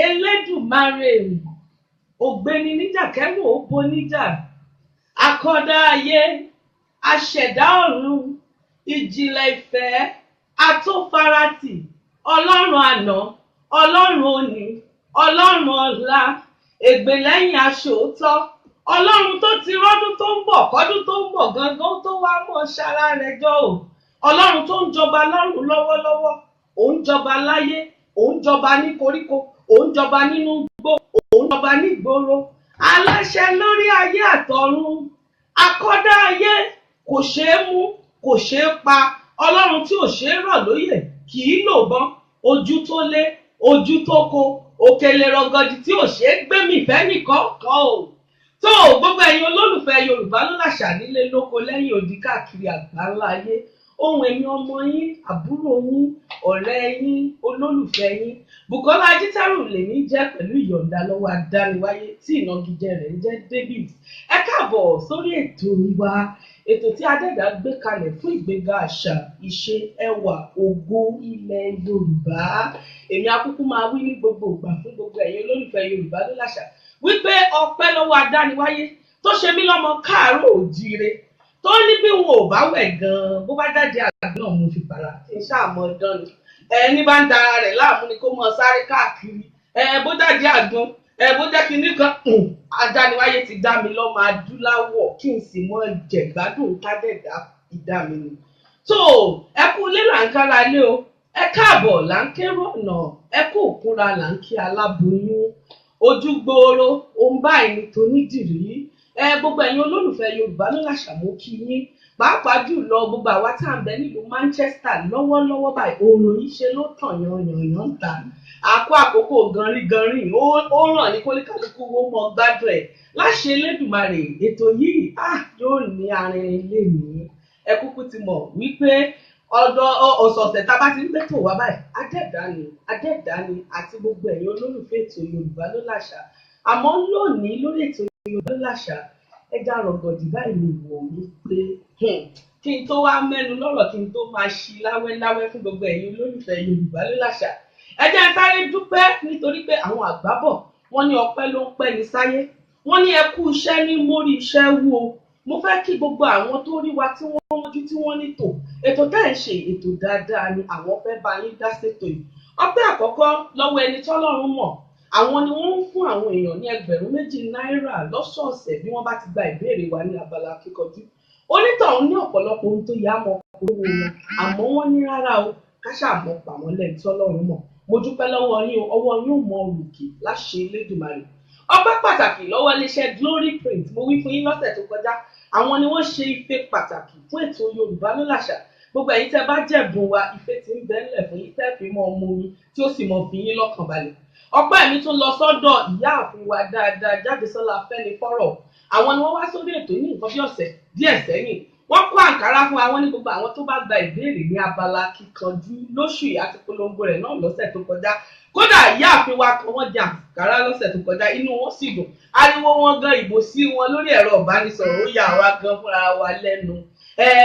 Elédùmarè ògbéni níjà kẹ́rù ó bo níjà akọ́dá ayé aṣẹ̀dá ọ̀run ìjìnlẹ̀ ìfẹ́ atófaratì ọlọ́run àná ọlọ́run òní ọlọ́run ọ̀la ègbè lẹ́yìn aṣòótọ́ ọlọ́run tó ti rọ́dún tó ń bọ̀ kọ́dún tó ń bọ̀ gangan tó wá mọ́ ṣara rẹ̀ jọ o ọlọ́run tó ń jọba lọ́run lọ́wọ́lọ́wọ́ òun jọba láyé òun jọba ní koríko òun jọba nínú igbó òun jọba ní ìgboro aláṣẹ lórí ayé àtọ̀run akọ́dá ayé kò ṣeé mú kò ṣeé pa ọlọ́run tí ò ṣeé rọ̀ lóyè kì í lòbọn ojú tó lé ojú tó ko òkèlè rọgọdì tí ò ṣeé gbémì fẹ́ nìkan kan o tó gbogbo ẹ̀yin olólùfẹ́ yorùbá ló làṣà nílé lóko lẹ́yìn odi káàkiri àgbáńlá ayé ohun èmi ọmọ yín àbúrò yín ọ̀rẹ́ yín olólùfẹ́ yín Bùkọ́lá Ajítárù lèmi jẹ́ pẹ̀lú ìyọ̀ǹda lọ́wọ́ adániwáyé tí ìnagijẹ rẹ̀ ń jẹ́ David ẹ káàbọ̀ sórí ètò wa ètò tí adẹ́dà gbé kalẹ̀ fún ìgbéga àṣà, ìṣe, ẹwà, ògo ilẹ̀ Yorùbá. Èmi akúkú máa wí ní gbogbo ìgbà fún gbogbo ẹ̀yin olólùfẹ́ Yorùbá ló láṣà wípé ọpẹ́ lọ́wọ́ adániwáyé tó ṣe mí lọ́mọ káàárọ̀ òjíire tó ní bí wọn ò bá wẹ̀ gan-an bó bá jáde àgbà náà mo fi para kí n ṣáàmọ́ dán ni ẹni bá ń dara rẹ̀ láàmú ni kó mọ sáré káàkiri bó jáde àgbọn bó jẹ́ kinní kan adániwáyé ti dá mi lọ́mọ adúláwọ̀ kí n sì mọ jẹ̀gbádùn kádẹ́dá ìdá mi ni. tó ẹ kú ilé là ń kára lé o ẹ káàbọ̀ là ń kérò ọ̀nà ẹ kú òkúra là ń kí aláboyún ojú gbòòrò òun báyìí ní tonídìrí gbogbo ẹ̀yin olólùfẹ́ Yorùbá ló láṣà mú kí yín pàápàá jùlọ gbogbo àwa tá à ń bẹ nílùú Manchester lọ́wọ́lọ́wọ́ báyìí oòrùn yìí ṣe ló tàn yànyàn ń ta àkó àkókò ganrin ó ràn ní kólíkálukú ó mọ gbádùn ẹ̀ láṣẹ Elédùmarè ètò yìí yóò ní arinrin lé ní ẹ kúkú ti mọ̀ wípé ọ̀sọ̀ọ̀sẹ̀ tá a bá ti ń gbẹ́tò wá báyìí adẹ́dá ni àti gbogbo ẹ̀yin olólùfẹ́ ètò Yorùbá ló láṣà àmọ́ lónìí lórí ètò Yorùbá ló láṣà ẹja rọ̀gọ̀dì báyìí ni wò ó pé kí n tó wá mẹ́nu lọ́rọ̀ kí n tó máa ṣí láwẹ́láwẹ́ fún gbogbo ẹ̀yin olólùfẹ́ Yorùbá ló láṣà ẹ jẹ́ n sáré dúpẹ́ nítorí pé àwọn àgbà bọ̀ wọ́n ní ọpẹ́ ló ń pẹ́ ní sáyé wọ́n ní ẹ kú iṣẹ́ ní mórí iṣẹ́ wú o mo fẹ́ kí gbogbo àwọn tó rí wa tí wọ́n mọ́jú tí wọ́n ní tò ètò tá ẹ̀ ń ṣe ètò dáadáa ni àwọn fẹ́ bá yín dá sétò yìí ọpẹ́ àkọ́kọ́ lọ́wọ́ ẹni tọ́lọ́run mọ̀ àwọn ni wọ́n ń fún àwọn èèyàn ní 2,000 náírà lọ́sọ̀ọ̀sẹ̀ bí wọ́n bá ti gba ìbéèrè wa ní abala kíkọjú onítọ̀hún ní ọ̀pọ̀lọpọ̀ ohun tó yá mọ́ owó wọn àmọ́ wọ́n ní rárá o káṣá mọ́ pa wọ́n lẹ́yìn tọ́lọ́run mọ̀ mo dúpẹ́ lọ́wọ́ yín ọwọ́ yín ò mọ òrùkì láṣẹ Elédùmarè ọpẹ́ pàtàkì lọ́wọ́ iléeṣẹ́ Glory Print mo wí fún yín lọ́sẹ̀ tó kọjá àwọn ni wọ́n ṣe ife pàtàkì fún ètò Yorùbá ló láṣà gbogbo ẹ̀yin tẹ́ bá jẹ̀bùn wa ife tí ń bẹ́ńlẹ̀ fún yín tẹ́ fi mọ́ ọmọ yín tí ó sì mọ́ fi yín lọ́kàn balẹ̀ ọpẹ́ mi tún lọ sọ́dọ̀ ìyáàfin wa dáadáa Jádesọ́lá Fẹ́nifọ́rọ̀ àwọn ni wọ́n wá sórí ètò ní nǹkan bí ọ̀sẹ̀ díẹ̀ sẹ́yìn wọ́n kó àǹkárá fún àwọn ní gbogbo àwọn tó bá gba ìbéèrè ní abala kíkanjú lóṣù yìí àti polongo rẹ̀ náà lọ́sẹ̀ tó kọjá kódà ìyáàfin wa kan wọ́n jẹ àǹkárá lọ́sẹ̀ tó kọjá inú wọn sì dùn ariwo wọn gan ìbò sí wọn lórí ẹ̀rọ ìbánisọ̀rọ̀ ó yà wá gan fúnra wa lẹ́nu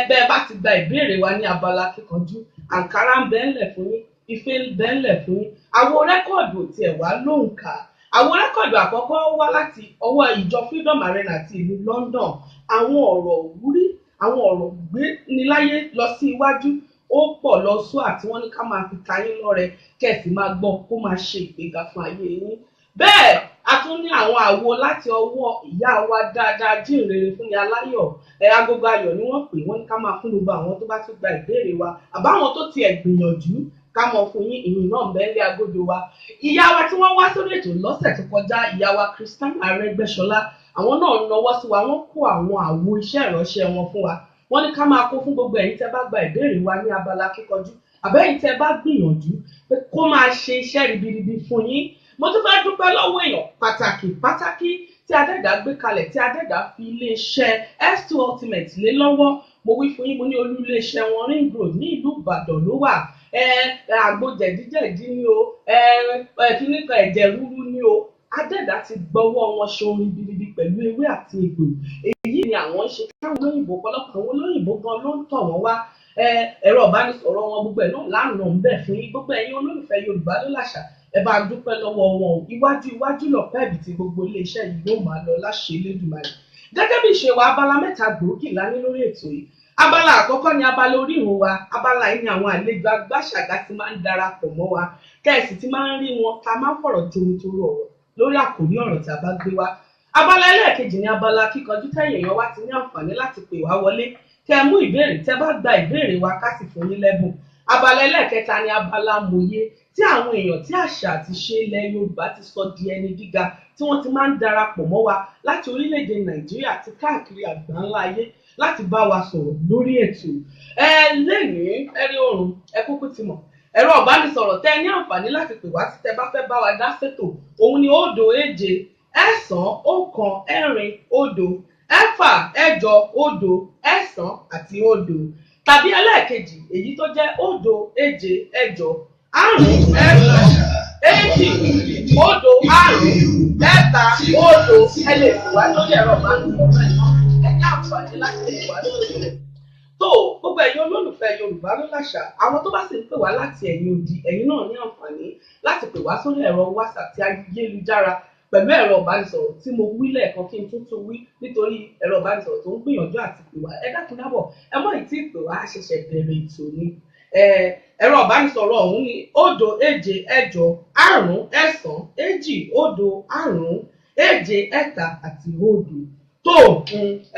bẹ́ẹ̀ bá ti gba ìbéèrè wa ní abala kíkanjú àǹkárá ń bẹ́ńlẹ̀ fún yín ife ń bẹ́ńlẹ̀ fún yín àwọn rẹ́kọ̀dù tiẹ̀ wá lóǹkà àwọn rẹ́kọ̀dù àkọ́kọ́ wá láti ọwọ́ ìjọ Freedom Arena àti ìlú London àwọn ọ̀rọ̀ wúrí àwọn ọ̀rọ̀ gbé ní láyé lọ sí iwájú ó pọ̀ lọ sọ àti wọ́n ní ká máa fi ta yín lọ́rẹ kẹ̀sì máa gbọ́ kó máa ṣe ìgbéga fún ayé yín bẹ́ẹ̀ a tún ní àwọn àwo láti ọwọ́ ìyá wa dáadáa jíǹrere fún ni aláyọ̀ agogo ayọ̀ ni wọ́n pè wọ́n ní ká máa fún gbogbo àwọn tó bá tún gba ìbéèrè wa àbáwọn tó tiẹ̀ gbìyànjú ká mọ̀ fún yín ìyìn náà bẹ́ẹ̀lẹ́ agodo wa ìyá wa tí wọ́n wá sórí ètò lọ́sẹ̀ tó kọjá ìyá wa Christiana Arẹ́gbẹ́ṣọlá àwọn náà nawọ́ sí wa wọ́n kó àwọn àwo iṣẹ́ ìránṣẹ́ wọn fún wa wọ́n ní ká máa kó fún gbogbo ẹ̀yin tẹ́ bá gba ìbéèrè wa ní abala kíkọjú àbẹ́yìn tẹ́ bá gbìyànjú pé kó máa ṣe iṣẹ́ ribiribi fún yín mo tún fẹ́ dúpẹ́ lọ́wọ́ èèyàn pàtàkì tí adẹ́dà gbé kalẹ̀ tí adẹ́dà fi iléeṣẹ́ S2 Ultimate lé lọ́wọ́ mo wí fún yín mo ní olú iléeṣẹ́ wọn Ring Road ní ìlú Ìbàdàn ló wà àgbo jẹ̀díjẹ̀dí ni o kíníkan ẹ̀jẹ̀ rúrú ni o adẹ́dà ti gbọ́wọ́ wọn ṣe orin biribi pẹ̀lú ewé àti egbò èyí ni àwọn ń ṣe káwọn olóyìnbó ọ̀pọ̀lọpọ̀ àwọn olóyìnbó gan ló ń tọ̀ wọ́n wá ẹ̀rọ ìbánisọ̀rọ̀ wọn gbogbo ẹ̀ náà lánàá ń bẹ̀ fún yín gbogbo ẹ̀yin olólùfẹ́ Yorùbá ló láṣà ẹ bá dúpẹ́ lọ́wọ́ wọn iwájú lọ̀pẹ́ ibi tí gbogbo iléeṣẹ́ yìí yóò máa lọ láṣẹ Elédùmarè gẹ́gẹ́ bí ìṣe wa abala mẹ́ta gbòógì lání lórí ètò yìí abala àkọ́kọ́ ni abala orírun wa abala yìí ni àwọn àlejò agbáṣàgá ti máa ń darapọ̀ mọ́ wa kẹ́ẹ̀sì ti máa ń rí wọn ká máa ń fọ̀rọ̀ jomitoro ọ̀rọ̀ lórí àkòrí ọ̀rọ̀ tí a bá gbé wá abala ẹlẹ́ẹ̀kejì ni abala kíkanjú tẹ́yìn èèyàn wá ti ní àǹfààní láti pè wá wọlé kẹ́ ẹ mú ìbéèrè tẹ́ bá gba ìbéèrè wa ká sì fún yín lẹ́bùn abala ẹlẹ́ẹ̀kẹta ni abala mòye tí àwọn èèyàn tí àṣà àti ṣe ilẹ̀ Yorùbá ti sọ di ẹni gíga tí wọ́n ti máa ń darapọ̀ mọ́ wa láti orílẹ̀-èdè Nàìjíríà àti káàkiri àgbáńlá ayé láti bá wa sọ̀rọ̀ lórí ètò lẹ́yìn ẹ̀rí oòrùn ẹ kúkú ti mọ̀ ẹ̀rọ ìbánisọ̀rọ̀ tẹ́ ní àǹfààní láti pè wá tí tẹ́ bá fẹ́ bá wa dá ṣètò òun ni 0 7 9 1 4 0 6 0 9 àti 0 tàbí ẹlẹ́ẹ̀kejì èyí tó jẹ́ 0 7 8 àrùn èjì 0 àrùn 3 0 ẹ lè pè wá lórí ẹ̀rọ ìbánisọ̀rọ̀ àǹfààní láti tẹ̀lé wa lórí rẹ̀. tó gbogbo ẹ̀yin olólùfẹ́ Yorùbá ló láṣà àwọn tó bá sì ń pè wá láti ẹ̀yìn odi ẹ̀yin náà ní àǹfààní láti pè wá sórí ẹ̀rọ WhatsApp tí ayélujára pẹ̀lú ẹ̀rọ ìbánisọ̀rọ̀ tí mo wí lẹ́ẹ̀kan kí n tún wí nítorí ẹ̀rọ ìbánisọ̀rọ̀ tó ń gbìyànjú àti pè wá ẹ dákun dábọ̀ ẹ mọ̀ ìtí ìpè wá ṣẹ̀ṣẹ̀ bẹ̀rẹ̀ ètò ni ẹ̀rọ ìbánisọ̀rọ̀ ọ̀hún ni 07074-2-0-5-2 àti 0 tó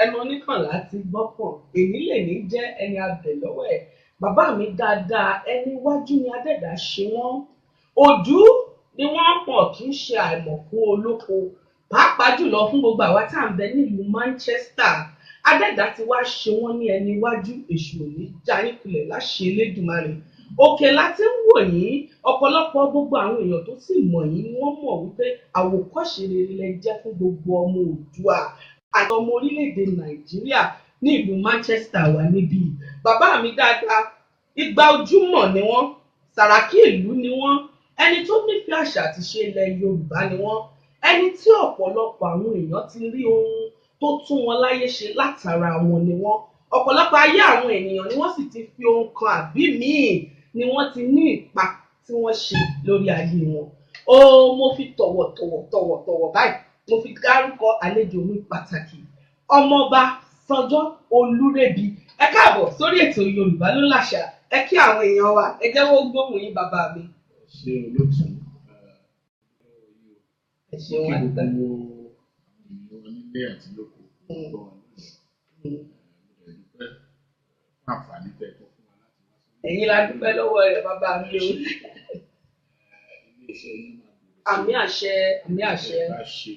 ẹnu oníkànlá ti gbọ́pọ̀n èyí lè ní jẹ́ ẹni abẹ̀ lọ́wọ́ ẹ̀ bàbá mi dáadáa ẹni iwájú ni adẹ́dà ṣe wọ́n òdú ni wọ́n pọ̀ kì í ṣe àìmọ̀ fún olóko pàápàá jùlọ fún gbogbo àwa tá à ń bẹ nílùú Manchester adẹ́dà ti wá ṣe wọ́n ní ẹni iwájú èṣù òní jáyíkulẹ̀ láṣẹ Elédùmarè òkè láti ń wò yín ọ̀pọ̀lọpọ̀ gbogbo àwọn èèyàn tó sì mọ̀ yín ni wọ́n mọ̀ wípé àwòkọ́ṣe rere lẹ jẹ́ fún gbogbo ọmọ Oòduà àti ọmọ orílẹ̀-èdè Nàìjíríà ní ìlú Manchester wà níbí bàbá mi dáadáa igba ojúmọ̀ ni wọ́n sàràkí ìlú ni wọ́n ẹni tó nífẹ̀ẹ́ àṣà àti ṣe ilẹ̀ Yorùbá ni wọ́n ẹni tí ọ̀pọ̀lọpọ̀ àwọn èèyàn ti rí ohun tó tún wọn láyé ṣe látara wọn ni wọ́n ọ̀pọ̀lọpọ̀ ayé àwọn ènìyàn ni wọ́n sì ti fi ohun kan àbí míì ni wọ́n ti ní ipa tí wọ́n ṣe lórí ayé wọn mo fi tọ̀wọ̀tọ̀wọ̀ báyìí mo fi dárúkọ àlejò mi pàtàkì ọmọọba Sanjọ́ Olúrẹ̀bí ẹ káàbọ̀ sórí ètò Yorùbá ló láṣà ẹ kí àwọn èèyàn wa ẹ jẹ́wọ́ gbóhùn yín bàbá mi. ṣe olóòtú ẹ ṣeun wá gbogbo ènìyàn nílé àti lóko tó wà lónìí dúpẹ́ fún àǹfààní tẹ́ tó fún wa láti wá sí. ẹ̀yin la dúpẹ́ lọ́wọ́ rẹ̀ bàbá mi o. iléeṣẹ́ yín máa gbòòrò. àmì àṣẹ àmì àṣẹ. bá ṣe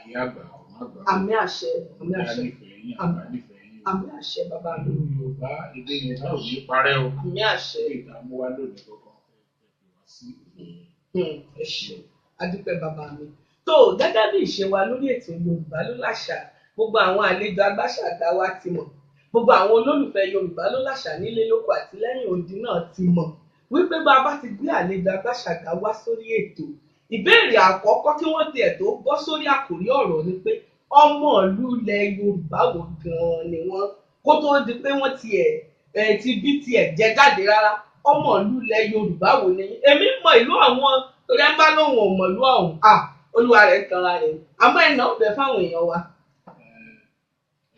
ní agbára Ọlọ́run ayé àgbà ọ̀run àgbà. àmì àṣẹ àmì àṣẹ àmì àṣẹ bàbá mi. Yorùbá èdè Yorùbá ò ní parẹ́ o. àmì àṣẹ. ìdààmú wa lónìí kankan fẹ́ wá sí ẹ ṣeun adúpẹ́ bàbá mi. tó gẹ́gẹ́ bí ìṣe wa lórí ètò Yorùbá ló láṣà gbogbo àwọn àlejò agbáṣàgà wa ti mọ̀ gbogbo àwọn olólùfẹ́ Yorùbá ló láṣà nílé lóko àti lẹ́yìn odi náà ti mọ̀ wípé bá a bá ti gbé àlejò agbáṣàgà wá sórí ètò ìbéèrè àkọ́kọ́ kí wọ́n tiẹ̀ tó bọ́ sórí àkòrí ọ̀rọ̀ ni pé ọmọ ìlú ilẹ̀ Yorùbá wo gan-an ni wọ́n kó tó di pé wọ́n ti bí tiẹ̀ jẹ jáde rárá ọmọ ìlú ilẹ̀ Yorùbá wo ni èmi mọ ìlú àwọn torí ẹ bá lóun ò mọ̀ ìlú ọ̀hún olúwa rẹ̀ tanra rẹ̀ àmọ́ ẹ̀ náà bẹ̀ fáwọn èèyàn wa.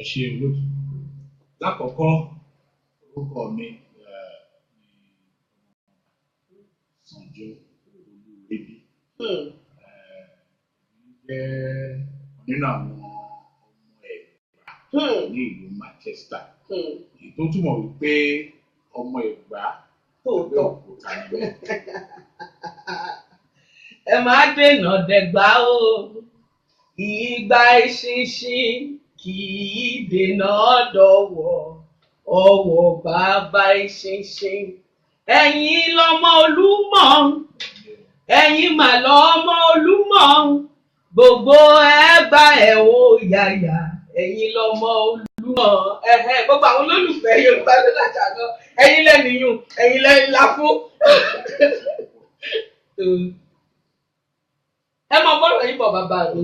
ẹ ṣe olóòtú lákọ̀ọ́kọ́ orúkọ mi Sanjọ́ Olúrẹ̀bí jẹ́ nínú àwọn ọmọ Ẹ̀gbá ní ìlú Manchester èyí tó túmọ̀ wípé ọmọ Ẹ̀gbá tòótọ́ òkúta níbẹ̀. ẹ máa dènà dẹ̀gbá o ìgbà ìṣinṣin kì í dènà dọ̀wọ̀ ọwọ́ bàbá ìṣinṣin ẹ̀yin lọmọ Olúmọ ẹ̀yin mà lọmọ Olúmọ gbogbo Ẹ̀gbá ẹ̀ wò yàyà ẹ̀yin lọmọ Olúmọ gbogbo àwọn olólùfẹ́ Yorùbá ló lájà lọ ẹ̀yin lẹ́nìyún ẹ̀yin lẹ́yìn láfó ẹ mọ bọ́rọ̀ yín bọ̀ bàbá mi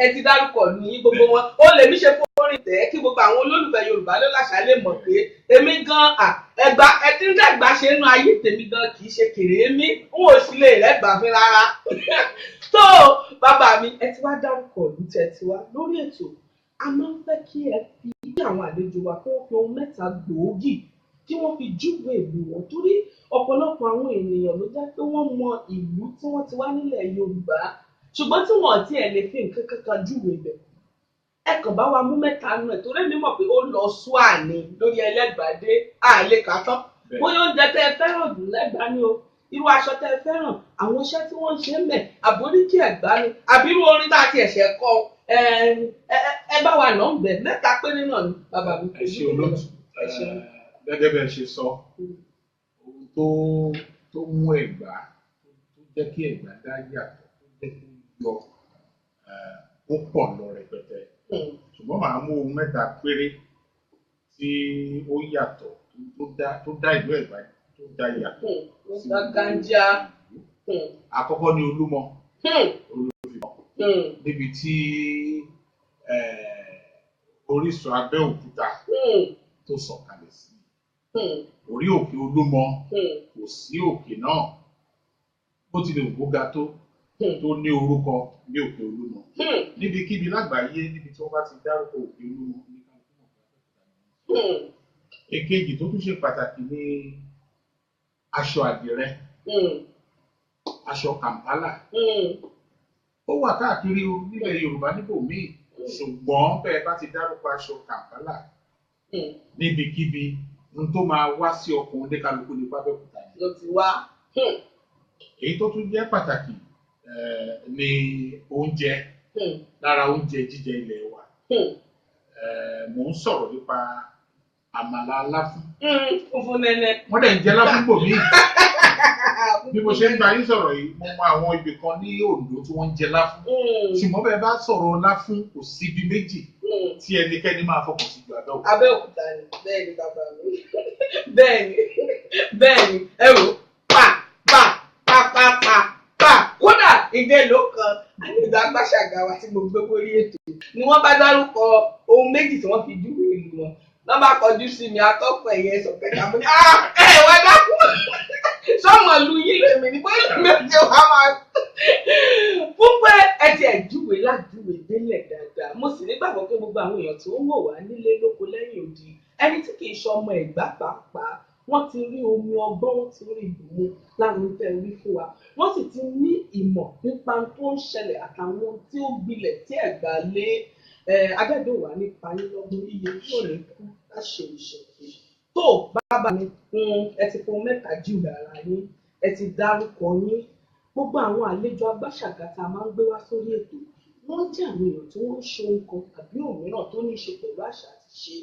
ẹ ti dárúkọ lu yín gbogbo wọn ó lè mí ṣe fórin tẹ̀ kí gbogbo àwọn olólùfẹ́ Yorùbá ló láṣà lè mọ̀ pé èmi gan Ẹ̀gbá ẹ ti ń dẹ́gbà ṣe nínú ayé tèmi gan kì í ṣe kèrémí n ò sì lè rẹ́gbà fún rárá tó bàbá mi ẹ ti wá dárúkọ lu tẹ ti wá lórí ètò a máa ń fẹ́ kí ẹ fi àwọn àlejò wa kí wọ́n fi ohun mẹ́ta gbòógì kí wọ́n fi júwe ìlú wọn torí ọ̀pọ̀lọpọ̀ àwọn ènìyàn ló jẹ́ pé wọ́n mọ ìlú tí wọ́n ti wá nílẹ̀ Yorùbá ṣùgbọ́n tí wọ́n ti ẹ̀ lè fi nǹkan kankan júwe bẹ̀ ẹ kàn bá wa mú mẹ́ta nù ẹ̀ torí mi mọ̀ pé ó lọ sún àní lórí Ẹlẹ́gbàdé àlè kàtán bóyá oúnjẹ tẹ́ ẹ fẹ́ràn jù lẹ́gbàá ni o irú aṣọ tẹ́ ẹ fẹ́ràn àwọn iṣẹ́ tí wọ́n ń ṣe mẹ́ àbóríkì Ẹ̀gbá ni àbí irú orin tá a ti ẹ̀ṣẹ̀ kọ ẹ bá wa nà ń bẹ̀ mẹ́ta péré náà ni bàbá mi. ẹ ṣe olóòtú gẹ́gẹ́ bẹ́ẹ̀ ṣe sọ ohun tó mú Ẹ̀gbá tó jẹ́ kí Ẹ̀gbá dá yàtọ̀ tó jẹ́ kí ó yọ ó pọ̀ lọ rẹpẹtẹ ṣùgbọ́n màá mú ohun mẹ́ta péré tí ó yàtọ̀ tó dá ìlú Ẹ̀gbá tó dá yàtọ̀ sí ganja. Àkọ́kọ́ ní Olúmọ Olúfimọ níbi tí Orísun Abẹ́òkúta tó sọ̀kalẹ̀ sí orí òkè Olúmọ kò sí òkè náà bó tilẹ̀ wù kó ga tó ní orúkọ ní òkè Olúmọ níbikíbi lágbàáyé níbi tí wọ́n bá ti dárúkọ òkè Olúmọ ní kálukú. Èkejì tó tún ṣe pàtàkì ní aṣọ àdìrẹ aṣọ Kampala ó wà káàkiri nílẹ̀ Yorùbá níbòmíì ṣùgbọ́n bẹ́ẹ̀ bá ti dárúkọ aṣọ Kampala níbikíbi ohun tó máa wá sí ọkùnrin oníkálukú ní Abẹ́òkúta ló ti wá. Èyí tó tún jẹ́ pàtàkì ni oúnjẹ lára oúnjẹ jíjẹ ilẹ̀ wa mò ń sọ̀rọ̀ nípa àmàlà láfún. Funfun nẹ́nẹ́. Wọ́n dẹ̀ ń jẹ láfún bòmíì. Bí mo ṣe ń bá yín sọ̀rọ̀ yìí mo mọ àwọn ibì kan ní Oǹdó tí wọ́n ń jẹ láfún. Ṣùgbọ́n bẹ́ẹ̀ bá sọ̀rọ̀ láfún kò sí ibi méjì tí ẹnikẹ́ni máa fọkàn sí ju Abẹ́òkúta. Abẹ́òkúta ni bẹ́ẹ̀ ni bàbá mi. Bẹ́ẹ̀ ni ẹ wò pa kódà ìdè ló kan àlejò Agbáṣàgà tí mo gbé lórí ètò ni wọ́n bá dárúkọ ohun méjì tí wọ́n fi júwe ìlú wọn. Wọ́n bá kọjú sí mi atọ́kùn ẹ̀yẹ sọ̀kẹ́ta mo ní wá dákú sọ́mọ lu yín lèmi ní bóyá mi ò jẹ́ wá máa fún pé ẹ ti ẹ̀ júwe lájúwe délẹ̀ dáadáa. Mo sì nígbàgbọ́ pé gbogbo àwọn èèyàn tí ó ń wò wá nílé lóko lẹ́yìn odi ẹni tí kì í ṣọmọ Ẹ̀gbá pàápàá wọ́n ti rí omi ọgbọ́n wọ́n ti rí ìbùmú láwọn ń fẹ́ rí fún wa wọ́n sì ti ní ìmọ̀ nípa tó ń ṣẹlẹ̀ àtàwọn tí ó gbilẹ̀ tí Ẹ̀gbá lé Adẹ́dọ̀wà nípa yín lọ́gbọ́n iye tí ò ní kú láṣẹ ìṣẹ̀kù tó bàbá mi ẹ ti fún mẹ́ta jù ara yín ẹ ti dárúkọ yín gbogbo àwọn àlejò Agbáṣàgà tá a máa ń gbé wá sórí ètò wọ́n jẹ́ àwọn èèyàn tí wọ́n ń ṣe ohun kan tàbí òmíràn tó ní í ṣe pẹ̀lú àṣà àti ṣe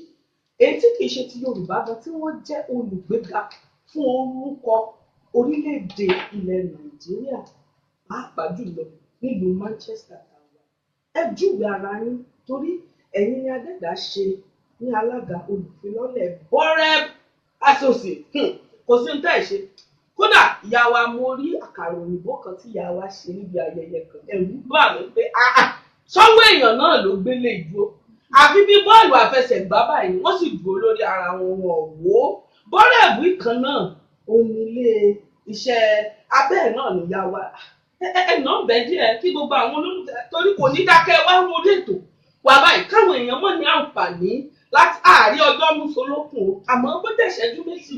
èyí tí kìí ṣe ti Yorùbá gan tí wọ́n jẹ́ olùgbéga fún orúkọ orílẹ̀-èdè ilẹ̀ Nàìjíríà pàápàá jùlọ nílùú Manchester tàwa ẹ júwe ara yín torí ẹ̀yin ni Adẹ́dàá ṣe ní alága olùfilọ́lẹ̀ BOREB Associate kò sí ní tẹ́ ẹ̀ ṣe kódà ìyá wa mo rí àkàrà òyìnbó kan tí ìyá wa ṣe níbi ayẹyẹ kan ẹ̀rù bà mí pé sọ́wọ́ èèyàn náà ló gbélé ìdúró àfi bí bọ́ọ̀lù àfẹsẹ̀gbá báyìí wọ́n sì dúró lórí ara wọn wò ó BOREB kan náà onílé iṣẹ́ abẹ́ náà níyà wa ẹ̀nà bẹ́ẹ̀ díẹ̀ kí gbogbo àwọn olólùfẹ́ torí kò ní dákẹ́ wá lórí ètò wà báyìí káwọn èèyàn mọ̀ ní àǹfààní láti àárí ọjọ́ mùsùlùkùn o àmọ́ bó tẹ̀ ṣẹ́jú méjì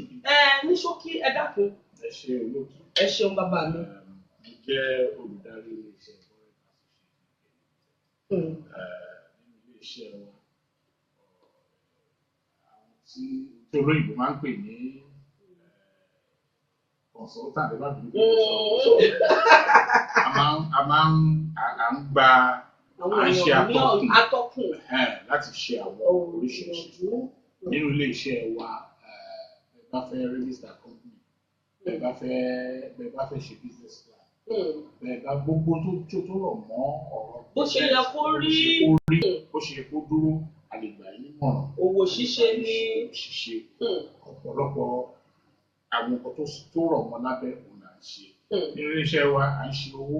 ní ṣókí ẹ dákun. Ẹ ṣe olóòtú. Ẹ ṣeun bàbá mi. Mo jẹ́ olùdarí iléeṣẹ́ BOREB nínú iléeṣẹ́ wa àwọn tí olóyìnbó máa ń pè ní consultant a máa ń gba à ń ṣe atọ́kùn láti ṣe àwọn oríṣiríṣi nínú iléeṣẹ́ wa bẹ́ẹ̀ bá fẹ́ register company bẹ́ẹ̀ bá fẹ́ ṣe business plan bẹ́ẹ̀ bá gbogbo tó rọ̀ mọ́ ọ̀rọ̀ bó ṣe yẹ kó rí bó ṣe yẹ kó dúró àlègbà yìí mọ̀ràn owó ṣíṣe ní ọ̀pọ̀lọpọ̀ àwọn nǹkan tó rọ̀ mọ́ lábẹ́ òun là ń ṣe nínú iléeṣẹ́ wa à ń ṣe owó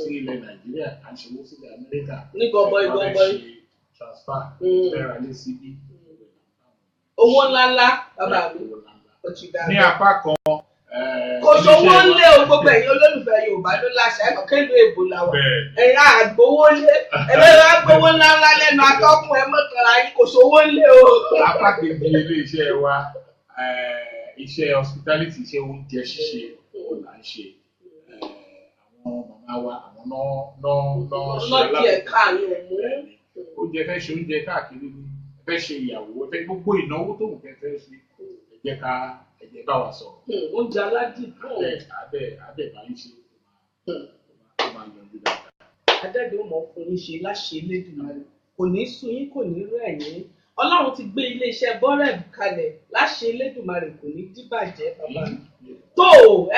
sí ilẹ̀ Nàìjíríà à ń ṣe owó sí ilẹ̀ Amẹ́ríkà ní gọbọi ṣe transfer fẹ́ra lé síbí owó ńláńlá bàbá mi ní apá kan kò sówó ńlé o gbogbo ẹ̀yin olólùfẹ́ Yorùbá ló láṣà ẹ̀kọ́ kéde èbò làwà ẹ̀yin àgbówó lé ẹ̀lẹ́rìí àgbówó ńláńlá lẹ́nu atọ́kùn ẹ̀ mọ́kànlá yìí kò sówó ńlé o. apá kejì ilé-iṣẹ́ wa iṣẹ́ hospitality iṣẹ́ oúnjẹ ṣíṣe là ń ṣe àwọn màmá wa àwọn náà ṣe alábòójútó oúnjẹ fẹ́ ṣe oúnjẹ káàkiri ni fẹ́ ṣe ìyàwó fẹ́ gbogbo ìnáwó tó wù fẹ́ ṣe ẹ jẹ́ bá wa sọ̀rọ̀. Oúnjẹ aládìpọ̀. Abẹ́ bá ń ṣe tó máa yanjú dáadáa. Adẹ́dẹ́ ó mọ̀ fún yín ṣe láṣẹ Elédùmarè. Kò ní sú yín, kò ní rẹ̀ yín. Ọlọ́run ti gbé iléeṣẹ́ BOREB kalẹ̀ láṣẹ Elédùmarè kò ní díbàjẹ́ bàbá. Tó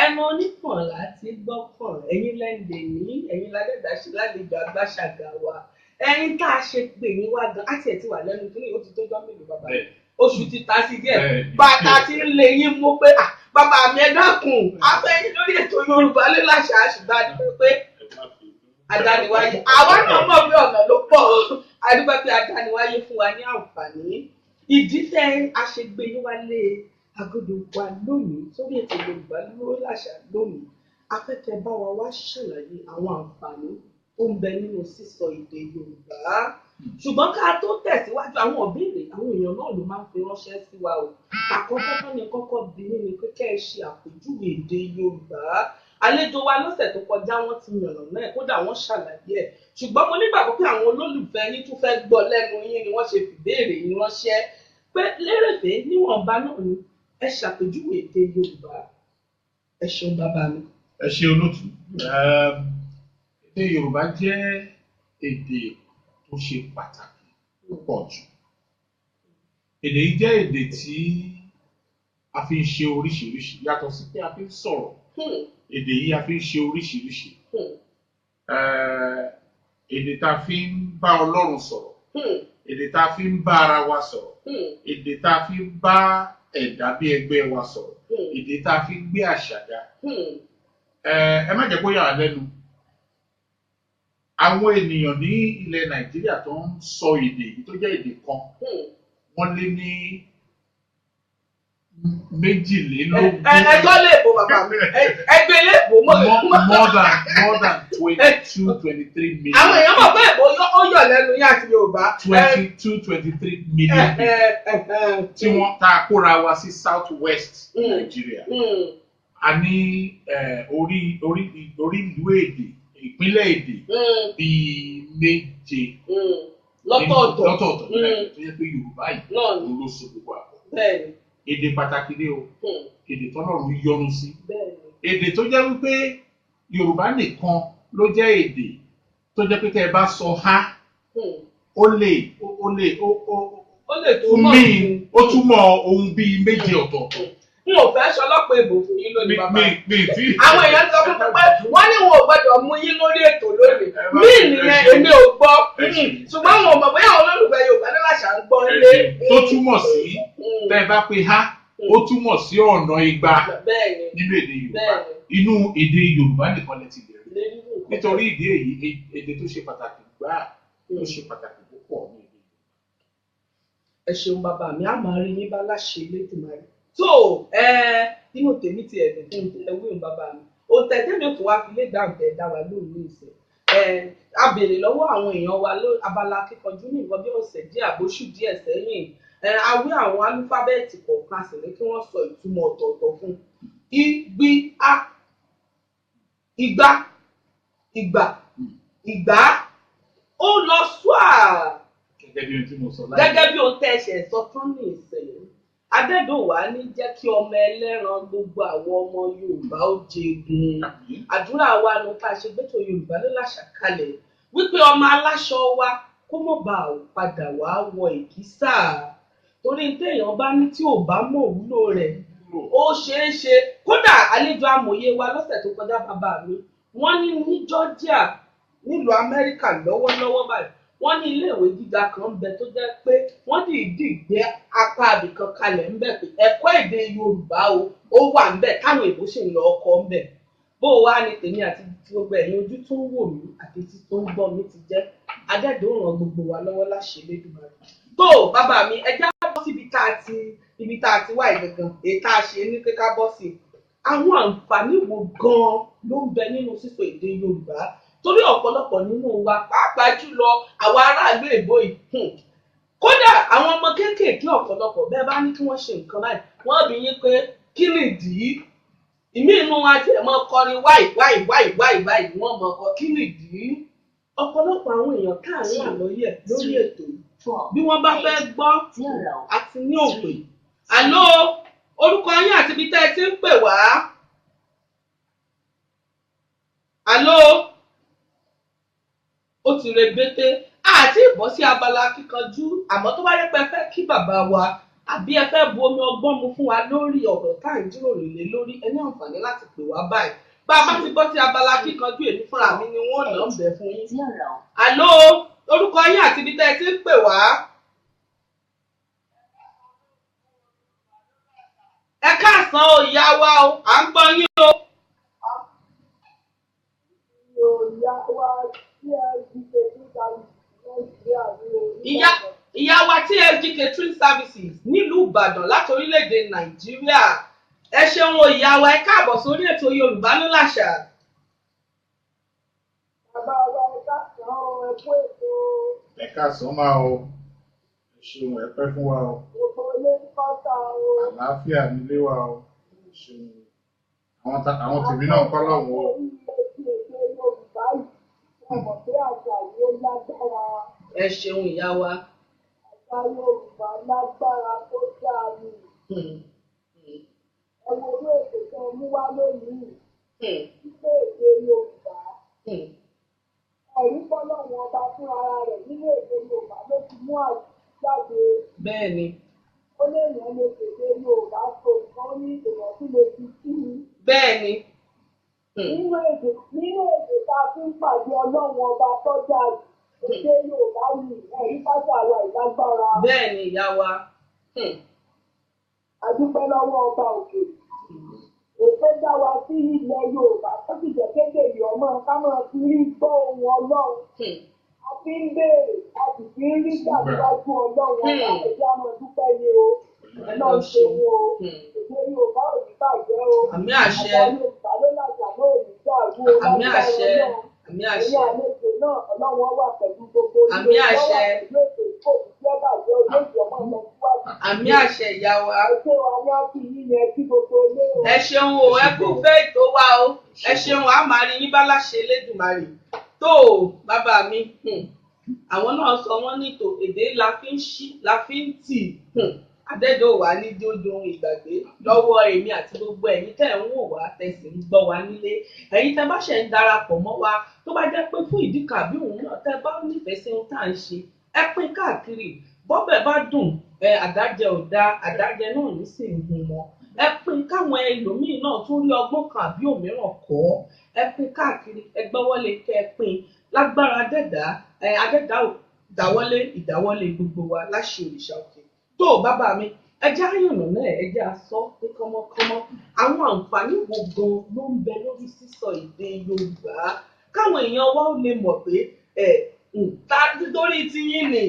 ẹnu onípọ̀n láti gbọ́ pọ̀n ẹ̀yin lẹ́ǹdẹ̀ ní ẹ̀yin ládẹ́dàá ṣe lálejò Agbáṣàgà wa. Ẹ̀yin tá a ṣe pè yín wá gan, á tiẹ̀ ti wà lẹ́nu kí ni ó ti tó jọ́ mélòó bàbá yìí. Oṣù ti ta sí díẹ̀ bàtà tí ń lè yín mú pé bàbá mi ẹ dákun afẹ́yìn lórí ètò Yorùbá lé láṣà àṣùgbà ni pé adániwáyé àwa náà mọ̀ pé ọ̀nà ló pọ̀ adúgbò pé adániwáyé fún wa ní àǹfààní ìdí tẹ́ a ṣe gbé níwálé agodo wa lónìí sórí ètò Yorùbá lórí àṣà lónìí afẹ́fẹ́ bá wa wá ṣàlàyé àwọn àǹfààní tó ń bẹ nínú sísọ èdè Yorùbá ṣùgbọ́n ká tó tẹ̀síwájú àwọn ìbéèrè àwọn èèyàn náà ló máa ń fi ránṣẹ́ sí wa o àkọ́kọ́ tó ní kọ́kọ́ bí ní pé kẹ́ ẹ ṣe àpèjúwe èdè Yorùbá àlejò wa lọ́sẹ̀ tó kọjá wọ́n ti yànnà náà kódà wọ́n ṣàlàyé ẹ̀ ṣùgbọ́n mo nígbàgbọ́ pé àwọn olólùfẹ́ yín tún fẹ́ gbọ́ lẹ́nu yín ni wọ́n ṣe fìbéèrè yín ránṣẹ́ pé lérèfé níwọ̀nba náà ni ẹ ṣàpèjúwe èdè Yorùbá ẹ ṣeun bàbá mi. ẹ ṣe olóòtú èdè Yorùbá jẹ́ èdè tó ṣe pàtàkì púpọ̀ jù èdè yìí jẹ́ èdè tí a fi ń ṣe oríṣiríṣi yàtọ̀ sí pé a fi ń sọ̀rọ̀ èdè yìí a fi ń ṣe oríṣiríṣi èdè tá a fi ń bá Ọlọ́run sọ̀rọ̀ èdè tá a fi ń bá ara wa sọ̀rọ̀ èdè tá a fi ń bá ẹ̀dá bí ẹgbẹ́ wa sọ̀rọ̀ èdè tá a fi ń gbé àṣà ga ẹ má jẹ́ kó yà wá lẹ́nu àwọn ènìyàn ní ilẹ̀ Nàìjíríà tó ń sọ èdè yìí tó jẹ́ èdè kan wọ́n lé ní méjìlélógún. ẹjọ́ lè bo bàbá mi ẹgbẹ́ lè bo mọ́. more than 22-23 million. àwọn èèyàn mọ̀ pé èbó ó yọ̀ lẹ́nu yín àti Yorùbá. 22-23 million tí wọ́n ta kóra wa sí South West Nàìjíríà. a ní orí ìlú èdè ìpínlẹ̀ èdè bíi méje lọ́tọ̀ọ̀tọ̀ tó yẹ pé Yorùbá yìí ló so gbogbo àpò. Èdè pàtàkì ni o èdè tọ́lọ́run yọ́nú sí èdè tó jẹ́ wípé Yorùbá nìkan ló jẹ́ èdè tó jẹ́ pé tẹ́ ẹ bá sọ há ó lè túmọ̀ ohun bíi méje ọ̀tọ̀ọ̀tọ̀. n ò fẹ́ sọlọ́pọ̀ èbò fún yín lónìí bàbá àwọn èèyàn sọ fún pé wọ́n ní wọn ò gbọ́dọ̀ mú yín lórí ètò lónìí mí nìyẹn èmi ò gbọ́ ṣùgbọ́n wọn ò mọ̀ bóyá àwọn olólùfẹ́ Yorùbá ní àṣà ń gbọ́ lé. tó túmọ̀ sí bẹ́ẹ̀ bá pe há ó túmọ̀ sí ọ̀nà igba nínú èdè Yorùbá inú èdè Yorùbá nìkan lẹ ti bẹ̀rẹ̀ nítorí ìdí èyí èdè tó ṣe pàtàkì gbáà tó ṣe pàtàkì púpọ̀ ní èdè Yorùbá. ẹ ṣeun bàbá mi a máa rí yín bá láṣẹ Elédùmarè tó inú tèmi ti ẹ̀dùn fún ẹwúrún bàbá mi òtẹ̀tẹ̀mí fún wa fi lè dáhùn tẹ̀ dá wa lóhùn ní ìsìn a béèrè lọ́wọ́ àwọn èèyàn wa abala kíkanjú ní nǹkan bí ọ̀sẹ̀ díẹ̀ àbóṣù díẹ̀ sẹ́yìn a wí àwọn álúfábẹ́ẹ̀tì kọ̀ọ̀kan sì ní kí wọ́n sọ ìtumọ̀ ọ̀tọ̀ọ̀tọ̀ fún igba ìgbà ó lọ ṣùà gẹ́gẹ́ bí ohun tí mo sọ láyé gẹ́gẹ́ bí ohun tẹ́ ẹ ṣẹ̀ sọ tán ní ìsìn Adédọ̀wà ní jẹ́ kí ọmọ ẹlẹ́ran gbogbo àwọn ọmọ Yorùbá ó jẹgun àdúrà wa ló ká ṣe gbẹ́tò Yorùbá ló láṣàkalẹ̀ wípé ọmọ aláṣọ wa kó mọ̀ bá ò padà wá wọ ìkísà torí téèyàn bá ní tí ò bá mọ̀ wúlò rẹ̀ ó ṣeé ṣe kódà àlejò amòye wa lọ́sẹ̀ tó kọjá bàbá mi wọ́n ní Georgia nílùú Amẹ́ríkà lọ́wọ́lọ́wọ́ báyìí wọ́n ní iléèwé gíga kan ń bẹ tó jẹ́ pé wọ́n dìídì gbé apá àbìkan kalẹ̀ ń bẹ pé ẹ̀kọ́ èdè Yorùbá ó wà ń bẹ káwọn èèbó sì ń lọ ọkọ ń bẹ bó o wá ní tèmi àti gbogbo ẹ̀yin ojú tó ń wò mí àti etí tó ń gbọ́ mi ti jẹ́ Adẹ́dọ̀ọ́ ràn gbogbo wa lọ́wọ́ láṣẹ Elédùmarè. tó bàbá mi ẹja bọ́ sí ibi tá a ti wá ìgangan èyí tá a ṣe ní kíká bọ́ sí àwọn àǹfààní wo gan-an ló ń bẹ nínú sísọ èdè Yorùbá torí ọ̀pọ̀lọpọ̀ nínú wa pàápàá jùlọ àwọn aráàlú èbó yìí kódà àwọn ọmọ kéékèèké ọ̀pọ̀lọpọ̀ bẹ́ẹ̀ bá ní kí wọ́n ṣe nǹkan báyìí wọ́n bí yín pé kí nìdí ìmí inú wa tiẹ̀ mọ́ kọrin wáì wọ́n mọ̀ ọkọ kí nìdí ọ̀pọ̀lọpọ̀ àwọn èèyàn káàrin àlọ́yẹ̀ lórí ètò bí wọ́n bá fẹ́ gbọ́ àti ní òpè àló orúkọ yín àti ibi tẹ́ ẹ ti ń pè wá àló ó ti rebete àti ìbọ́ sí abala kíkanjú àmọ́ tó bá yẹ pé ẹ fẹ́ kí bàbá wa àbí ẹ fẹ́ bu omi ọgbọ́n mu fún wa lórí ọ̀rọ̀ tá à ń jíròrò lé lórí ẹ ní àǹfààní láti pè wá báyìí bá a bá ti bọ́ sí abala kíkanjú èmi fúnra mi ni wọ́n nà ń bẹ̀ fún yín. àló orúkọ yín àti ibi tẹ́ ẹ ti ń pè wá. ẹ káàsán o ìyá wa o à ń gbọ́ yín o. ìyá wa TLG Catering Services nílùú Ìbàdàn láti orílẹ̀-èdè Nàìjíríà ẹ ṣeun o ìyá wa ẹ káàbọ̀ sórí ètò Yorùbá ló làṣà. Bàbá wa ẹ káàsán o, ẹ kú ètò. Ẹ káàsán máa o, ẹ ṣeun ẹ pẹ́ fún wa o. Gbogbo ilé ń kọ́ta o. Àlàáfíà nílé wa o. Ẹ ṣeun. Àwọn tèmi náà kọ́ lọ́wọ́ o. Ẹ ṣeun ìyá wa. Àṣà Yorùbá lágbára tó dáa ni. Ẹ wo orí ètò tó mú wá lónìí. Títí èdè Yorùbá. Ẹ̀rí fọ́lọ́run ọba fún ara rẹ̀ nínú èdè Yorùbá ló ti mú àjáde. Bẹ́ẹ̀ni. Ó lè yàn lè tètè Yorùbá so nǹkan ní ìrántí lè fi sí i. Bẹ́ẹ̀ni. Nínú èdè tá a fi ń pàdé Ọlọ́run ọba tọ́jà èdè Yorùbá yìí ẹ̀rí pàṣẹ àwa ìlágbára. Bẹ́ẹ̀ni ìyá wa. A dúpẹ́ lọ́wọ́ ọba òkè. Ètò dá wa sí ilẹ̀ Yorùbá tó sì jẹ́ kékeré ọmọ ká máa fi rí gbọ́ ohun Ọlọ́run. A fi ń béèrè, a sì fi ń rí gbàgbájú Ọlọ́run ọba ẹ̀jẹ̀ àmọ́ dúpẹ́ ni o. Ọlọ́run ṣe wo èdè Yorùbá ò ní bàjẹ́ o. Àmì àṣẹ. Àṣà Yorùbá ló làjà náà ò ní dàrú o. Àmì àṣẹ. Àmì àṣẹ. Ní àlejò náà Ọlọ́run wà pẹ̀lú gbogbo ilé. Àmì àṣẹ. Ìlú ètò ìkòkò tí ó bàjẹ́ olóògbé ọmọ ọmọ síwájú. Àmì àṣẹ ìyá wa. Ẹ ṣé wa ní àti yín yẹn kí gbogbo ilé o. Ẹ ṣeun o ẹ kú fẹ́ ètò wa o ẹ ṣeun a máa rí yín bá láṣẹ Elédùmarè tó bàbá mi àwọn náà sọ wọ́n ní tò èdè la fi ń ṣí la fi ń tì adẹ́dọ̀ wà ní jójo ohun ìgbàgbé lọ́wọ́ èmi àti gbogbo ẹ̀yin tẹ́ ń wò wá tẹ̀sí ń gbọ́ wá nílé ẹ̀yin tẹ́ bá ṣe ń darapọ̀ mọ́ wa tó bá jẹ́ pé fún ìdí kàbí òun náà tẹ́ bá nífẹ̀ẹ́ sí ohun tá à ń ṣe ẹ pín káàkiri bọ́bẹ̀ bá dùn àdájẹ ò dáa àdájẹ náà ní sì ń hun wọn ẹ pín káwọn ẹlòmíín náà tún rí ọgbọ́n kan àbí òmíràn kọ́ ẹ pín káàkiri ẹ gbọ́wọ́lé kẹ́ ẹ pín lágbára adẹ́dá ò dáwọ́lé ìdáwọ́lé gbogbo wa láṣẹ òrìṣà òkè tó bàbá mi ẹjẹ́ àyànnà náà ẹjẹ́ asọ́ ní kọ́mọ́kọ́mọ́ àwọn àǹfààní wo gan ló ń bẹ lórí sísọ èdè Yorùbá káwọn èèyàn wa ó lè mọ̀ pé nítorí tiyín ni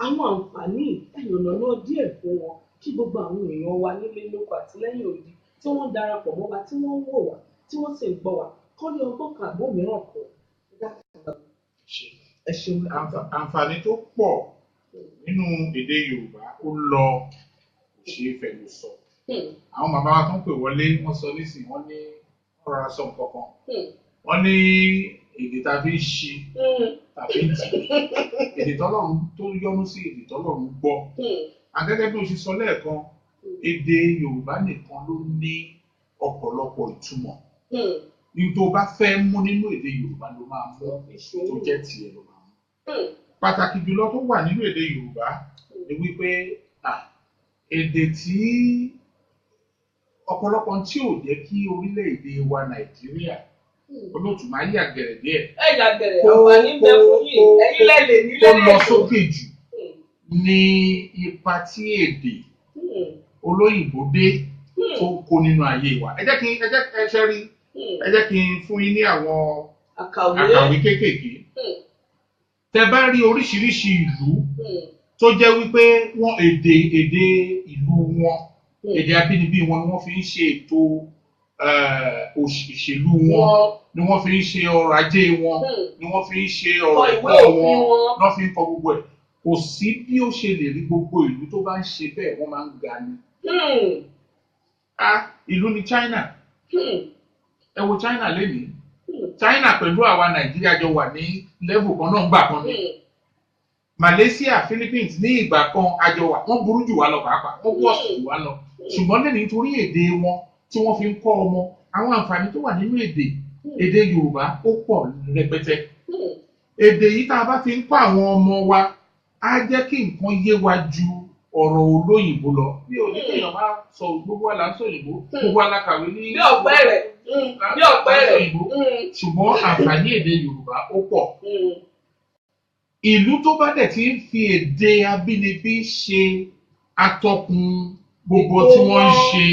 àwọn àǹfààní àyànnà náà díẹ̀ fún wọn kí gbogbo àwọn èèyàn wa nílé lóko àti lẹ́yìn odi tí wọ́n darapọ̀ mọ́ wa tí wọ́n ń wò wá tí wọ́n sì ń gbọ́ wa kọ́ ní ọgbọ́n kan àbó mìíràn kọ́ ẹ ṣeun. Àǹfààní tó pọ̀ nínú èdè Yorùbá ó lọ kò ṣeé fẹnu sọ. Àwọn màmá wa tó ń pè wọlé wọ́n sọ nísìnyí wọ́n ní wọ́n rọra sọ nǹkan kan. Wọ́n ní èdè tàbí ṣi tàbí tì èdè tọ́lọ́run tó yọ́nú sí èdè tọ́lọ́run gbọ́. Agẹ́gẹ́ bí o ṣe sọ lẹ́ẹ̀kan èdè Yorùbá nìkan ló ní ọ̀pọ̀lọpọ̀ ìtumọ̀. Ní tó bá fẹ́ mú nínú èdè Yorùbá ló máa mú tó jẹ́ tiẹ̀ ló máa mú. Pàtàkì jùlọ tó wà nínú èdè Yorùbá ni wípé èdè tí ọ̀pọ̀lọpọ̀ tí ò jẹ́ kí orílẹ̀-èdè wa Nàìjíríà olóòtú máa yà gẹ̀rẹ̀ díẹ̀. Ẹ yà gẹ̀rẹ̀ àǹfààní bẹ fún yìí ẹ̀yin lẹ́lẹ̀ nílé. Ó lọ sókè jù ní ipa tí èdè olóyìnbó dé tó kó nínú ayé wa. Ẹ jẹ́ kí n fún yín ní àwọn àkàwé kéékèèké. Tẹ́ bá rí oríṣiríṣi ìlú tó jẹ́ wípé wọ́n èdè ìlú wọn èdè abínibí wọn ni wọ́n fi ń ṣe ètò òṣèlú wọn ni wọ́n fi ń ṣe ọrọ̀ ajé wọn ni wọ́n fi ń ṣe ọrọ̀ ẹ̀kọ́ wọn wọ́n fi ń kọ gbogbo ẹ̀. Kò sí bí ó ṣe lè rí gbogbo ìlú tó bá ń ṣe bẹ́ẹ̀ wọ́n máa ń ga ni. Ìlú ni China. Ẹ wo China lénìí. China pẹ̀lú àwa Nàìjíríà jọ wà ní level kan náà gbà kan ní. Malaysia, Philippines ní ìgbà kan àjọ wà wọ́n burú jù wá lọ pàápàá wọ́n pọ̀ jù wá lọ. Ṣùgbọ́n lẹ́nu nítorí èdè wọn tí wọ́n fi ń kọ́ ọmọ àwọn àǹfààní tó wà nínú èdè Yorùbá ó pọ̀ rẹpẹtẹ. Èdè yìí tá a bá fi ń kọ́ àwọn ọmọ wa á jẹ́ kí nǹkan yé wa ju ọ̀rọ̀ olóyìnbó lọ. Bí o ní kéèyàn máa sọ gbogbo àlà ń sọ òyìnbó gbogbo alákàwé ní bí ọ̀pẹ rẹ̀ ṣùgbọ́n àǹfààní èdè Yorùbá ó pọ̀. Ìlú tó bá dẹ̀ ti ń fi èdè abínibí ṣe atọ́kùn gbogbo tí wọ́n ń ṣe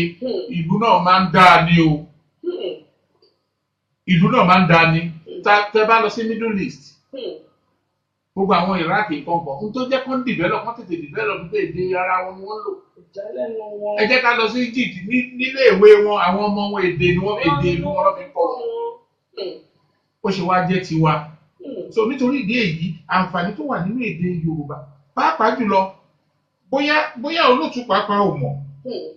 ìlú náà máa ń dáa ní o. Ìlú náà máa ń dáa ní. Tẹ́ bá lọ sí Middle East gbogbo àwọn Iraq kọ̀ọ̀kan ohun tó jẹ́ kó ń develop wọ́n tètè develop pé èdè ara wọn ni wọ́n lò. ẹ jẹ́ ká lọ sí Egypt nílé ìwé wọn àwọn ọmọ wọn èdè ni wọ́n èdè ìlú wọn lọ́ fi kọ́ wọn. ó ṣe wá jẹ́ tiwa. so nítorí ìdí èyí àǹfààní tó wà nínú èdè Yorùbá pàápàá jùlọ bóyá olóòtú pàápàá ò mọ̀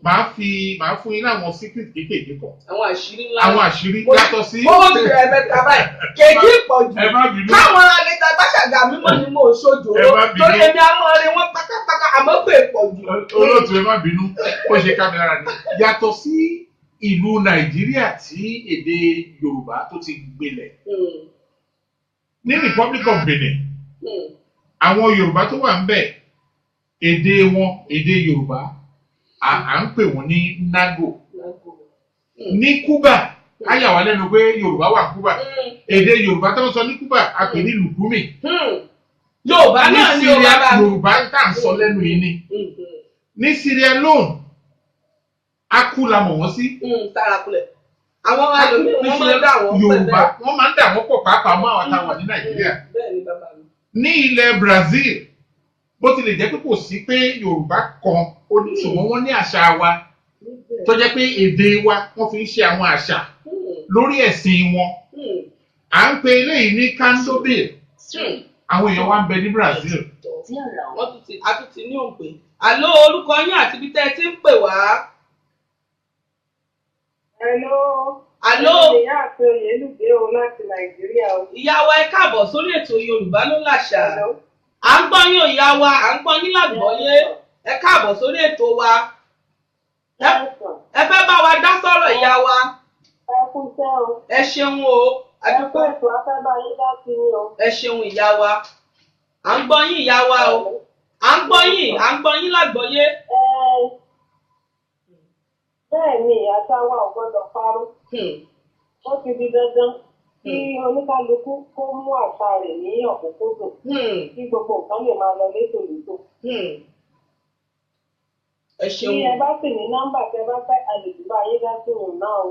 màá fún yín láwọn secret kéékèèké kan. àwọn àṣírí ńlá. àwọn àṣírí yàtọ̀ sí. ó ti rẹ̀ mẹ́ta báyìí kéèké pọ̀ jù. ẹ má bínú. káwọn àlejò àgbàṣàgà mímọ́ ni mo ṣojú ẹ má bínú. torí èmi àmọ́ rẹ wọ́n pátápátá àmọ́ pé pọ̀ jù. olóòtú ẹ má bínú ó ṣe ká mi lára ni. yàtọ̀ sí ìlú Nàìjíríà tí èdè Yorùbá tó ti gbilẹ̀. ní Republic of Benin àwọn Yorùbá tó wà ń bẹ̀ èdè Yorùbá à ń pè wọ́n ní Nago. ní Cuba á yà wá lẹ́nu pé Yorùbá wà Cuba èdè Yorùbá tó ń sọ ní Cuba a pè ní Lukumi. Yorùbá náà ní Yorùbá tá à ń sọ lẹ́nu yìí ni. ní Sierra Leone Aku la mọ̀ wọ́n sí. Tàràkulẹ̀ àwọn alòmíràn wọ́n máa ń dà wọ́n pẹ̀lú Yorùbá wọ́n máa ń dà wọ́n pọ̀ pàápàá mọ́ àwọn táwọn ní Nàìjíríà. bẹ́ẹ̀ ni bàbá mi. ní ilẹ̀ Brazil bó tilẹ̀ jẹ́ pé kò sí pé Yorùbá kan oníṣòwò wọn ní àṣà wa tó jẹ́ pé èdè wa wọ́n fi ń ṣe àwọn àṣà lórí ẹ̀sìn wọn. à ń pe eléyìí ní Candomblé àwọn èèyàn wa ń bẹ ní Brazil. wọ́n tún ti ní òǹpè. àló orúkọ yín àti ibi tẹ́ ẹ ti ń pè wá. Àló. Ìyá àti Oyèlúdé o láti Nàìjíríà o. Ìyá wa ẹ káàbọ̀ sórí ètò Yorùbá ló làṣà. À ń gbọ́ yín ìyá wa, à ń gbọ́ yín lágbọ́yé. Ẹ káàbọ̀ sórí ètò wa. Ẹ fẹ́ bá wa dá sọ̀rọ̀ ìyá wa. Ẹ kúṣẹ́ o. Ẹ ṣeun o. Ẹ kú ètò afẹ́bá yín láti ní o. Ẹ ṣeun ìyá wa. À ń gbọ́ yín ìyá wa o. À ń gbọ́ yín lágbọ́yé. Bẹ́ẹ̀ ni àṣà wa ò gbọ́dọ̀ parun. Ó ti di dandan kí oníkálukú kó mú àṣà rẹ̀ ní ọ̀kúnkúndùn kí gbogbo nǹkan lè máa lọ létòlétò. Ẹ ṣeun. Bí ẹ bá sì ní nọ́mbà tẹ bá fẹ́ àlejò bá yé dá sí òun náà o.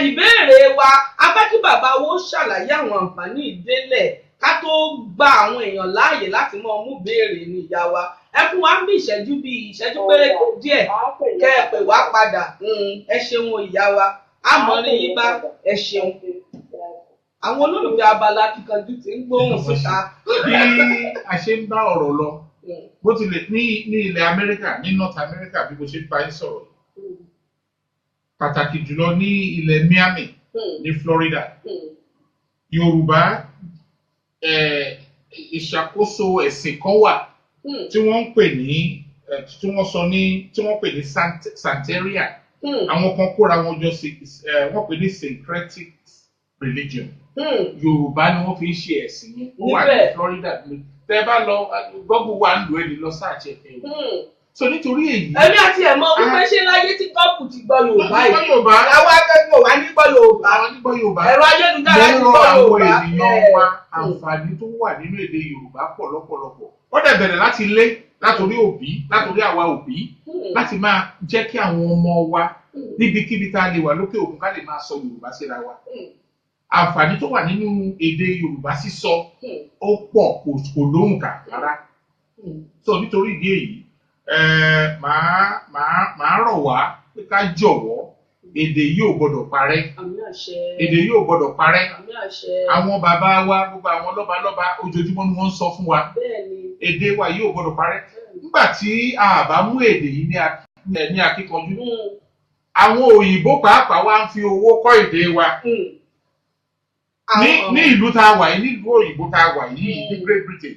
Ìbéèrè wa a fẹ́ kí bàbá wo ṣàlàyé àwọn àǹfààní ìdélẹ̀ ká tó gba àwọn èèyàn láàyè láti mọ mú béèrè ní ìyá wa. Ẹ fún wa ń bí ìṣẹ́jú péréte díẹ̀ kẹ́ ẹ pè wá padà. Ẹ ṣeun ìyá wa a mọ̀ ní yín bá ẹ ṣeun. Àwọn olólùfẹ́ abala kíkanjú ti ń gbóhùn síta. bí a ṣe ń bá ọ̀rọ̀ lọ bó tilẹ̀ ní ilẹ̀ Amẹ́ríkà ní North America bí mo ṣe ń bá yín sọ̀rọ̀ pàtàkì jùlọ ní ilẹ̀ Miami ní Florida Yorùbá ìṣàkóso ẹ̀sìn kan wà tí wọ́n ń pè ní tí wọ́n pè ní Santeria. Àwọn kan kóra wọn jọ wọ́n pè ní syncretic religion. Yorùbá ni wọ́n fi ń ṣe ẹ̀sìn yẹn. Ó wà ní Florida. Tẹ́ bá lọ Google wa ń lò ẹ́ lè lọ search ẹ̀. So nítorí èyí. Èmi àti ẹ̀mọ́ wípé ṣé láyé tí Google ti gbọ́ Yorùbá yìí. Gbọ́ Yorùbá. Àwọn akẹ́kọ̀ọ́ wa ní gbọ́ Yorùbá. Àwọn ní gbọ́ Yorùbá. Ẹ̀rọ ayélujára ti gbọ́ Yorùbá. Mo rọ àwọn ènìyàn wa àǹfààní tó wà nínú èdè Yorùbá pọ̀ lọ́pọ̀lọpọ̀. Ó dẹ̀ bẹ̀rẹ̀ láti ilé látòrí àwa òbí láti máa jẹ́ kí àwọn ọmọ wa níbikíbi tá a lè wà lókè òkun ká lè máa sọ Yorùbá síra wa. Àǹfààní tó wà nínú èdè Yorùbá sísọ ó pọ̀ kò lóǹkà rárá. So nítorí ìdí èyí màá rọ̀ wá pé ká jọ̀wọ́ èdè yìí ò gbọdọ̀ parẹ́. Èdè yìí ò gbọdọ̀ parẹ́. Àwọn bàbá wa gbogbo àwọn lọ́balọ́ba ojoojúmọ́ ni wọ́n ń sọ fún wa. Èdè wa yìí ò gbọdọ̀ parẹ́. Nígbà tí a bá mú èdè yìí ní akíkanjú àwọn òyìnbó pàápàá wá ń fi owó kọ́ èdè wa. Ní ìlú tá a wà yìí nílùú òyìnbó tá a wà yìí ní Great Britain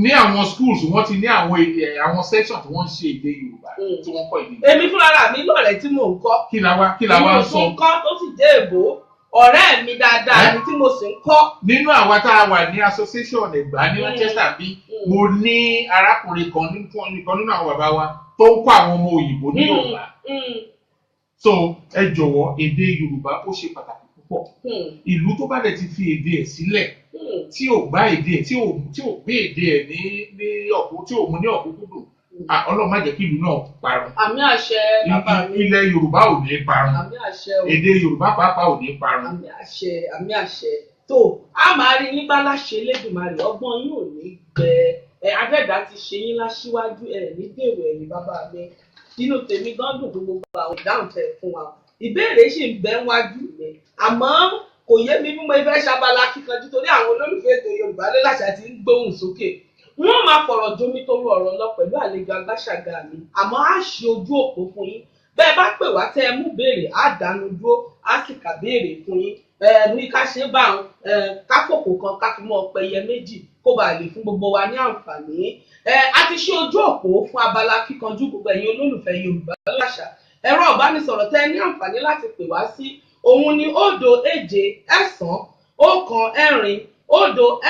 ní àwọn schools wọ́n ti ní àwọn section tí wọ́n ń ṣe èdè Yorùbá tí wọ́n kọ́ èdè Yorùbá. Èmi fúnra mi lọ́rẹ̀ẹ́ tí mò ń kọ́. Kí la wá ń sọ. Mo tún kọ́ tó sì dé èbó. Ọ̀rẹ́ mi dáadáa ni tí mo sì ń kọ́. Nínú àwa tá a wà ní association Ẹ̀gbá ní Manchester bí mo ní arákùnrin kan nínú àwọn bàbá wa tó ń kọ́ àwọn ọmọ òyìnbó ní Yorùbá. So ẹ jọ̀wọ́ èdè Yorùbá ó ṣe pàtàkì púpọ̀. Ìlú tó bá dẹ̀ ti fi èdè ẹ̀ sílẹ̀ tí ò gbá èdè ẹ̀ tí ò gbé èdè ẹ̀ tí ò mú ní ọ̀kúnkúndùn Ọlọ́run má jẹ́ kí ìlú náà parun. Àmì àṣẹ bàbá mi. Ilẹ̀ Yorùbá ò ní parun. Àmì àṣẹ o. Èdè Yorùbá pàápàá ò ní parun. Àmì àṣẹ. tó a máa rí yín bá láṣẹ Elédùmarè ọgbọ́n yín ò ní gbẹ adẹ́dá ti ṣe yín láṣíwájú ní dèrò ẹ̀yìn bàbá mi inú tèmi gan dùn fún gbogbo àwọn ìdáhùn tẹ́ fún wa ìbéèrè sì ń bẹ wájú mi àmọ́ kò yé mi bí mo fẹ́ ṣabala kíkanjú torí àwọn olólùfẹ́ ètò Yorùbá Ló Làṣà ti ń gbóhùn sókè wọ́n máa fọ̀rọ̀ jomi tó rú ọ̀rọ̀ lọ pẹ̀lú àlejò agbáṣàgà mi àmọ́ á ṣe ojú òpó fún yín bẹ́ẹ̀ bá pè wá tẹ́ ẹ mú béèrè á dánu dúró á sì kà béèrè fún yín ní ká ṣe bá wọn kákòkò kan ká fi mọ ọpẹyẹ méjì kó bàa lè fún gbogbo wa ní àǹfààní a ti ṣe ojú òpó fún abala kíkanjú gbogbo ẹ̀yin olólùfẹ́ Yorùbá Ló Làṣà ẹ̀rọ ìbánisọ̀rọ̀ tẹ́ ẹ ní àǹfààní láti pè wá sí òun ni 0 7 9 1 4 0 6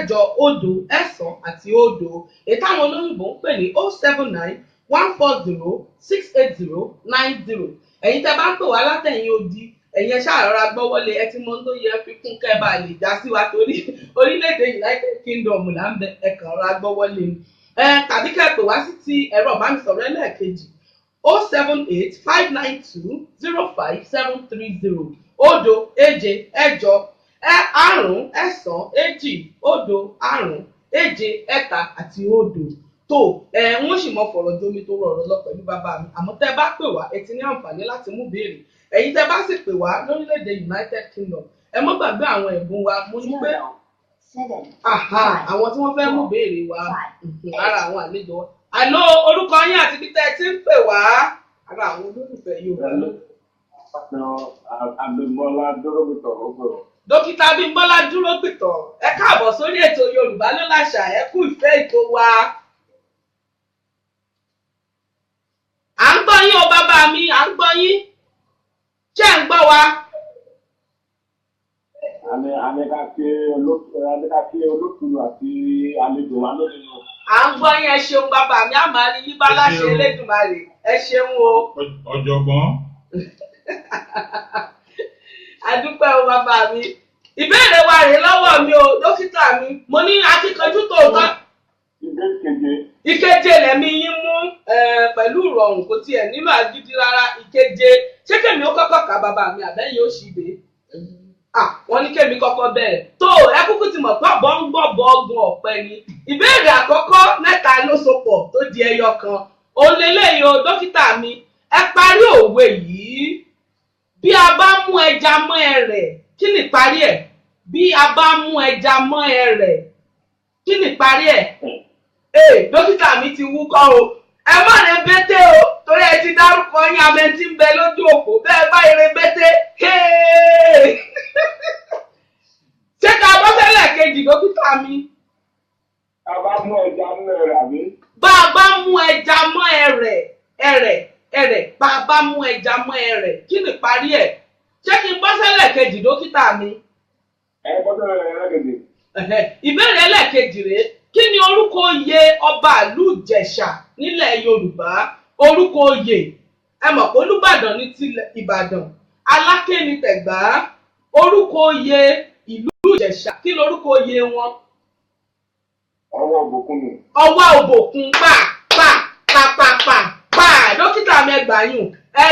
0 9 àti 0 èyí táwọn olóyìnbó ń pè ní 079 140 680 90 ẹ̀yin tẹ́ bá ń pè wá látẹ̀yìn odi ẹ̀yin ṣàrọ̀ra gbọ́wọ́lé ẹ ti mọ tó yẹ fi kún kẹ́ bá lè já sí wa torí orílẹ̀-èdè United Kingdom là ń bẹ ẹ̀kan ra gbọ́wọ́lé ni tàbí kẹ́ pè wá sí ti ẹ̀rọ ìbánisọ̀rọ̀ ẹlẹ́ẹ̀kejì 078 592 05730 0 7 9 5 2 0 7 àti 0 tó wọ́n sì mọ fọ̀rọ̀ jomi tó rọrọ̀ lọ pẹ̀lú bàbá mi àmọ́ tẹ́ bá pè wá ẹ ti ní àǹfààní láti mú béèrè ẹ̀yin tẹ́ bá sì pè wá lórílẹ̀‐èdè United Kingdom ẹ mọ́ gbàgbé àwọn ẹ̀bùn wa mo ní pé àwọn tí wọ́n fẹ́ mú béèrè wa ara àwọn àlejò wa àlọ́ orúkọ yín àti bí tẹ́ ẹ ti ń pè wá ara àwọn olólùfẹ́ Yorùbá ló. Abímbọ́lá Dúrógbìtọ̀ ó bẹ̀rẹ̀. Dókítà Abímbọ́lá Dúrógbìtọ̀ ẹ káàbọ̀ sórí ètò Yorùbá Ló Làṣà ẹ kú ìfẹ́ ètò wa. À ń gbọ́ yín o bàbá mi à ń gbọ́ yín ṣé ń gbọ́ wa. Adékàkí olókùnrin àti àlejò wa lónìí lọ. À ń gbọ́ yín ẹ ṣeun bàbá mi àmọ́ ní yín bá láṣẹ Elédùmarè ẹ ṣeun o. Ọ̀jọ̀gbọ́n. Adúpẹ́ o bàbá mi ìbéèrè wa rèé lọ́wọ́ mi o dókítà mi mo ní akíkanjú tòótọ́. Ìkeje lẹ̀mí yín mú pẹ̀lú ìrọ̀rùn kò tiẹ̀ nílò agídí rárá ìkeje ṣé kèmí ó kọ́kọ́ kà bàbá mi àbẹ́yìn ó ṣì dé wọ́n ní kèmí kọ́kọ́ bẹ̀rẹ̀ tó ẹ kúkú ti mọ̀ pé ọ̀bọ ń gbọ̀bọ̀ ọgbọ̀n ọ̀pẹ ni ìbéèrè àkọ́kọ́ mẹ́ta ló sopọ̀ tó di ẹyọ kan òun lélẹ́yìn o dókítà mi ẹ parí òwe yìí bí a bá mú ẹja mọ́ ẹrẹ̀ kí ni ìparí ẹ̀ bí a bá mú ẹja mọ́ ẹrẹ̀ kí ni ìparí ẹ̀ dókítà mi ti wúkọ́ o ẹ má rẹ bété o torí ẹ ti dárúkọ yín amẹ tí ń bẹ lójú òpó bẹ́ẹ̀ bá eré bété ṣé ká bọ́ sẹ́lẹ̀ kejì dókítà mi. A bá mú ẹja mọ́ ẹrẹ̀ àbí. Bá a bá mú ẹja mọ́ ẹrẹ̀ bá a bá mú ẹja mọ́ ẹrẹ̀ kí ni ìparí ẹ̀ ṣé kí n bọ́ sẹ́lẹ̀ kejì dókítà mi. Ẹ bọ́ sẹ́lẹ̀ ẹlẹ́kejì. Ìbéèrè ẹlẹ́kejì rèé kí ni orúkọ oyè ọba ìlú Ìjẹ̀ṣà nílẹ̀ Yorùbá orúkọ oyè ẹ mọ̀ pé Olúbàdàn ní tilẹ̀ Ìbàdàn Aláké ní tẹ̀gbá orúkọ oyè ìlú Ìjẹ̀ṣà kí ni orúkọ oyè wọn. Ọwọ́ Òbòkun ni. Ọwọ́ Òbòkun pa dókítà mẹ́gbàáyùn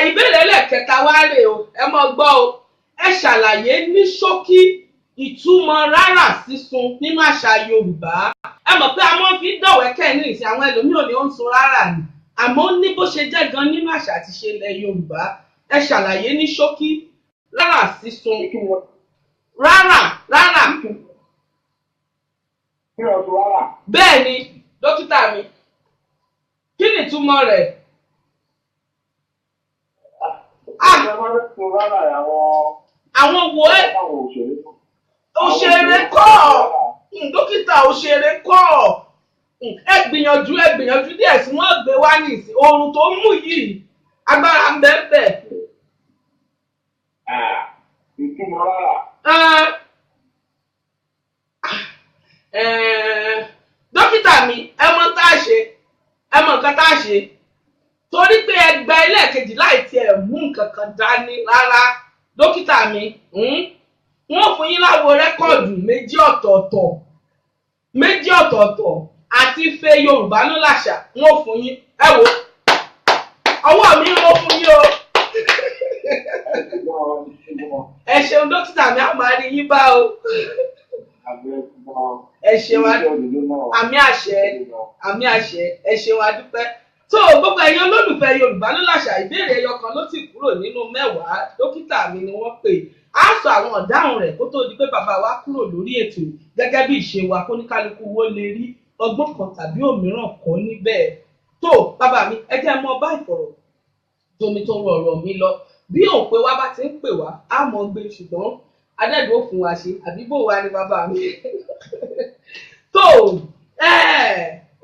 ìbéèrè ẹlẹ́kẹta wá rè o ẹ mọ̀ gbọ́ o ẹ ṣàlàyé ní ṣókí ìtumọ̀ rárá sísun nínú àṣà Yorùbá ẹ mọ̀ pé a máa ń fi dọ̀wẹ́kẹ̀ ní ìsìn àwọn ẹlòmíràn ni ó ń sun rárá ni àmọ́ ní bó ṣe jẹ́ gan nínú àṣà àti ṣe ilẹ̀ Yorùbá ẹ ṣàlàyé ní ṣókí rárá sísun rárá. Kí ni ọ̀sùn rárá? Bẹ́ẹ̀ ni dókítà mi kí ni ìtumọ̀ rẹ̀? Àwọn wo ẹ́ òṣèré kọ́ dókítà òṣèré kọ́ ẹ gbìyànjú díẹ̀ sí wọ́n gbé wá ní ìsìn oorun tó mú yìí agbára ń bẹ́ẹ̀. Ìtumọ̀ rárá. Dókítà mi ẹ mọ̀ nǹkan tá a ṣe torí pé ẹgbẹ́ ẹlẹ́ẹ̀kejì láì tiẹ̀ mú nǹkan kan dání rárá dókítà mi wọ́n fún yín láwo rẹ́kọ̀dù méjì ọ̀tọ̀ọ̀tọ̀ àti ife Yorùbá Ló Làṣà wọ́n fún yín ẹ wò ọwọ́ mi wọ́n fún yín o ẹ ṣeun dókítà mi á máa rí yín bá o. ẹ ṣeun àmì àṣẹ ẹ ṣeun adúpẹ́. tó gbogbo ẹ̀yin olólùfẹ́ Yorùbá ló láṣà ìbéèrè ẹyọ kan ló ti kúrò nínú 10 dókítà mi ni wọ́n pè á sọ àwọn ọ̀dáhùn rẹ̀ kó tó di pé bàbá wa kúrò lórí ètò gẹ́gẹ́ bí ìṣe wa kóníkálukú wo lè rí ọgbọ́n kan tàbí òmíràn kọ́ níbẹ̀. tó bàbá mi ẹ jẹ́ mọ́ bá ìfọ̀rọ̀ tómi tó rọrọ̀ mi lọ bí òun pé wá bá ti ń pè wá á mọ̀ gbé ṣùgbọ́n adẹ́dùn ó fún wa ṣe àbíbò wa ni bàbá mi. tó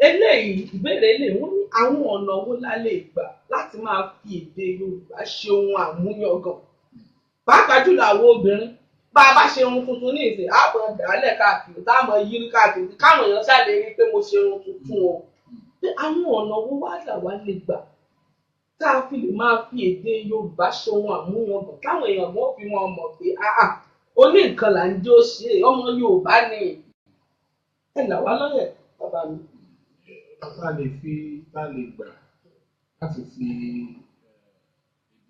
eléyìí ìbéèrè eléyìí wọ́n ní àwọn ọ̀nà wo la lè gbà láti máa fi èdè Yorùbá ṣe ohun àmúyangàn pàápàá jùlọ àwọn obìnrin bá a bá ṣe ohun tuntun ní ìsìn àpọ̀ dàálẹ̀ káàkiri táwọn yírí káàkiri káwọn èèyàn ṣàlè rí pé mo ṣe ohun tuntun o pé àwọn ọ̀nà wo wá là wá lè gbà tá a fi lè máa fi èdè Yorùbá ṣe ohun àmúyangàn káwọn èèyàn wọ́n fi wọn mọ̀ pé oní nǹkan là ń jó ṣe ọmọ Yorùbá ni ẹ là wá lọ́yẹ̀ bàbá mi. tá a lè gbà láti fi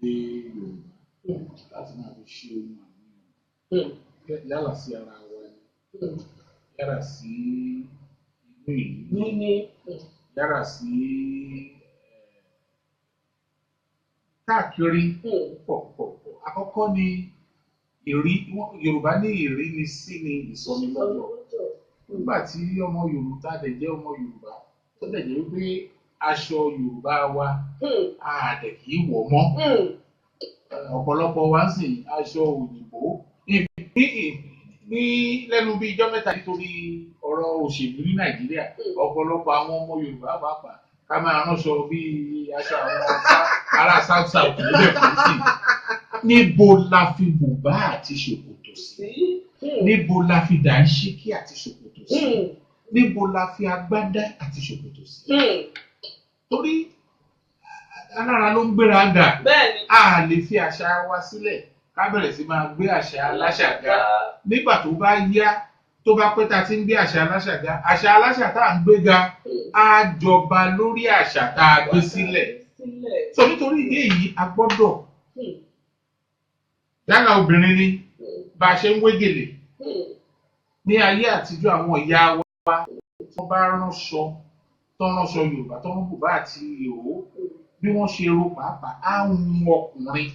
èdè Yorùbá láti máa fi ṣe ohun àmúyangàn yálà sí ara wa ni yálà sí inú ìlú yálà sí káàkiri pọ̀pọ̀pọ̀. Àkọ́kọ́ ni Yorùbá ní ìrínisí ni ìsọnilọ́jọ̀. Nígbà tí ọmọ Yorùbá dẹ̀ jẹ́ ọmọ Yorùbá tó dẹ̀ jẹ́ wípé aṣọ Yorùbá wa àdẹ̀ kì í wọ̀ mọ́. Ọ̀pọ̀lọpọ̀ wa ń sìn aṣọ òyìnbó ní lẹ́nu bí ijọ́ mẹ́ta nítorí ọ̀rọ̀ òṣèlú ní Nàìjíríà. Ọ̀pọ̀lọpọ̀ àwọn ọmọ Yorùbá pàápàá ká máa ránṣọ bí aṣọ àwọn ará South nílẹ̀ fún sí. Níbo la fi bùbá àti ṣòkòtò sí? Níbo la fi dàńṣíkí àti ṣòkòtò sí? Níbo la fi agbádá àti ṣòkòtò sí? Torí alára ló ń gbéra gà. A lè fi àṣà wa sílẹ̀ ká bẹ̀rẹ̀ sí máa gbé àṣà aláṣà ga. Nígbà tó bá yá tó bá pẹ́ ta ti ń gbé àṣà aláṣà ga, àṣà aláṣà tá à ń gbé ga á jọba lórí àṣà tá a gbé sílẹ̀. Sọ nítorí ìdí èyí a gbọ́dọ̀ yálà obìnrin ni bá a ṣe ń wé gèlè ní ayé àtijọ́ àwọn ìyá wa wọ́n bá ránṣọ Yorùbá tó ń bùbá àti ìró bí wọ́n ṣe ro pàápàá á hun ọkùnrin.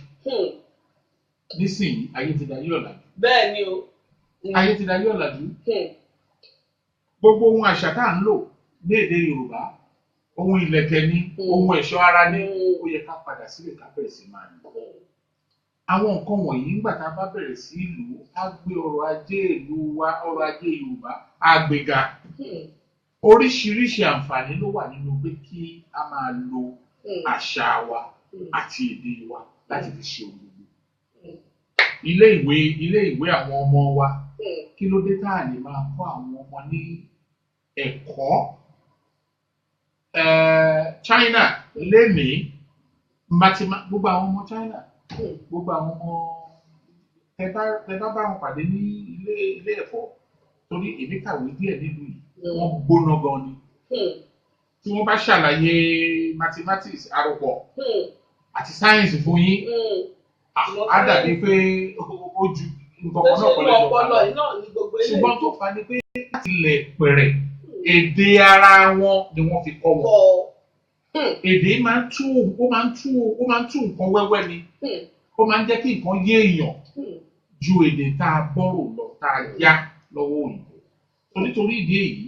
Nísìnyí ayé ti dayé ọ̀làjú. Bẹ́ẹ̀ ni o. Ayé ti dayé ọ̀làjú. Gbogbo ohun àṣà tá à ń lò ní èdè Yorùbá ohun ìlẹ̀kẹ̀ ni ohun ẹ̀ṣọ́ ara ni ó yẹ ká padà sílẹ̀ ká bẹ̀rẹ̀ sí máa lò. Àwọn nǹkan wọ̀nyí nígbà tá a bá bẹ̀rẹ̀ sí lò á gbé ọrọ̀ ajé ìlú wa ọrọ̀ ajé Yorùbá á gbéga. Oríṣiríṣi àǹfààní ló wà nínú pé kí a máa lo àṣà wa àti èdè wa láti fi ṣe ohun gbogbo. Ilé ìwé àwọn ọmọ wa kí ló dé tá a lè máa kọ́ àwọn ọmọ ní ẹ̀kọ́? China lénìí gbogbo àwọn ọmọ China gbogbo àwọn ọmọ ẹ bá bá wọn pàdé ní ilé ẹ̀kọ́ torí èmi kàwé díẹ̀ nílùú yìí wọ́n gbóná gan ni. Tí wọ́n bá ṣàlàyé mathematics àròpọ̀ àti sáyẹ́ǹsì fún yín á dàbí pé ó ju nǹkan kan náà pọ̀lọ́ ṣùgbọ́n tó fà ní pé láti ilẹ̀ pẹ̀rẹ̀ èdè ara wọn ni wọ́n fi kọ́ wọn. Èdè máa ń tú nǹkan wẹ́wẹ́ ni ó máa ń jẹ́ kí nǹkan yé èèyàn ju èdè tá a bọ́rò lọ tá a yá lọ́wọ́ òyìnbó. Nítorí ìdí èyí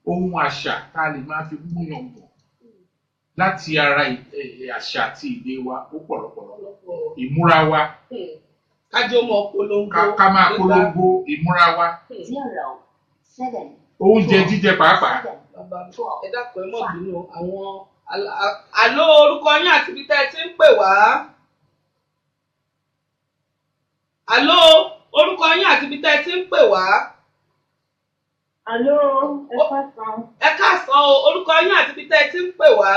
ohun àṣà tá a lè máa fi mú yàn bọ̀ láti ara àṣà àti èdè wa ó pọ̀ lọ́pọ̀lọpọ̀. Ìmúra wa kájọ mọ polongo ká máa polongo ìmúra wa. 7 Oúnjẹ jíjẹ pàápàá. Ẹ dákun ẹ mọ̀ bínú àwọn àló orúkọ yín àti ibi tẹ́ ẹ ti ń pè wá. Àló orúkọ yín àti ibi tẹ́ ẹ ti ń pè wá. Àló, ẹ káàsán. Ẹ káàsán o, orúkọ yín àti ibi tẹ́ ẹ ti ń pè wá.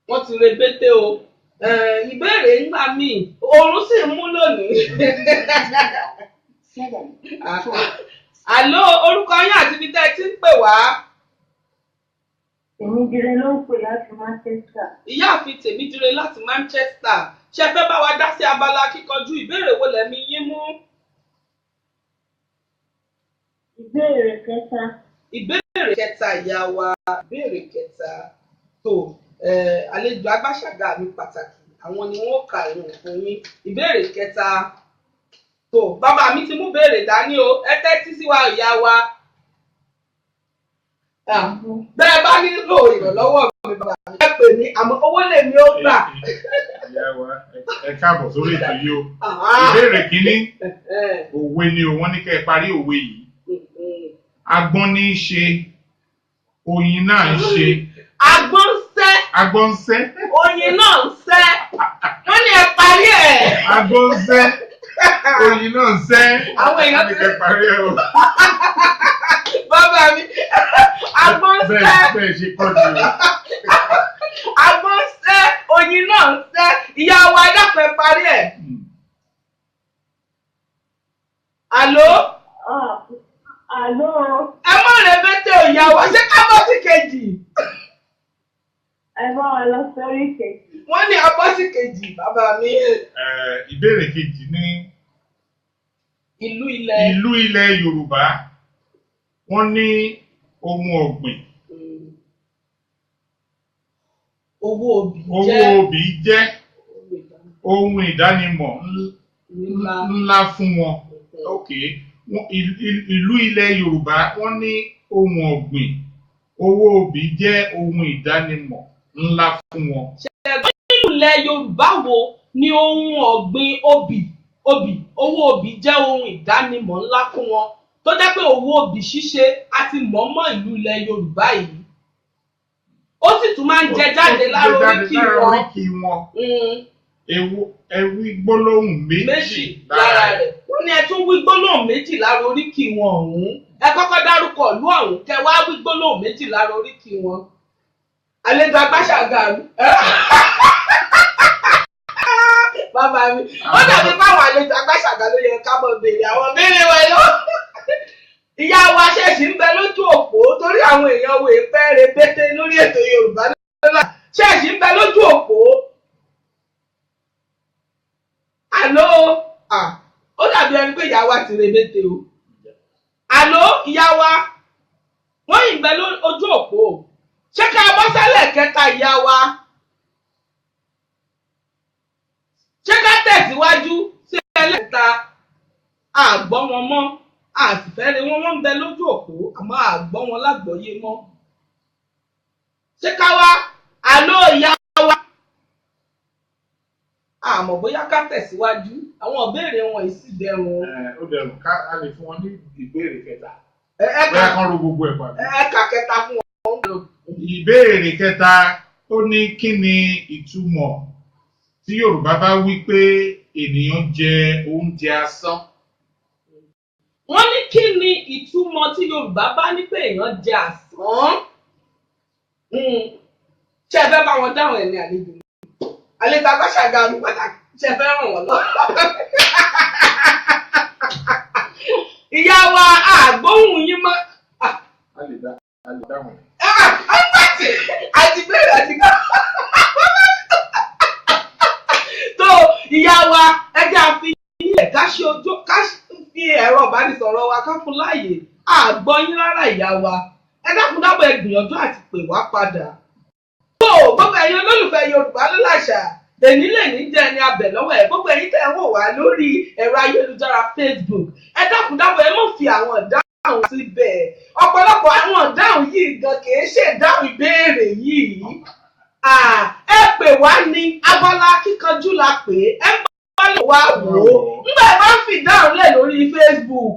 Wọ́n ti rebété o. Ìbéèrè ńgbà míì, oorun sì ń mú lónìí. 7 Àló orúkọ yín àti ibi tẹ́ ẹ ti ń pè wá. Tèmídire ló ń pè láti Manchester. Ìyáàfin Tèmídire láti Manchester. Ṣé ẹ fẹ́ bá wa dá sí abala kíkanjú ìbéèrè wo lẹ̀mí yín mú? Ìbéèrè kẹta. Ìbéèrè kẹta ìyá wa. Ìbéèrè kẹta. Tó àlejò agbáṣàgà mi pàtàkì. Àwọn ni wọ́n kà ìrùn fún yín. Ìbéèrè kẹta. Tó bàbá mi ti mú béèrè dání o. Ẹ tẹ́tí sí wa ìyá wa. Bẹ́ẹ̀ bá nílò ìrànlọ́wọ́ mi bàbá mi. Ẹ pè mí àmọ́ owó lèmi ó gbà. Ìyá wa ẹ káàbọ̀ sórí ètò yìí o. Ìbéèrè kínní òwe ni o, wọ́n ní kẹ́ ẹ parí òwe yìí. Agbọ́n ní í ṣe, oyin náà ń ṣe. Agbọ́n ń sẹ́. Agbọ́n ń sẹ́. Oyin náà ń sẹ́. Wọ́n ní ẹ parí ẹ̀. Agbọ́n ń sẹ́. Oyin náà ń sẹ́. Àwọn èèyàn ti kẹ́ parí ẹ̀ o. Bàbá mi, agbọ́n ń sẹ́. Bẹ́ẹ̀ ṣe kọ́ ni o. Agbọ́n ń sẹ́, oyin náà ń sẹ́. Ìyá wa dápẹ́ parí ẹ̀. Àló? Àló. Ẹ mọ̀ rẹ̀ bẹ́tẹ̀ ò yá wa, ṣé ká bọ́ sí kejì? Ẹ bá wa lọ sórí kejì. Wọ́n ní abọ́ sí kejì, bàbá mi. Ìbéèrè kejì ní ìlú ilẹ̀ Yorùbá. Wọ́n ní ohun ọ̀gbìn. Owó obì jẹ́ ohun ìdánimọ̀ ńlá fún wọn. Okay. Ìlú ilẹ̀ Yorùbá wọ́n ní ohun ọ̀gbìn. Owó obì jẹ́ ohun ìdánimọ̀ ńlá fún wọn. Ṣẹ̀gbọ́n nínú ilẹ̀ Yorùbá wo ni ohun ọ̀gbìn owó obì jẹ́ ohun ìdánimọ̀ ńlá fún wọn? Tó jẹ́ pé owó obì ṣíṣe àti mọ̀ọ́mọ̀ ìlú ilẹ̀ Yorùbá yìí. Ó sì tún máa ń jẹ jáde lára oríkì wọn. Ẹ wí gbólóhùn méjì lára rẹ̀. Wọ́n ní ẹ tún wí gbólóhùn méjì lára oríkì wọn ọ̀hún. Ẹ kọ́kọ́ dárúkọ ìlú ọ̀hún kẹ wá wí gbólóhùn méjì lára oríkì wọn. Àlejò agbáṣàgà mi. Bàbá mi, ó dàbí báwọn àlejò agbáṣàgà ló yẹ ká mọ̀ béèrè àwọn béèrè wọn lọ. Ìyá wa ṣẹ̀ṣì ń bẹ lójú òpó torí àwọn èèyàn wo ìfẹ́ rebété lórí ètò Yorùbá lọ́la. Ṣẹ̀ṣì ń bẹ lójú òpó. Àló, ó dàbí ẹni pé ìyá wa ti rebété o. Àló, ìyá wa, wọ́n yìí ń bẹ lójú òpó. Ṣé ká bọ́ sálẹ̀ kẹta ìyá wa? Ṣé ká tẹ̀síwájú sí ẹlẹ́ta? Àgbọ́ wọn mọ́. Àtìfẹ́rẹ́ wọn ń bẹ lójú òpó àmọ́ àgbọ́ wọn lágbọ́yé mọ́. Ṣé ká wá? Àló ìyá wa. Àmọ́ bóyá ká tẹ̀síwájú àwọn ìbéèrè wọn yìí sì dẹrùn. Ó dẹrùn ká a lè fún wọn ní ìbéèrè kẹta. Bóyá kán ro gbogbo ẹ̀ pàdé. Ẹ̀ka kẹta fún wọn. Ìbéèrè kẹta ó ní kí ni ìtumọ̀ tí Yorùbá bá wí pé ènìyàn jẹ oúnjẹ asán. Wọ́n ní kí ni ìtumọ̀ tí Yorùbá bá ní pé èèyàn jẹ àsán? Ṣé ẹ fẹ́ bá wọn dáhùn ẹ̀ ní àlejò? Àlejò agbáṣàgà mi pàtàkì ṣe fẹ́ ràn wọ́n lọ. Ìyá wa àgbóhùn yín mọ́. A lè dáhùn ẹ̀. Àti bẹ́ẹ̀rẹ̀ àti ká. Tó ìyá wa ẹjẹ́ àfi ilẹ̀ ká ṣe ojú ká fi ẹ̀rọ ìbánisọ̀rọ̀ wa ká fún láàyè. Àgbọ̀ yín rárá ìyá wa. Ẹ dákun dábọ̀ ẹ gbìyànjú àti pè wá padà. Gbogbo ẹ̀yin olólùfẹ́ Yorùbá ló láṣà èní lè ní jẹ́ ẹni abẹ̀ lọ́wọ́ ẹ̀ gbogbo ẹ̀yin tẹ́ ẹ wò wá lórí ẹ̀rọ ayélujára Facebook ẹ dákun dábọ̀ ẹ mọ̀ fi àwọn ìdáhùn síbẹ̀ ọ̀pọ̀lọpọ̀ àwọn ìdáhùn yìí gan kìí ṣe ìdáhùn ìbéèrè yìí ẹ pè wá ní abala kíkanjú la pè ẹ bá lè wá wò ó nígbà ẹ bá ń fi ìdáhùn lẹ̀ lórí Facebook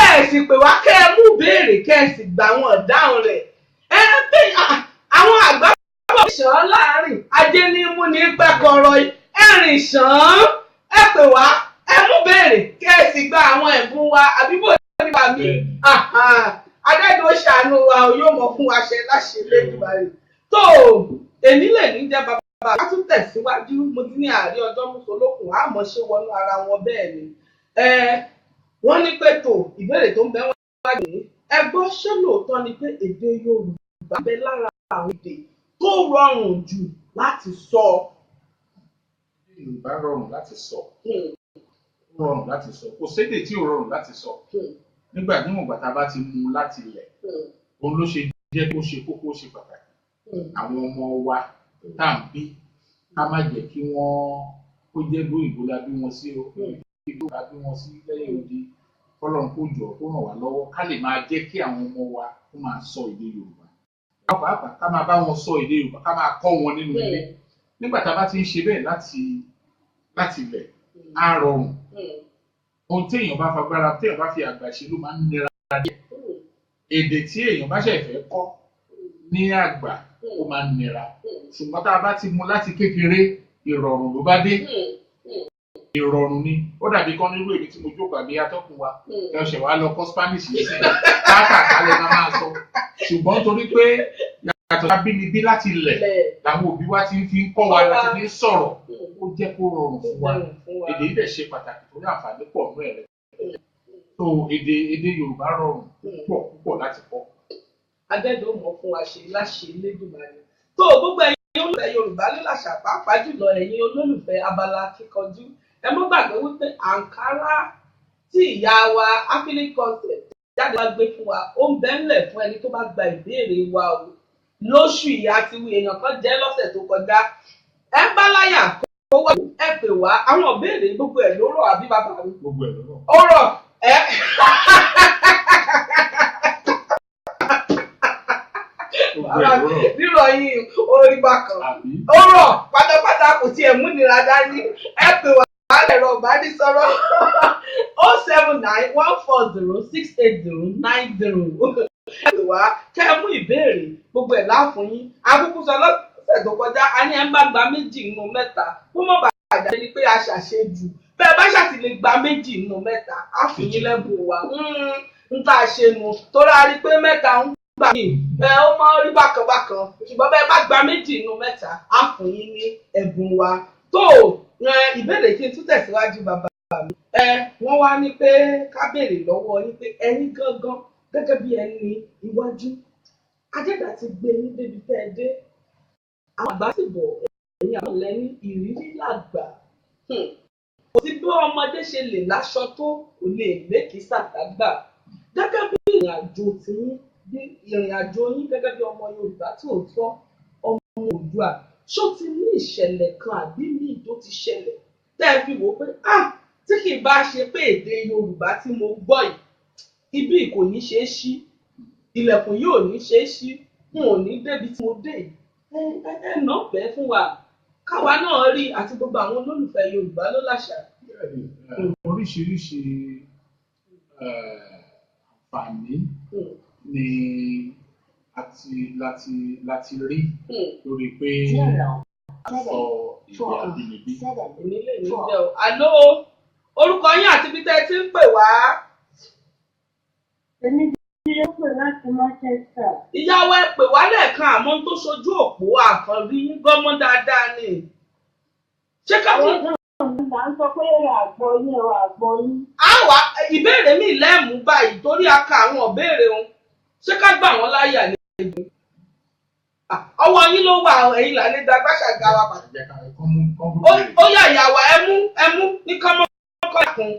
ẹ sì pè wá kẹ́ ẹ mú béèrè kẹ́ ẹ sì gbà àwọn ìdáhùn rẹ̀ ẹ pé àwọn àgbà ṣàn láàrin ajé ní mú ní pẹ́kọ̀rọ̀ ẹ̀rìn ṣàn ẹ pè wá ẹ mú béèrè kí ẹ sì gba àwọn ẹ̀bùn wa àbíbò nípa mi adájọ́ ṣàánú wa ò yóò mọ̀ fún wa ṣe láṣẹ lẹ́gbàá tó èmi lè ní jẹ́ bàbá wa tún tẹ̀síwájú mo ti ní àárín ọjọ́ mùsùlùkùn àmọ́ ṣe wọnú ara wọn bẹ́ẹ̀ ni wọ́n ní pé tó ìbéèrè tó ń bẹ wọ́n wá ní ẹ gbọ́ ṣé lóòótọ́ ni pé èdè Yorùbá bẹ lára àwọn èdè tó rọrùn jù láti sọ. Yorùbá rọrùn láti sọ. Rọrùn láti sọ. Kò sédè tí ò rọrùn láti sọ. Nígbà níwọ̀n ìgbà tá a bá ti mú láti ilẹ̀, òun ló ṣe jẹ́ kó ṣe kókó ṣe pàtàkì. Àwọn ọmọ wa tá à ń bí, ká má jẹ́ kí wọ́n kó jẹ́ lóyìnbó la bí wọn sí o. Ìlú la bí wọn sí lẹ́yìn odi. Kọ́lọ́run kó jọ kó ràn wá lọ́wọ́ ká lè máa jẹ́ kí àwọn ọmọ wa kó máa sọ èdè Yorùbá. Pàápàá ká máa bá wọn sọ èdè Yorùbá, ká máa kọ́ wọn nínú ilé. Nígbà tá a bá ti ń ṣe bẹ́ẹ̀ láti ilẹ̀, á rọrùn. Ohun tí èèyàn bá fagbára, tí èèyàn bá fi àgbà ṣe ló máa ń nira díẹ̀. Èdè tí èèyàn bá ṣẹ̀ fẹ́ kọ́ ní àgbà ó máa ń nira. Ṣùgbọ́n tá a bá ti mú láti kékeré, ìrọ̀rùn ló bá dé. Ìrọ̀rùn ni. Ó dàbí kan nírú èmi tí mo jókòó àbí atọ́kùn wa. Ẹ ṣẹ̀ wá lọ kọ́ Spanish sí káàkiri máa sọ. Ṣùgbọ́n torí pé yàtọ̀ abínibí láti ilẹ̀ làwọn òbí wa ti fi ń kọ́ wa láti fi ń sọ̀rọ̀. Ó jẹ́ kó rọrùn fún wa. Èdè yìí dẹ̀ ṣe pàtàkì torí àǹfààní pọ̀ nínú ẹ̀rẹ́. So èdè Yorùbá rọrùn púpọ̀ láti kọ́. Adẹ́dọ̀ mọ̀ fún wa ṣe láṣẹ Elédùmarè. Tó gbogbo ẹ̀yin olólùfẹ́ Yorùbá ló làṣà pàápàá jùlọ ẹ̀yin olólùfẹ́ abala kíkanjú. Ẹ mọ́ gbàgbé wípé àǹkárá tí ìyá wa Afili Concept jáde wá gbé fún wa ó ń bẹ́ńlẹ̀ fún ẹni tó bá gba ìbéèrè wa o. Lóṣù ìyá ti wí èèyàn kan jẹ́ lọ́sẹ̀ tó kọjá. Ẹ bá láyà kó wá ẹ pè wá àwọn ìbéèrè gbogbo ẹ̀ ló rọ̀ àbí bàbá mi. Gbogbo ẹ̀ ló rọ̀. Ó rọ̀ ẹ́. Rírọ̀ yín orí bákan. Ó rọ̀ pátápátá kò tiẹ̀ múnira dání. Ẹ pè wá ẹ̀rọ ìbánisọ̀rọ̀ 07914068090. Ẹ pè wá kẹ́ ẹ mú ìbéèrè gbogbo ẹ̀ láàfún yín. Akúkú sọ lọ́sẹ̀ tó kọjá a ní ẹ ń bá gba 2 nínú 3 kó mọ̀ bá àjà ni pé a ṣàṣejù. Bẹ́ẹ̀ bá ṣàtìlẹ́ gba 2 nínú 3 á fún yín lẹ́bùn wa. Ń tá a ṣe nu torí a rí pé 3 ń gbà mí ó máa ń rí bákan ṣùgbọ́n bẹ́ẹ̀ bá gba 2 nínú 3 á fún yín ní ẹ̀bùn wa. Tó ìbéèrè kí n tún tẹ̀síwájú bàbá mi. Wọ́n wá ní pé ká béèrè lọ́wọ́ yín pé ẹ̀yin gangan gẹ́gẹ́ bí ẹni iwájú Adẹ́dà ti gbé yín débi tẹ́ ẹ dé. Àwọn àgbà sì bọ̀ ẹ̀yin àwọn lẹ́ni ìrírí làgbà. Kò sí bí ọmọdé ṣe lè láṣọ tó kò lè mékìsà dàgbà. Gẹ́gẹ́ bí ìrìn àjò yín gẹ́gẹ́ bí ọmọ Yorùbá tòótọ́ ọmọ Oòduà ṣó ti ní ìṣẹ̀lẹ̀ kan àbí míì tó ti ṣẹlẹ̀ tẹ́ ẹ fi wò ó pé tí kì í bá ṣe pé èdè Yorùbá tí mo gbọ́ yìí ibi kò ní ṣeé ṣí ilẹ̀kùn yóò ní ṣeé ṣí n ò ní débi tí mo dé yìí ẹ nà bẹ́ẹ̀ fún wa káwa náà rí àti gbogbo àwọn olólùfẹ́ Yorùbá ló láṣà. Oríṣiríṣi àǹfààní ni láti rí lórí pé a sọ èdè abínibí. Ìnílẹ̀ ní jẹ́ o. Àló orúkọ yín àti bí tẹ́ ẹ ti ń pè wá. Èmi tí ó pè láti Manchester. Ìyàwó ẹ pè wá lẹ́ẹ̀kan àmọ́ tó ṣojú òpó àkànrí gọ́mọ́ dáadáa ni. Ṣé káwọn. Là ń sọ pé àgbọ̀ yín. Àwa ìbéèrè mi lẹ́ẹ̀mú báyìí torí a ka àwọn ìbéèrè wọn. Ṣé ká gbà wọ́n láyà ní ẹ̀gbọ́n? Ọwọ́ yín ló wà ẹ̀yin là ní dagbáṣàgà wa pàtàkì. Ó yà ìyàwó ẹ mú ní kọ́mọ́kọ́ kan.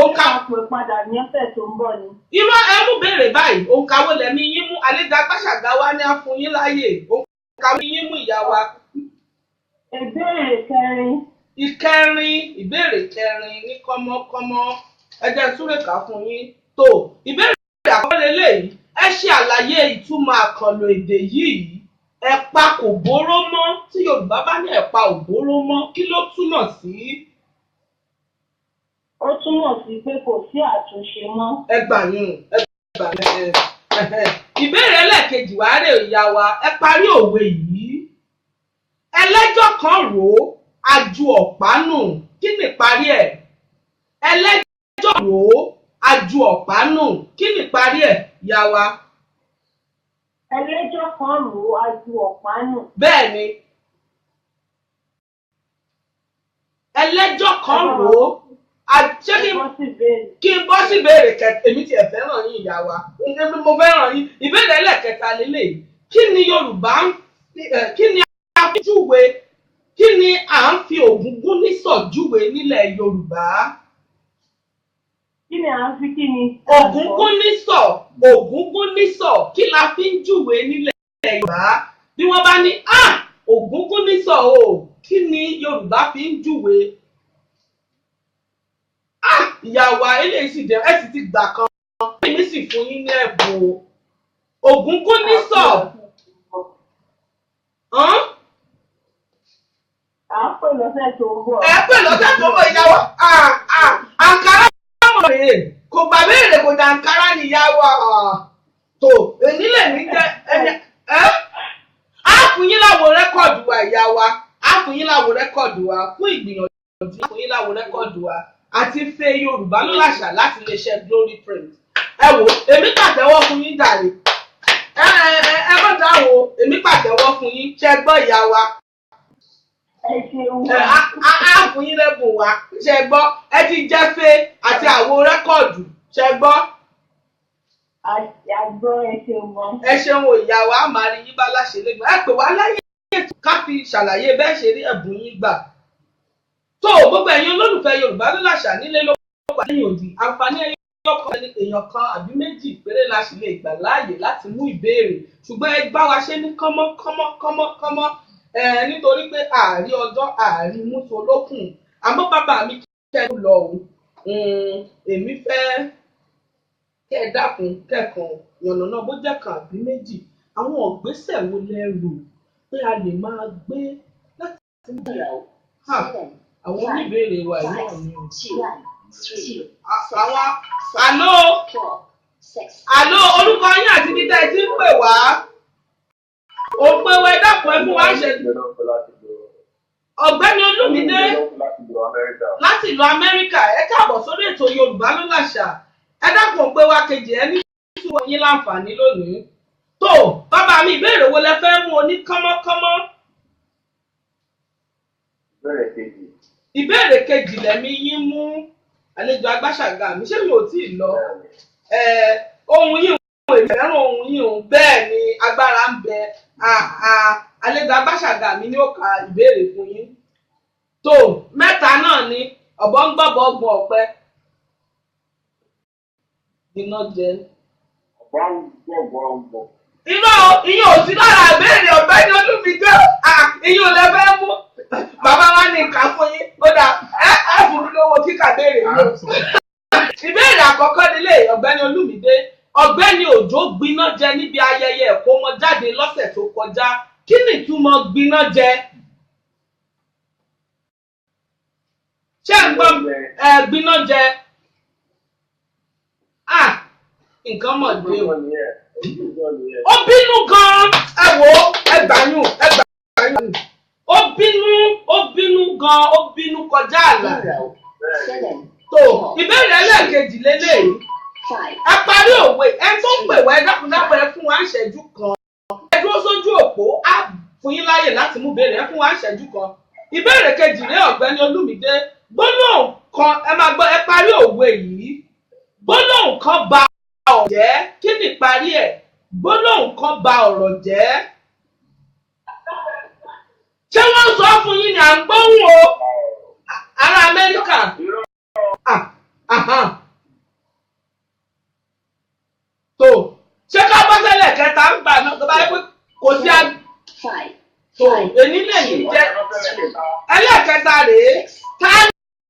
Òǹkà pè padà ní ọ̀sẹ̀ tó ń bọ̀ ni. Irọ́ ẹ mú béèrè báyìí. Òǹkà wo lẹ̀mí yín mú àlédagbáṣàgà wa ní afun yín láàyè. Òǹkà wo yín mú ìyá wa? Ìbéèrè 4. Ìbéèrè 4 ní kọ́mọ́kọ́mọ́. Ẹ jẹ́ súré kà fún yín. Tó ìbéèrè àkọ́kọ́ lélẹ́yìí. Ẹ ṣe àlàyé ìtumọ̀ àkànlò èdè yìí. Ẹ̀pa kò bóró mọ́ tí Yorùbá bá ní ẹ̀pa ò bóró mọ́ kí ló túmọ̀ sí? Ó túmọ̀ sí pé kò sí àtúnṣe mọ́. Ẹ gbà yín. Ìbéèrè ẹlẹ́ẹ̀kejì wá rè ìyá wa ẹ parí òwe yìí. Ẹlẹ́jọ́ kan rò ó aju ọ̀pá nù kí ni ìparí ẹ̀? Ẹlẹ́jọ́ rò ó aju ọ̀pá nù kí ni ìparí ẹ̀ ìyá wa? Ẹlẹ́jọ́ kan rò ó aju ọ̀pá nù. Bẹ́ẹ̀ ni. Ẹlẹ́jọ́ kan rò ó ṣé kí n bọ́ sí ìbéèrè kẹta èmi tiẹ̀ fẹ́ràn yín ìyá wa mo fẹ́ràn yín ìbéèrè ẹlẹ́kẹta lélẹ̀ kí ni Yorùbá kí ni a fi júwe kí ni à ń fi Ògúngúnnísọ̀ júwe nílẹ̀ Yorùbá. Kí ni à ń fi kí ni? Ògúngúnnísọ̀ kí la fi ń júwe nílẹ̀ Yorùbá bí wọ́n bá ní Ògúngúnnísọ̀ o kí ni Yorùbá fi ń júwe. Ìyá wa eléyìí sì jẹ́ ẹ sì ti gbà kan èmi sì fún yín ní ẹ̀bùn Ògúngúnnísọ̀. À ń pè lọ́sẹ̀ tó ń bọ̀. Ẹ pè lọ́sẹ̀ tó ń bọ̀ ìyá wa àǹkárá mọ̀ rèé kò gbà béèrè kò dà àǹkárá ni ìyá wa tó ènílẹ̀ ní jẹ́ á fún yín láwo rẹ́kọ̀dù wa ìyá wa á fún yín láwo rẹ́kọ̀dù wa fún ìgbìyànjú á fún yín láwo rẹ́kọ̀dù wa àti fẹ́ Yorùbá ló làṣà láti lè ṣe Glory Print. Ẹ wò èmi pàtẹ́wọ́ fún yín dàrí ẹ má dáwọ́ èmi pàtẹ́wọ́ fún yín ṣe gbọ́ ìyá wa. Ẹ ṣeun. Á fún yín lẹ́bùn wa ṣe gbọ́ ẹ ti jẹ́fẹ́ àti àwo rẹ́kọ̀dù ṣe gbọ́. Àgbọ̀ ẹ ṣeun mọ́. Ẹ ṣeun ìyá wa á máa rí yín bá láṣẹ lẹ́gbẹ̀ẹ́ ẹ pè wá láyé ètò ká fi ṣàlàyé bẹ́ẹ̀ ṣe rí ẹ̀bùn yín gbà. Tó gbogbo ẹ̀yin olólùfẹ́ Yorùbá ló làṣà nílé ló wà lẹ́yìn òdì àǹfààní èèyàn kan àbí méjì péré la sì lè gbà láàyè láti mú ìbéèrè ṣùgbọ́n ẹ bá wa ṣe ní kánmọ́ nítorí pé ààrí ọjọ́ ààrí múso lókùn àmọ́ bàbá mi kẹ́kọ̀ọ́ lọ òun èmi fẹ́ kẹ́ ẹ dákun kẹ́kàn yànnàná bó jẹ́ kan àbí méjì àwọn ìgbésẹ̀ wo lẹ rò pé a lè máa gbé láti mú ìyàwó àwọn oníbèrè wa yìí náà ni àló orúkọ yín àti ibi tẹ́ ẹ ti ń pè wá òpèwé dákun ẹ fún wa ṣe Ọ̀gbẹ́ni Olúmídé láti ìlú Amẹ́ríkà ẹ káàbọ̀ sórí ètò Yorùbá ló làṣà ẹ dákun òpè wa kejì ẹ ní ìṣúwọ yín láǹfààní lónìí tó bàbá mi ìbéèrè wo lẹ fẹ́ mú oní kánmọ́kánmọ́. Ìbéèrè kejì lẹ́mí yín mú àlejò agbáṣàgà mi ṣé mi ò tí ì lọ ohun yìí òun èmi fẹ́ràn ohun yìí òun bẹ́ẹ̀ ni agbára ń bẹ àlejò agbáṣàgà mi ní ó ka ìbéèrè fún yín tó mẹ́ta náà ni ọ̀bọ ń gbọ́bọ̀ ọgbọ̀n ọ̀pẹ iná jẹ. irọ́ ìyẹn ò sí lára ìbéèrè Ọ̀gbẹ́ni Olúmídé ìyẹn ò lè fẹ́ mú bàbá wa ní ìka fún yín ó dà ẹ fún mi lówó kíkà béèrè yìí. Ìbéèrè àkọ́kọ́ nílé Ọ̀gbẹ́ni Olúmídé Ọ̀gbẹ́ni Òjó gbiná jẹ níbi ayẹyẹ ìkómọjáde lọ́sẹ̀ tó kọjá kí ni ìtumọ̀ gbiná jẹ? Ṣé ń gbọ́ gbiná jẹ? Nǹkan mọ̀ dé o. Ó bínú gan-an ẹ wò ó ẹgbàáyùn. Ó bínú gan-an ó bínú kọjá àlà. Tó ìbéèrè ẹlẹ́ẹ̀kejì lélẹ́yìí. Ẹ parí òwe ẹ tó ń pè wá ẹ dákúndápọ̀ ẹ fún wa ìṣẹ́jú kan. Ẹ dúró sójú òpó á fún yín láyè láti mú béèrè ẹ fún wa ìṣẹ́jú kan. Ìbéèrè kejì rẹ Ọ̀gbẹ́ni Olúmídé gbólóhùn kan ẹ máa gbọ́ ẹ parí òwe yìí. Gbólóhùn kan ba ọ̀rọ̀ jẹ́ kí ni ìparí ẹ̀? Gbólóhùn kan ba ọ̀rọ̀ jẹ́. Ṣé wọ́n sọ fún yín ní à ń gbóhùn o? Ará Amẹ́ríkà. Tó ṣé ká bọ́ sẹ́lẹ̀ kẹta ń gbà náà tó bá yẹ pé kò sí tó èní lè ní jẹ́ ẹlẹ́ẹ̀kẹta rèé ká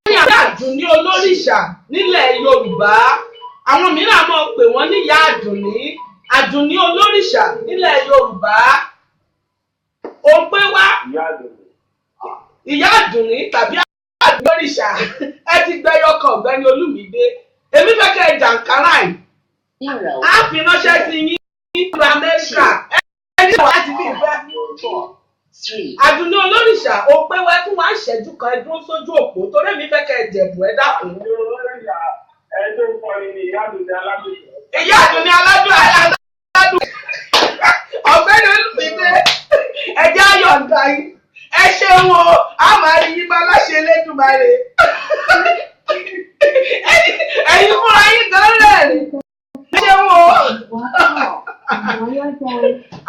ní Àdùnní olórìṣà nílẹ̀ Yorùbá àwọn mìíràn máa pè wọ́n ní ìyá Àdùnní olórìṣà nílẹ̀ Yorùbá ó pé wá ìyá Àdùnní tàbí Àdùnní olórìṣà ẹ ti gbẹ́yọ̀ kan Ọ̀gbẹ́ni Olúmídé èmi fẹ́ kẹ́ ẹ jàǹkárà yìí. A fi ránṣẹ́ sí yín nílùú Amẹ́ríkà ẹni wà láti bí ìfẹ́. Àdùnní olórìṣà ó pé wá fún wa ìṣẹ́jú kan ẹ dúró sójú òpó torí èmi fẹ́ kẹ́ ẹ jẹ̀bù ẹ dákun. Ìyá Àdùnní aládùn Ọ̀gbẹ́ni Olúmídé ẹjẹ́ ayọ̀ǹda yìí ẹ ṣeun o a máa rí yín bá láṣẹ Elédùmarè. ẹ̀yin fúnra yín gan rẹ̀ ṣé wo.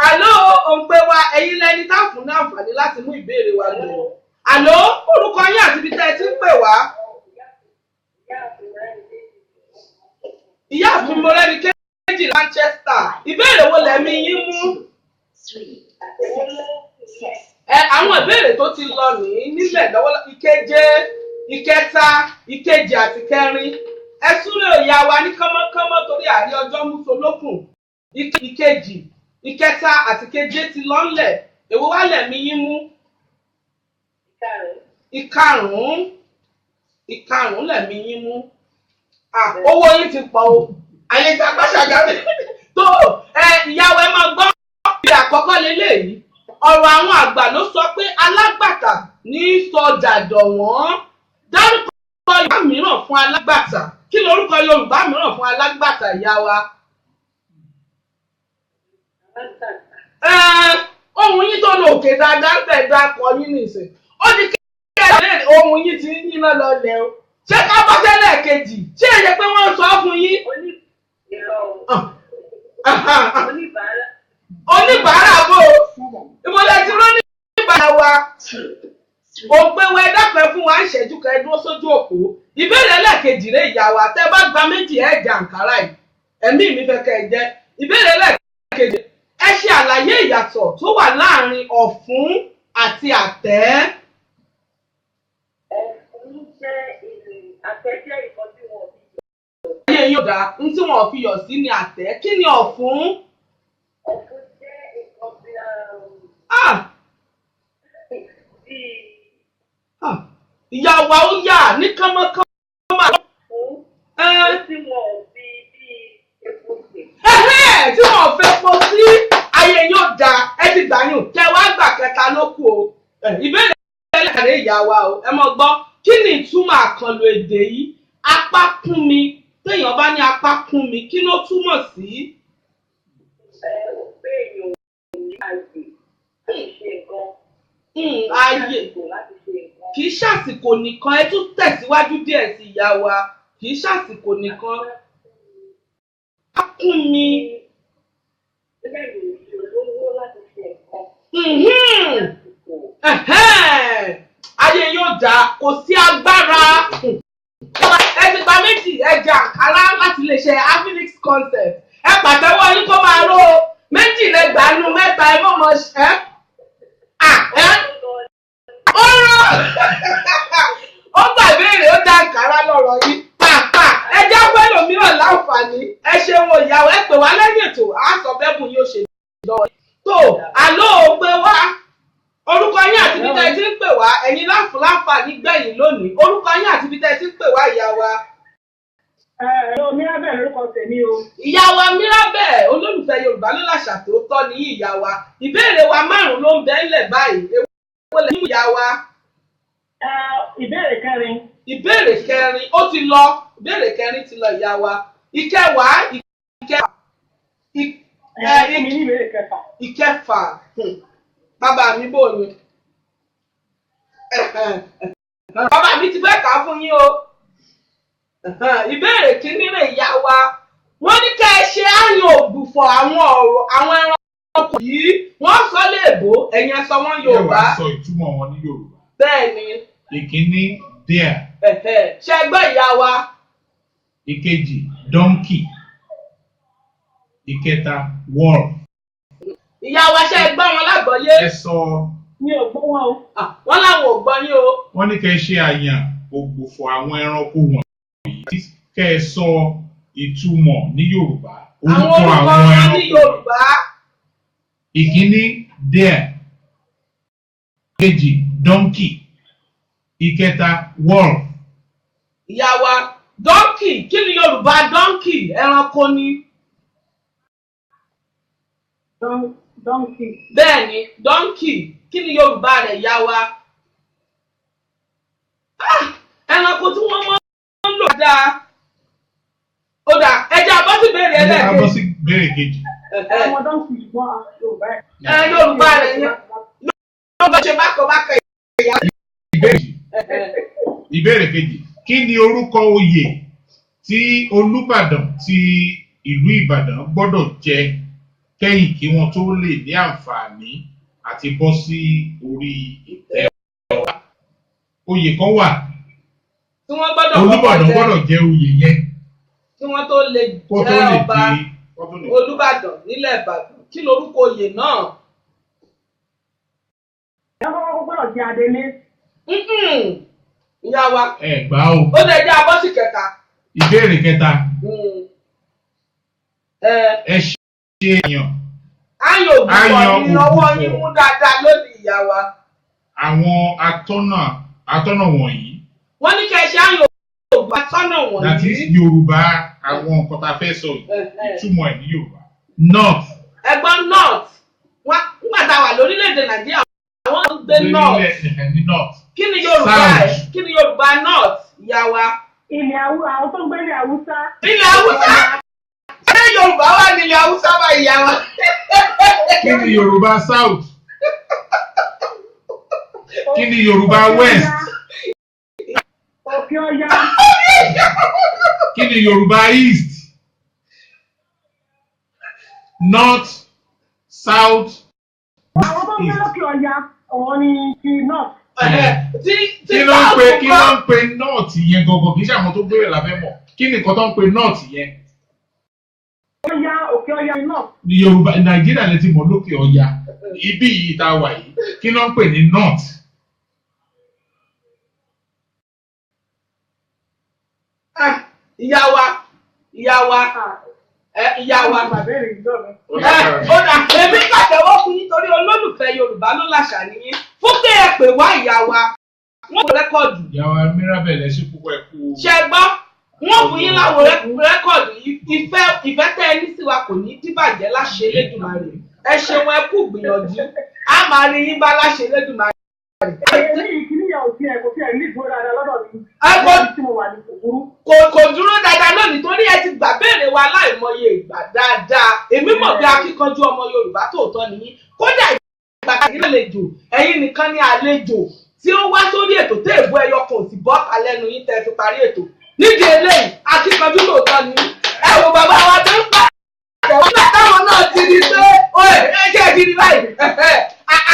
Àló òun pé wa ẹ̀yin lẹni tá fún ní àǹfààní láti mú ìbéèrè wa lò. Àló orúkọ yín àti ibi tẹ́ ẹ ti ń pè wá. Ìyáàfin Mọ́rẹ́níkẹ́jì Manchester. Ìbéèrè wo lẹ̀mí yín mú? Àwọn ìbéèrè tó ti lọ nílẹ̀ lọ́wọ́ ìkeje, ìkẹta, ìkejì àti kẹrin. Ẹ súnlé òyà wa ní kánmọ́kánmọ́ torí àrí ọjọ́ músolókùn. Ìkejì, ìkẹta àti keje ti lọ́nlẹ̀. Èwo wá lẹ̀mí yín mú? Ìkarùn-ún lẹ̀mí yín mú. Owó yín ti pọ̀ o. Ayé tí a bá ṣàgámì. Tó ìyàwó ẹ máa gbọ́ bí àkọ́kọ́ lélẹ́yìí. Ọ̀rọ̀ àwọn àgbà ló sọ pé alágbàtà ní sọjà dọ̀wọ́n. Dárúkọ Yorùbá mìíràn fún alágbàtà. Kí lorúkọ Yorùbá mìíràn fún alágbàtà ìyá wa? Ohun yín tó lo òkè dáadáa ń tẹ̀ dá kọ yín nìsín. Ó di kí ẹ̀rẹ́ ohun yín ti ń yíná lọlẹ̀ o. Ṣé ká bọ́ sẹ́lẹ̀ kejì? Ṣé èyẹ pé wọ́n sọ fún yín? Oníbàárà bò ó. Ìmọ̀lẹ̀ ti rán oníbàárà wa. Òpèwé dápẹ́ fún wa ń ṣẹ́jú ká ẹ dúró sójú òpó. Ìbéèrè ẹlẹ́ẹ̀kejì rẹ̀ ìyá wa tẹ́ bá gba méjì ẹ̀ jẹ àǹkárá yìí. Ẹ̀mí mi fẹ́ kẹ́ ẹ jẹ́. Ìbéèrè ẹlẹ́ẹ̀kejì. Ẹ ṣe àlàyé ìyàtọ̀ tó wà láàárín ọ̀fún àti àtẹ́. Ọ̀fun jẹ́ àtẹ̀jẹ́ ìkan tí wọ́n fi yọ̀. Ayé yóò dá ń tí wọ́n fi yọ̀ sí ni àtẹ́. Kí ni ọ̀fún? Ọ̀fun jẹ́ ìkan tí Ìyá wa ó yà ní kánmọ́kánmọ́. tí wọ́n fi bí epo sè. Tí wọ́n fẹ́ pọ̀ sí ayé yóò dá ẹ ti gbàyàn kẹwàá gbà kẹta ló kù o. Ìbéèrè ẹlẹ́kàrẹ́ ìyá wa o ẹ mọ̀ gbọ́ kí ni ìtumọ̀ àkànlò èdè yìí? Apá kún mi téèyàn bá ní apá kún mi kí ló túmọ̀ sí? Pé èèyàn ò ní àyè láti ṣe nǹkan. Ààyè kì í ṣàsìkò nìkan ẹ tún tẹ̀síwájú díẹ̀ sí ìyá wa kì í ṣàsìkò nìkan. Apá kún mi. Gẹ́gẹ́ bí olówó láti ṣe nǹkan. Ayé yóò dá kò sí agbára. Ẹ ti gba méjì ẹja àkàrà láti lè ṣe Afinix concept. Ẹ pàtẹ́wọ́ yín kó máa ró méjì lẹ́gbàánú mẹ́ta ẹ mọ̀ mọ́ ṣẹ́. Ó rán ó gbà ìbéèrè ó dá àkàrà lọ́rọ̀ yìí pàápàá ẹ já pẹ́lú mìíràn láǹfààní ẹ ṣeun ìyàwó ẹ pè wá lẹ́yìn ètò àásọ bẹ́bùn yóò ṣe lọ. Tó àlọ́ ò pé wá orúkọ yín àti bí tẹ́ ti ń pè wá ẹ̀yin láǹfààní gbẹ̀yìn lónìí orúkọ yín àti bí tẹ́ ti ń pè wá ìyá wa. Mírabẹ̀ lórúkọ tèmi o. Ìyá wa Mírabẹ̀ olólùfẹ́ Yorùbá ló làṣà tó tọ́ ní ìyá wa ìbéèrè wa 5 ló ń bẹ ńlẹ̀ báyìí èwo lè mú ìyá wa. Ìbéèrè kẹrin. Ìbéèrè kẹrin ó ti lọ ìbéèrè kẹrin ti lọ ìyá wa ìkẹwàá ìkẹfà bàbá mi bò ní. Bàbá mi ti fẹ́ kà á fún yín o. Ìbéèrè kìíní rẹ̀ ìyá wa wọ́n ní kẹ́ ẹ ṣe àyàn ògbùfọ̀ àwọn ẹranko yìí wọ́n sọ léèbó ẹ̀yin ẹ sọ wọ́n Yorùbá. Ẹ wá sọ ìtumọ̀ wọn ní Yorùbá. Bẹ́ẹ̀ni. Ìkíní deer. Ṣé ẹ gbọ́ ìyá wa? Ìkejì donkey. Ìkẹta wolf. Ìyá wa ṣé ẹ gbọ́ wọn lágbọ́yé? Ẹ sọ. Mi ò gbọ́ wọn o. Wọ́n láwọn ò gbọ́ yín o. Wọ́n ní kẹ́ ẹ ṣe àyàn ògbùfọ̀ àwọn ẹranko wọ̀nyí. Kẹ́ ẹ sọ ìtumọ̀ ní Yorùbá. Àwọn orúkọ wọn ní Yorùbá. Ìkíní deer. Ìkejì donkey. Ìkẹta wolf. Ìyá wa donkey kí ni Yorùbá donkey ẹranko ni. Donkey. Bẹ́ẹ̀ni donkey kí ni Yorùbá rẹ̀ ìyá wa. Ẹranko tí wọ́n máa ń lò dáa. Ó dà ẹja bọ́ sí béèrè ẹlẹ́ẹ̀kejì. Ẹja bọ́ sí béèrè kejì. Ọmọ donkey wọ́n Yorùbá ẹ̀. Yorùbá rẹ̀ yẹn Yorùbá ṣe bákan ìyá. Ìbéèrè kejì kí ni orúkọ oyè tí Olúbàdàn ti ìlú Ìbàdàn gbọ́dọ̀ jẹ kẹ́yìn kí wọ́n tó lè ní àǹfààní àti bọ́ sí orí ìtẹ́ ọba? Oyè kan wà tí wọ́n gbọ́dọ̀ Olúbàdàn gbọ́dọ̀ jẹ oyè yẹn kí wọ́n tó lè jẹ́ ọba Olúbàdàn nílẹ̀ Ìbàdàn. Kí lorúkọ oyè náà? Ẹ̀kọ́ gbọ́dọ̀ jẹ́ Adélé. Ìyá wa. Ẹ gbà o. Ó lè jẹ́ abọ́sí kẹta. Ìbéèrè kẹta. Ẹ ṣe èèyàn. Ayò ògùnkọ̀ ni ọwọ́ yín mú dáadáa lónìí ìyá wa. Àwọn atọ́nà wọ̀nyí. Wọ́n ní kẹ́ ṣe ayò ògùn atọ́nà wọ̀nyí. That is Yorùbá àwọn nǹkan tá a fẹ́ sọ ìtumọ̀ ẹ̀ ní Yorùbá. North. Ẹ̀gbọ́n North. Wọ́n nígbà tá a wà lórílẹ̀‐èdè Nàìjíríà àwọn ń gbé North. Kí ni Yorùbá ẹ̀? Kí ni Yorùbá North ìyá wa? Ilẹ̀ àwọn tó ń gbé ilẹ̀ Haúsá. Ilẹ̀ Haúsá. Ṣé Yorùbá wà ní ilẹ̀ Haúsá bá ìyá wa? Kí ni Yorùbá South? Kí ni Yorùbá West? Òkè Ọya. Kí ni Yorùbá East? North, South, Àwọn tó ń gbé lókè Ọya, àwọn ni ti North. Kí ló ń pe North yẹn gangan? Kì í ṣe àwọn tó gbé la fẹ́ mọ̀. Kí ni nǹkan tó ń pe North yẹn? Ọya, òkè Ọya ni North. Ní Yorùbá Nàìjíríà lè ti mọ̀ lókè Ọya. Ibi yìí tá a wà yìí. Kí ló ń pè ní North? Ìyá wa. Ó dà èmi pàtẹ́wọ́ fún yín torí olólùfẹ́ Yorùbá ló làṣà nìyí. Fún pé ẹ pè wá ìyá wa. Wọ́n kò rẹ́kọ̀dù. Ìyá wa Mirabel ẹ ṣe púpọ̀ ẹ kú. Ṣé gbọ́? Wọ́n fún yín láwọn rẹ́kọ̀dù yìí. Ìfẹ́ tẹ́ ẹ ní sí wa kò ní díbàjẹ́ láṣẹ Elédùmarè. Ẹ ṣeun ẹ kú gbìyànjú. A máa rí yín bá láṣẹ Elédùmarè. Èmi ìkíníyàn ò tiẹ̀ kò tiẹ̀ ní ìdúró dáadáa lọ́dọ̀ mi. Tí mo wà ní kòkòrò. Kò dúró dáadáa lónìí torí ẹ ti gbà béèrè wa láìmọye ìgbà dáadáa. Èmi mọ̀ bí akíkanjú ọmọ Yorùbá tòótọ́ nìyí. Kódà ìgbà kàkiri àlejò ẹ̀yin nìkan ni àlejò tí ó wá sórí ètò tó èbú ẹyọ kan ò sì bọ́ ta lẹ́nu yín tẹ́ fi parí ètò. Nídìí eléyìí akíkanjú tòótọ́ ni ẹ wo bàbá wa tó ń pa àtẹ̀wọ́n náà táwọn náà ti di pé ó ẹ̀jẹ̀ gidi báyìí.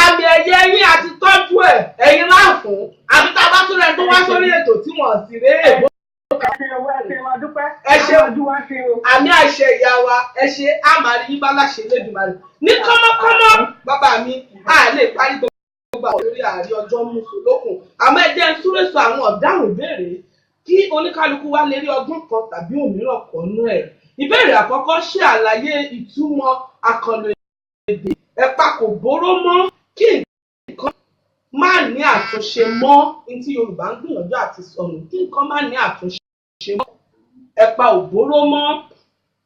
Àmì ẹ̀yẹ yín àti tọ́jú ẹ̀yin láàfún àbí tá a bá tún rẹ̀ tó wá sórí ètò tí wọ́n sì ré èbó. Ẹ ṣe àmì àṣẹ ìyá wa ẹ ṣe àmàrí yín bá láṣẹ Elédùmarè. Ní kọ́mọ́kọ́mọ́ bàbá mi a lè parí gbogbo àwọn lórí àárín ọjọ́ mùsùlùkùn. Àmọ́ ẹ jẹ́ ń súré sọ àwọn ọ̀dáhùn ìbéèrè kí oníkálukú wá lè rí ọgbọ́n kan tàbí òmíràn kọ́nú ẹ̀. Ìbéèrè àkọ́kọ́ ṣe àlàyé ìtumọ̀ àkànlò èdè. Ẹ̀pà kò bóró mọ́ kí nǹkan má ní àtúnṣe mọ́ ní tí Yorùbá ń gbìyànjú àti sọnù kí nǹkan má ní àtúnṣe mọ́. Ẹ̀pà ò bóró mọ́.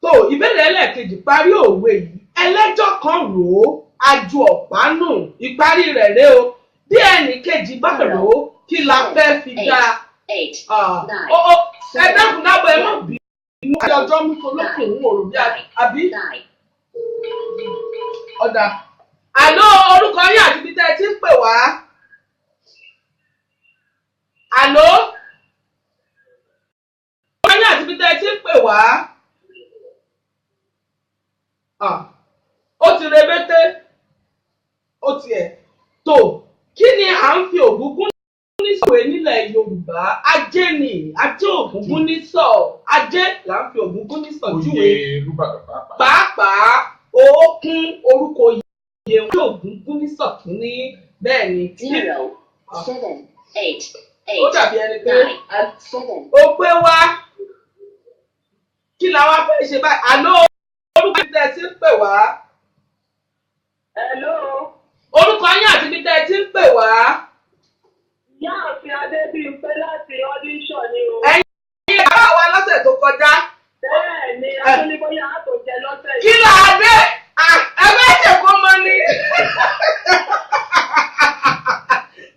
Tó ìbéèrè ẹlẹ́ẹ̀kejì parí òwe yìí. Ẹlẹ́jọ́ kan rò ó, aju ọ̀pá nù. Ìparí rẹ̀ ré o. Bí ẹnì kejì bá rò ó, kí la fẹ́ fi dá? Ẹ dákun dábọ̀ ẹ mọ̀ bí inú ọjọ́ mú solókùn òun òrò bí àbí? Ọ̀dà. Àló orúkọ yín àti ibi tẹ́ ẹ ti ń pè wá. Àló orúkọ yín àti ibi tẹ́ ẹ ti ń pè wá. Ó ti rebété. Ó tiẹ̀. Tó kí ni à ń fi Ògúngún nísọ̀wé nílẹ̀ Yorùbá? Ajé ni ajé Ògúngún nísọ̀. Ajé là ń fi Ògúngún nísọ̀ júwe. Pàápàá ó kún orúkọ yìí. Ìyẹn wọn Ògúngún nísọ̀ kínní bẹ́ẹ̀ ni. 0, 7, 8, 8, Ó dàbí ẹni pé 9, 7. ó pé wá. Kí la wá fẹ́ ṣe báyìí? Àló orúkọ yìí tẹ́ ẹ ti ń pè wá. Hello. Orúkọ yín àti ibi tẹ́ ẹ ti ń pè wá. Ìyáàfin Adébímpé láti audition ni o. Ẹ̀yin ìyá wa lọ́sẹ̀ tó kọjá. Bẹ́ẹ̀ ni Adúníbóyá àtòjẹ lọ́sẹ̀ yìí. Kí là á dé? Ẹgbẹ́ ìṣèkó mọ ni.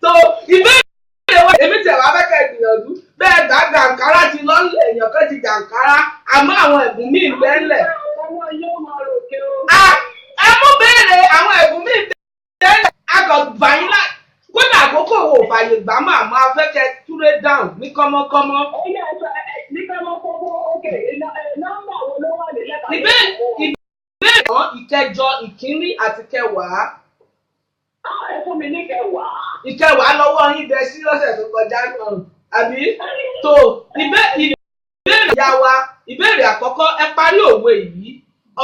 So ìbéèrè wa èmi tẹ̀ wá fẹ́ kẹ́ gbìyànjú. Bẹ́ẹ̀ gbà gàǹkárá ti lọ́lẹ̀ èèyàn kan ti gàǹkárá àmọ́ àwọn ẹ̀bùn míì bẹ́ẹ̀lẹ̀. Owó yóò máa ròkè o. Ẹ mú béèrè àwọn ẹ̀bùn míì down ní kọ́mọ́kọ́mọ́. Ó yẹ ẹ̀sọ́ ní kọ́mọ́kọ́mọ́ òkè nọ́mbà wo ló wà ní lẹ́tà? Ìbéèrè kan ìkẹjọ ìkíní àti kẹwàá. Ẹ fún mi ní kẹwàá. Ìkẹwàá lọ́wọ́ yín bẹ sí lọ́sẹ̀ tó kọjá náà àbí? tó ìbéèrè ìyá wa ìbéèrè àkọ́kọ́ ẹ parí òwe yìí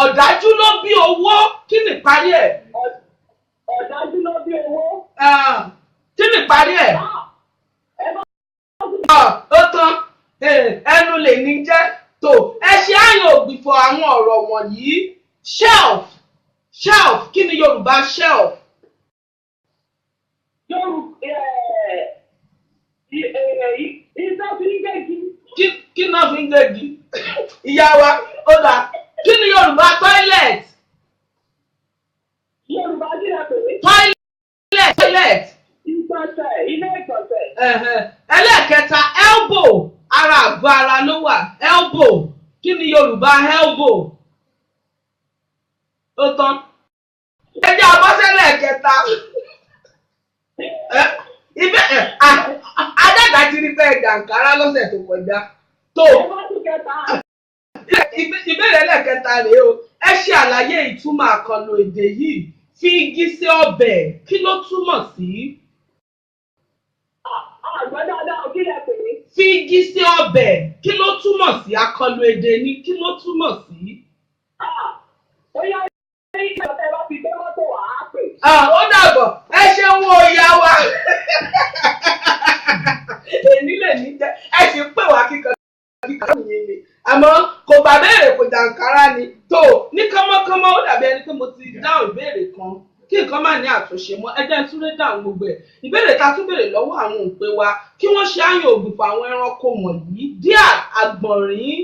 ọ̀dájú ló bí owó kí ni ìparí ẹ̀? Ọ̀dájú ló bí owó. Kí ni ìparí ẹ̀? Ó tán ẹnu lè ní jẹ́ tó ẹ ṣe àyàn ògbìfọ̀ àwọn ọ̀rọ̀ wọ̀nyí shelf kí ni Yorùbá shelf? Kí náà fi ń gègì? Ìyá wa ó dà kí ni Yorùbá toilet? Yorùbá jíra pèlè. Toilet. Ìgbọ̀nsẹ̀, ilé ìgbọ̀nsẹ̀. Ẹlẹ́ẹ̀kẹta elbow ara àgọ́ ara ló wà elbow kí ni Yorùbá elbow? Ó tán. Ẹ jẹ́ abọ́sẹ́lẹ̀ kẹta. Adága ti rí pé jàǹkárá lọ́sẹ̀ tó kọjá. Tó ìbéèrè ẹlẹ́ẹ̀kẹta rèé o ẹ ṣe àlàyé ìtumọ̀ àkànlò èdè yìí fi igi sí ọbẹ̀ kí ló túmọ̀ sí? Fi igi sí ọbẹ̀ kí ló túmọ̀ sí? Àkànlò èdè ni kí ló túmọ̀ sí? Ó dàbọ̀ ẹ ṣe ń wo ìyá wa èmi lè ní jẹ́ ẹ sì ń pè wá kíkan nìyẹn ni àmọ́ kò bá béèrè kò jàǹkárá ni tó ní kánmọ́kánmọ́ ó dàbí ẹni pé mo ti dáhùn ìbéèrè kan kí nǹkan má ní àtúnṣe mọ́ ẹ jẹ́ n túnlé dáhùn gbogbo ẹ̀ ìbéèrè ta tún béèrè lọ́wọ́ àwọn òǹpẹ wa kí wọ́n ṣe àyàn ògùnfọ̀ àwọn ẹranko wọ̀nyí díà àgbọ̀nrín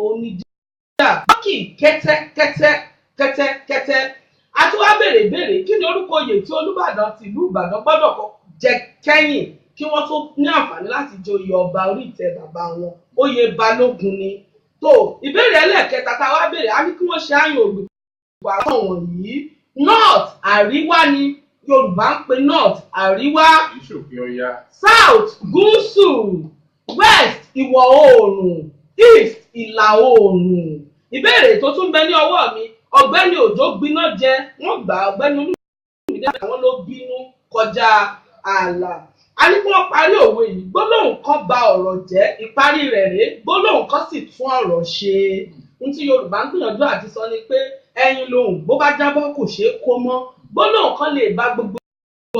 òní díà bọ́kì kẹ́tẹ́kẹ́tẹ́ a tún wá béèrè kí ni orúkọ oyè tí Olúbàdàn tìlú Ìbàdàn gbọ́dọ̀ jẹ kẹ́yìn kí wọ́n tó ní àǹfààní láti joyè ọba orí ìtẹ́ bàbá wọn oyè Balógun ni tó ìbéèrè ẹlẹ́ẹ̀kẹta tá a wá béèrè á ní kí wọ́n ṣe àyàn ògùnfọ̀ àwọn wọ̀nyí north àríwá ni Yorùbá ń pe north àríwá south gúúsù west ìwọ̀ oòrùn east ìlà oòrùn ìbéèrè tó tún bẹ ní ọwọ́ mi ọ̀gbẹ́ni Òjó gbiná jẹ wọ́n gbà ọ̀gbẹ́ni Olúmídé àwọn ló bínú kọjá ààlà a ní kí wọ́n parí òwe yìí gbólóhùn kan ba ọ̀rọ̀ jẹ́ ìparí rẹ̀ rèé gbólóhùn kan sì tún ọ̀rọ̀ ṣe ohun tí Yorùbá ń gbìyànjú àti sọ ni pé ẹyin lohùn bó bá jábọ́ kò ṣeé kó mọ́ gbólóhùn kan lè bá gbogbo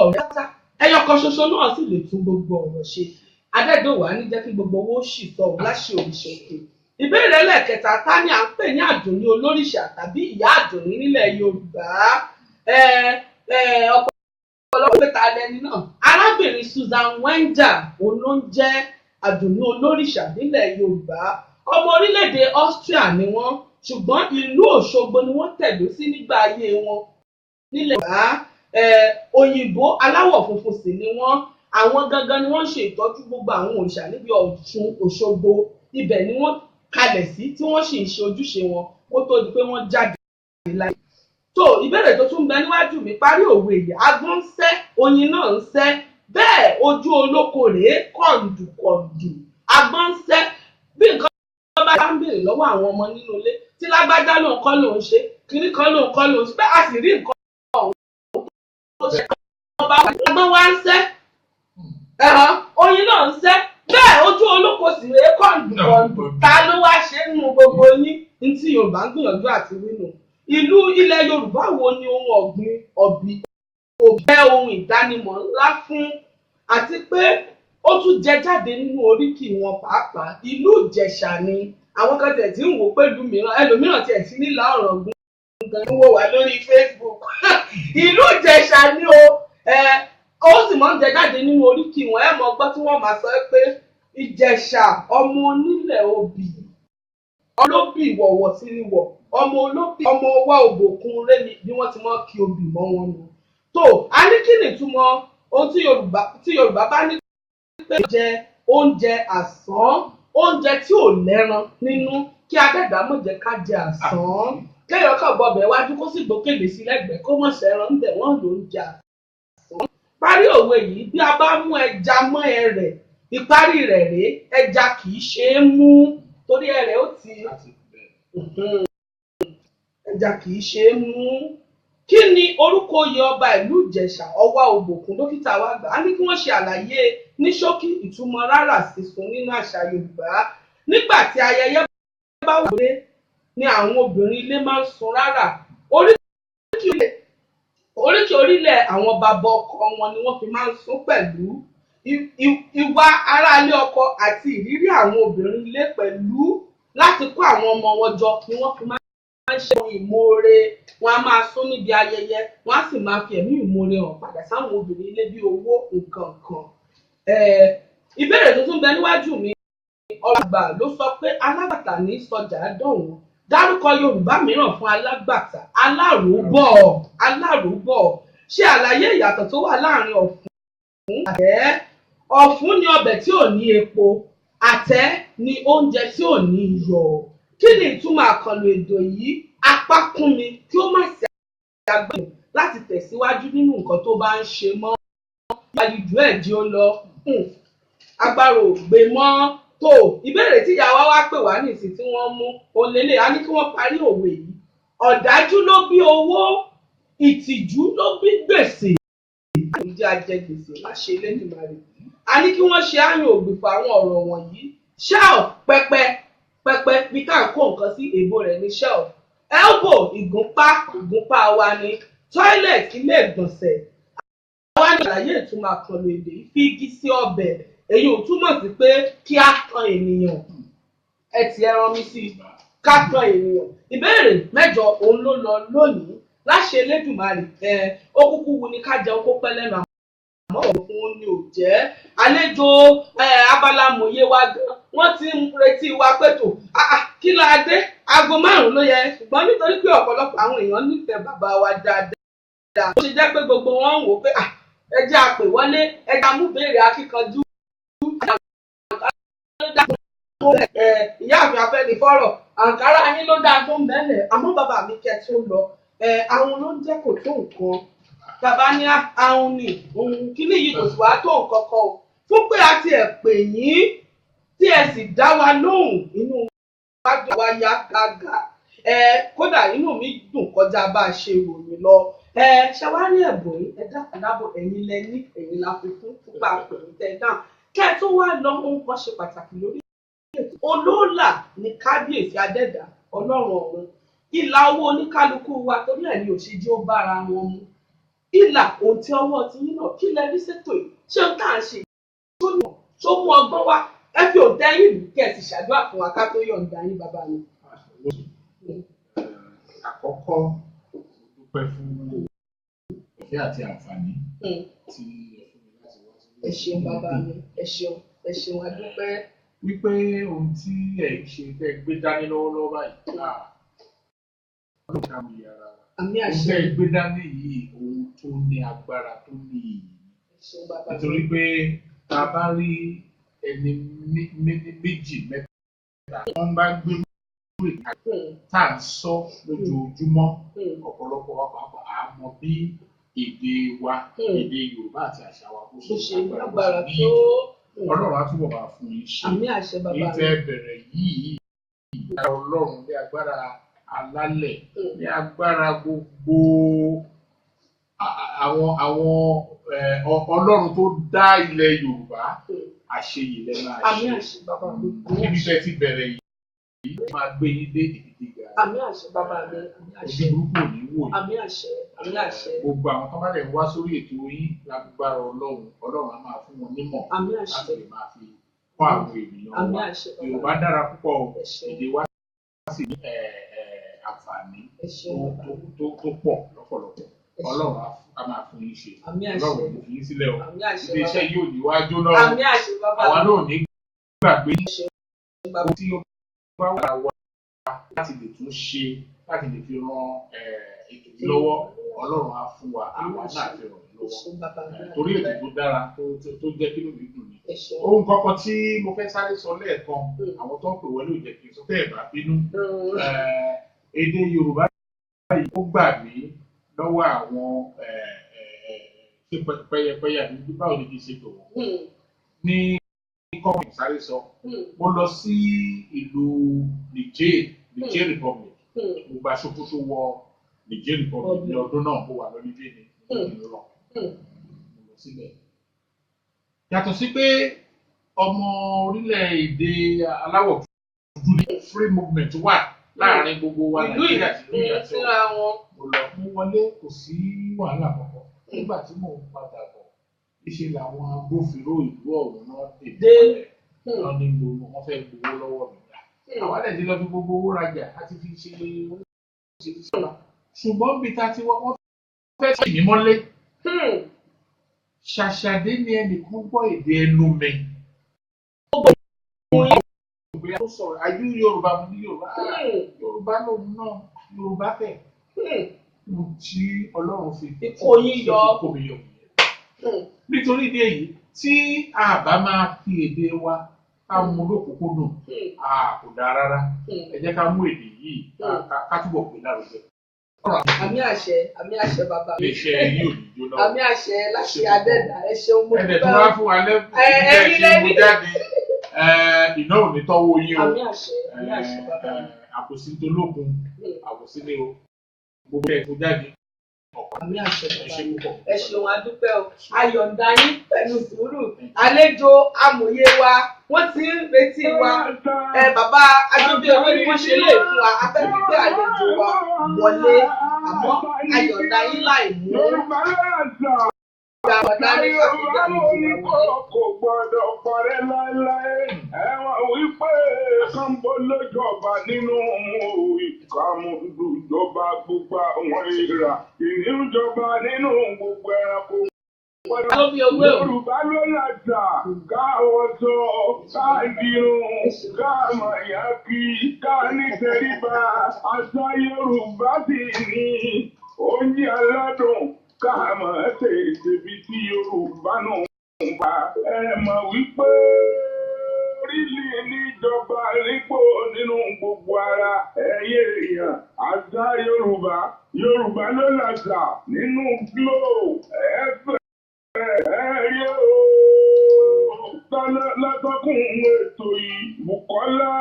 ọ̀rọ̀ yàtá ẹyọ kan ṣoṣo náà sì lè tún gbogbo ọ̀rọ̀ ṣe adẹ́dọ̀wà ní jẹ́ kí gbogbo owó ṣì sọ òun láṣẹ òrìṣà òkè ìbéèrè ẹlẹ́ẹ̀kẹta ta ni à ń pè ní Àdùnní olórìṣà tàbí ìyá Àdùnní nílẹ̀ Yorùbá ọ̀pọ̀lọpọ̀ pé ta lẹni náà arábìnrin Susan Wenger òun ló ń jẹ́ Àdùnní olórìṣà nílẹ̀ Yorùbá ọmọ orílẹ̀-èdè Austria ni wọ́n ṣùgbọ́n ìlú Òṣogbo ni wọ́n tẹ̀dó sí nígbà ayé wọn nílẹ̀ Yorùbá òyìnbó aláwọ̀ funfun sì ni wọ́n àwọn gangan ni wọ́n ṣe ìtọ́jú gbogbo àwọn òrìṣà níbi Ọ̀ṣun Òṣogbo ibẹ̀ ni wọ́n kalẹ̀ sí tí wọ́n sì ń ṣe ojúṣe wọn kó tó di pé wọ́n jáde láyé. tó ìbéèrè tó tún bẹ níwájú mi parí òwe yìí agbọ́n ń sẹ́ oyin náà ń sẹ́ bẹ́ẹ̀ ojú olóko rèé kọ̀ǹdùkọ̀ǹdù agbọ́n ń sẹ́ bí nǹkan bá ń béèrè lọ́wọ́ àwọn ọmọ nínú ilé tí lágbájá lòun kọ́ lòun ṣe kiri kan lòun kọ́ lòun ṣe bẹ́ẹ̀ a sì rí nǹkan ọ̀hún tó ṣe agbọ́n wá ń sẹ́ oyin náà ń sẹ́ bẹ́ẹ̀ ojú olóko sì rèé kọ̀ǹdùkọ̀ǹdù ta ló wá ṣe nínú gbogbo yín ní tí Yorùbá ń gbìyànjú àti wínú ìlú ilẹ̀ Yorùbá wo ni ohun ọ̀gbìn ọ̀bì jẹ́ ohun ìdánimọ̀ ńlá fún àti pé ó tún jẹ jáde nínú oríkì wọn pàápàá ìlú Ìjẹ̀ṣà ni àwọn kan tẹ̀ tí ń wò pẹ̀lú mìíràn ẹlòmíràn tiẹ̀ sí nílà Ọ̀ràngún gan wò wá lórí Facebook ìlú Ìjẹ̀ṣà ni ó sì máa ń jẹ jáde nínú oríkì wọn ẹ mọ gbọ́ tí wọ́n máa sọ pé Ìjẹ̀ṣà ọmọ onílẹ̀ obì olóbì wọ̀wọ̀ sí ni wọ̀ ọmọ olóbì ọmọ ọwọ́ òbòkun rémi bí wọ́n ti mọ́ kí obì mọ́ wọn nù. tó a ní kí ni ìtumọ̀ ohun tí Yorùbá bá ní pé jẹ oúnjẹ àsán oúnjẹ tí ò lẹ́ran nínú kí adẹ́gbà mọ̀ jẹ́ ká jẹ àsán kéèyàn kàn bọbẹ̀ wájú kó sì gbókèlè sí lẹ́gbẹ̀ẹ́ kó mọ̀ sẹ́ran ń bẹ̀ wọ́n ló ń jẹ àsán. parí òwe yìí bí a bá mú ẹja mọ́ ẹrẹ̀ ìparí rẹ̀ rèé ẹja kì í ṣe é mú torí ẹrẹ̀ ó ti ẹja kì í ṣe é mú. Kí ni orúkọ oyè ọba ìlú Ìjẹ̀ṣà Ọwá Òbòkun dókítà wa gbà á ní kí wọ́n ṣe àlàyé ní ṣókí ìtumọ̀ rárá sísun nínú àṣà Yorùbá. Nígbà tí ayẹyẹ bá wọlé ni àwọn obìnrin ilé máa ń sun rárá. Oríkì orílẹ̀ àwọn bàbá ọkọ wọn ni wọ́n fi máa ń sun pẹ̀lú ìwà aráalé ọkọ àti ìrírí àwọn obìnrin ilé pẹ̀lú láti kó àwọn ọmọ wọn jọ ni wọ́n fi máa ń ṣe ìmoore. Wọ́n á máa sún níbi ayẹyẹ, wọ́n á sì máa fi ẹ̀mí ìmoore hàn padà sáwọn obìnrin ilé bí owó nǹkan kan. Ìbéèrè tó tún bẹ níwájú mi, ọ̀gbà ló sọ pé alágbàtà ní sọjà dọ̀hún. Dárúkọ Yorùbá mìíràn fún alágbàtà. Aláròóbọ̀. Ṣe àlàyé ìyàtọ̀ tó wà láàrin ọ̀fun àtẹ́. Ọ̀fun ni ọbẹ̀ tí ò ní epo, àtẹ́ ni oúnjẹ tí ò ní iyọ̀. Kí ni ìtumọ̀ àkànlò èdè yìí? Apá kún mi kí ó má ṣe àgbẹ̀yìn láti tẹ̀síwájú nínú nǹkan tó bá ń ṣe mọ́. Àlejò ẹ̀ jí ó lọ. Agbára ò gbé mọ́. Tó ìbéèrè tí ìyá wa wá pè wá nìsín tí wọ́n mú olélè á ní kí wọ́n parí òwe yìí. Ọ̀dájú ló bí owó, ìtìjú ló bí gbèsè. Ìjẹ́ ajẹgbèsè má ṣe Elédùmarè. A ní kí wọ́n ṣe àyàn ògbìfọ̀ àwọn ọ̀rọ̀ wọ̀nyí. Shelf pẹpẹ bí ká ń kó nǹkan sí èbó rẹ̀ ní shelf. Elbow ìgúnpá wa ni. Toilet ilé ìgbọ̀nsẹ̀. Àwa ní àlàyé ìtumọ̀ àkànlò èdè yìí fi igi sí ọbẹ̀. Èyí ò túmọ̀ sí pé kí á tan ènìyàn. Ẹ ti ẹran mi sí ká tan ènìyàn. Ìbéèrè 8 òun ló lọ lónìí. Láṣẹ Elédùmarè ó kúkú wu ni ká jẹun kó pẹ́ lẹ́nu àmọ́ ọ̀rọ̀ fún wọn ni ò jẹ́. Àlejò abala mòye wa gan wọ́n ti ń retí wa pé tó kí la dé aago 5 ló yẹ ṣùgbọ́n nítorí pé ọ̀pọ̀lọpọ̀ àwọn èèyàn nífẹ̀ẹ́ bàbá wa dáadáa. Ó ṣe jẹ́ pé gbogbo wọn ń wò pé ẹ jẹ́ àpè wọlé ẹ jẹ́ amúbèrè akíkanjú. Ìyáàfin Afẹ́nifọ́rọ̀ àǹkárá yín ló dáa tó ń bẹ́lẹ̀ àmọ́ bàbá mi kẹ́ tó lọ àwọn ló ń jẹ́ kò tó nǹkan. Bàbá ní àwọn ni kíní yìí kò sì wá tó nǹkan kan o fún pé a ti ẹ̀ pè yín tí ẹ sì dá wa lóhùn inú wa dùn wá yá gágá. Kódà inú mi dùn kọjá bá a ṣe ròyìn lọ. Ṣàwárí ẹ̀bùn yìí ẹ dákun lábọ̀ ẹ̀yin lẹ́ni ẹ̀yin la fi fún púpà pẹ̀lú tẹ̀ dáhùn. Kẹ́ ẹ tó wá lọ ohun kan ṣe pàtàkì lórí ètò. Olóòlà ní kábíyèsí adẹ́dà ọlọ́run ọ̀run. Ìlà owó oníkálukú wa torí ẹ̀ ní òṣèjì ó bára wọn mu. Ìlà ohun tí ọwọ́ ti yín náà kí lẹ rí ṣètò yìí ṣé ohun tá à ń ṣe tó mú ọgbọ́n wá ẹ fi òǹtẹ̀ yìí lù kẹ́ ẹ sì ṣàdúrà fún wa ká tó yọ̀ǹda yín bàbá mi. Àkọ́kọ́ dúpẹ́ fún ìfẹ́ àti àǹfààní tí ẹ fún mi láti wá sí. Ẹ ṣeun bàbá mi ẹ ṣeun adúpẹ́. Wípé ohun tí ẹ ń ṣe fẹ́ gbé dání lọ́wọ́lọ́wọ́ báyìí ọlọ́run ká mi yára wa. Àmì Ohun àṣẹ. tẹ́ ẹ gbé dání yìí ohun tó ní agbára tó ní iyì. Ẹ ṣeun bàbá mi. Nítorí pé tá a bá rí ẹni méjì mẹ́ta wọ́n bá gbé tá à ń sọ lójoojúmọ́ ọ̀pọ̀lọpọ̀ wa pàápàá á mọ bí èdè wa èdè Yorùbá àti àṣà wa kó Tó ṣe agbára lágbára ní tó. Ọlọ́run á túbọ̀ máa fún yín ṣe. Àmì àṣẹ bàbá mi. Ìtẹ́ bẹ̀rẹ̀ yìí agbára Ọlọ́run ní agbára alálẹ̀ ní agbára gbogbo àwọn Ọlọ́run tó dá ilẹ̀ Yorùbá àṣeyìí lẹ́nu Àmì àṣẹ. àṣẹ bàbá mi. Níbi tẹ́ ti bẹ̀rẹ̀ yìí máa gbé yín dé ibi gíga. Àmì àṣẹ bàbá mi. Àmì àṣẹ. Ojú burúkú ò ní wò yín. Àmì àṣẹ. Àmì àṣẹ. Gbogbo àwọn tó bá lè wá sórí ètò yín lágbára Ọlọ́run á máa fún wọn nímọ̀ Àmì àṣẹ. láti lè máa fi kọ́ àwọn ènìyàn Àmì wa. àṣẹ bàbá mi. Yorùbá dára púpọ̀ o. Ẹ ṣeun. Èdè wa sì ní àǹfààní Ẹ ṣeun bàbá mi. tó pọ̀ lọ́pọ̀lọpọ̀. Ọlọ́run á máa fún yín ṣe. Àmì àṣẹ. Ọlọ́run kò fi yín sílẹ̀ o. Àmì àṣẹ Ilé iṣẹ́ bàbá mi. yóò ní wá jóná o. Àmì àṣẹ bàbá Àwa mi. náà ní gbàgbé Bàbá tí ó bá wà wá láti lè tún ṣe láti lè fi ran ètò yìí lọ́wọ́ Ọlọ́run á fún wa àwa náà fi ràn yín Ẹ ṣeun bàbá mi. lọ́wọ́ torí ètò tó dára tó jẹ́ kí ló mi dùn ni. Ẹ ṣeun. Ohun kankan tí mo fẹ́ sáré sọ lẹ́ẹ̀kan àwọn tó ń pè wọlé ò jẹ́ kí n sọ tẹ́ ẹ̀ bá bínú èdè Yorùbá yìí ó gbà mí lọ́wọ́ àwọn ṣé pẹ́yẹpẹ́yẹ àbí báwo ni kì í ṣe pè wọ́n ní kọ́mọ̀ ìsáré sọ mo lọ sí ìlú Niger Republic mo gba Sokoto wọ Niger Republic ní ọdún náà mo wà lórílẹ̀ ní ìlú lọ mo lọ síbẹ̀. Yàtọ̀ sí pé ọmọ orílẹ̀-èdè aláwọ̀ dúdú ní free movement wà láàrin gbogbo wa Nàìjíríà àti lórí àti ọ̀hún mo lọ mú wọlé kò sí wàhálà kankan nígbà tí mò ń padà bọ̀ níṣẹ́ làwọn agbófinró ìlú ọ̀hún náà dé wọ́n ní gbogbo wọ́n fẹ́ gbowó lọ́wọ́ mi gbà àwọn àlẹ́ ti lọ fi gbogbo owó rajà láti fi ṣe oríṣiríṣi ọ̀la ṣùgbọ́n bí ta ti wọ́n fẹ́ tì mí mọ́lé ṣàṣàdé ni ẹnìkan gbọ́ èdè ẹnu mi. Ó sọ̀rọ̀ ayú Yorùbá mo ní Yorùbá lòun náà Yorùbá fẹ̀. Mo tí Ọlọ́run fi kó mi yọ. Nítorí ìdí èyí tí a bá máa fi èdè wa ká mú lókùnkúndùn kò dáa rárá. Ẹ jẹ́ ká mú èdè yìí ká túbọ̀ pè lárugẹ. Àmì àṣẹ bàbá mi. Iṣẹ́ yìí ò ní jóná. Àmì àṣẹ láti adẹ́dà ẹ ṣeun mo dúpẹ́. Ẹ̀dẹ̀ tó wá fún wa lẹ́kùn tí mo jáde iná ò ní tọ́wọ́ yín o. Àmì àṣẹ bàbá mi. Àkòsí tó lókun àkòsí ní o gbogbo ẹ̀ tó jáde. Àmì àṣẹ bàbá mi. Ẹ ṣeun adúpẹ́ o. Ayọ̀ǹda yín pẹ̀lú sùúrù. Àlejò amòye wa wọ́n ti ń retí wa. Bàbá Ajóbíewé ni wọ́n ṣe lè fún wa. Afẹ́fẹ́ pé àlejò wa wọlé àmọ́ ayọ̀ǹda yín láì mú. Kò gbọdọ̀ parẹ́ láéláé. Ẹ̀wọ̀n wípé kánbó lójọba nínú ìkàmùdùjọba gbogbo àwọn ìrà. Ìníjọba nínú gbogbo ẹranko. Yorùbá ló làjà káwọ́ sọ káàdìrún káàmọ̀yá kí káàníṣẹ́ríbà àṣà Yorùbá sì ní oúnjẹ aládùn káàmọ̀ tètè bí tí Yorùbá náà ń bá ẹ mọ̀ wípé orílẹ̀ níjọba nípò nínú gbogbo ara ẹ̀yẹ èèyàn àṣà Yorùbá ló làjà nínú Glo FM. Ẹ̀rí látọkùn ètò ìbùkọ́lá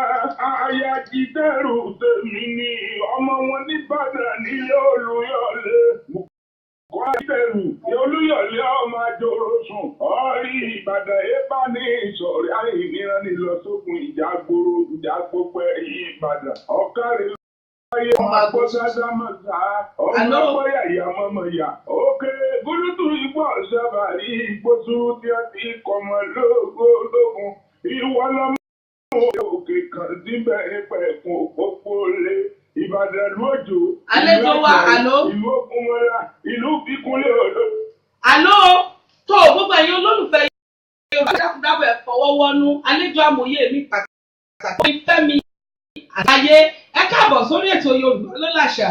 ayájídẹ́rù tèmi ni ọmọ wọn nìbàdàn nílé Olúyọ̀lé Bùkọ́lá dẹrù Olúyọ̀lé ọmọ àjòròsùn ọ̀rí Ìbàdàn ẹ̀bá ní ìsọ̀rí àìníran nílọsókun ìjàgboro ìjàgbópẹ́ Ìbàdàn ọ̀kárí. Ayé ọmọ agbọ́sádá mọ̀sá, ọmọ agbọ́yà ìyá mọ́mọ́ yà. Òkè gúrútù igbó ọ̀sàbàrí ìgbósú tí a ti kọmọ lógún. Ìwọ lọ́mọ òkè kan síbẹ̀ pẹ̀kun òpópó lé. Ìbàdàn lójó. Àlejò wa àló. Ìlú Ògúnmọ́lá, ìlú Bíkúnlé Odò. Àló tó gbogbo ẹ̀yin olólùfẹ́ Yorùbá dákúndábọ̀ ẹ̀ fọwọ́ wọnú àlejò amòye mi pàtàkì Fẹ́mi Àgbáyé. Ẹ káàbọ̀ sórí ètò Yorùbá ló làṣà.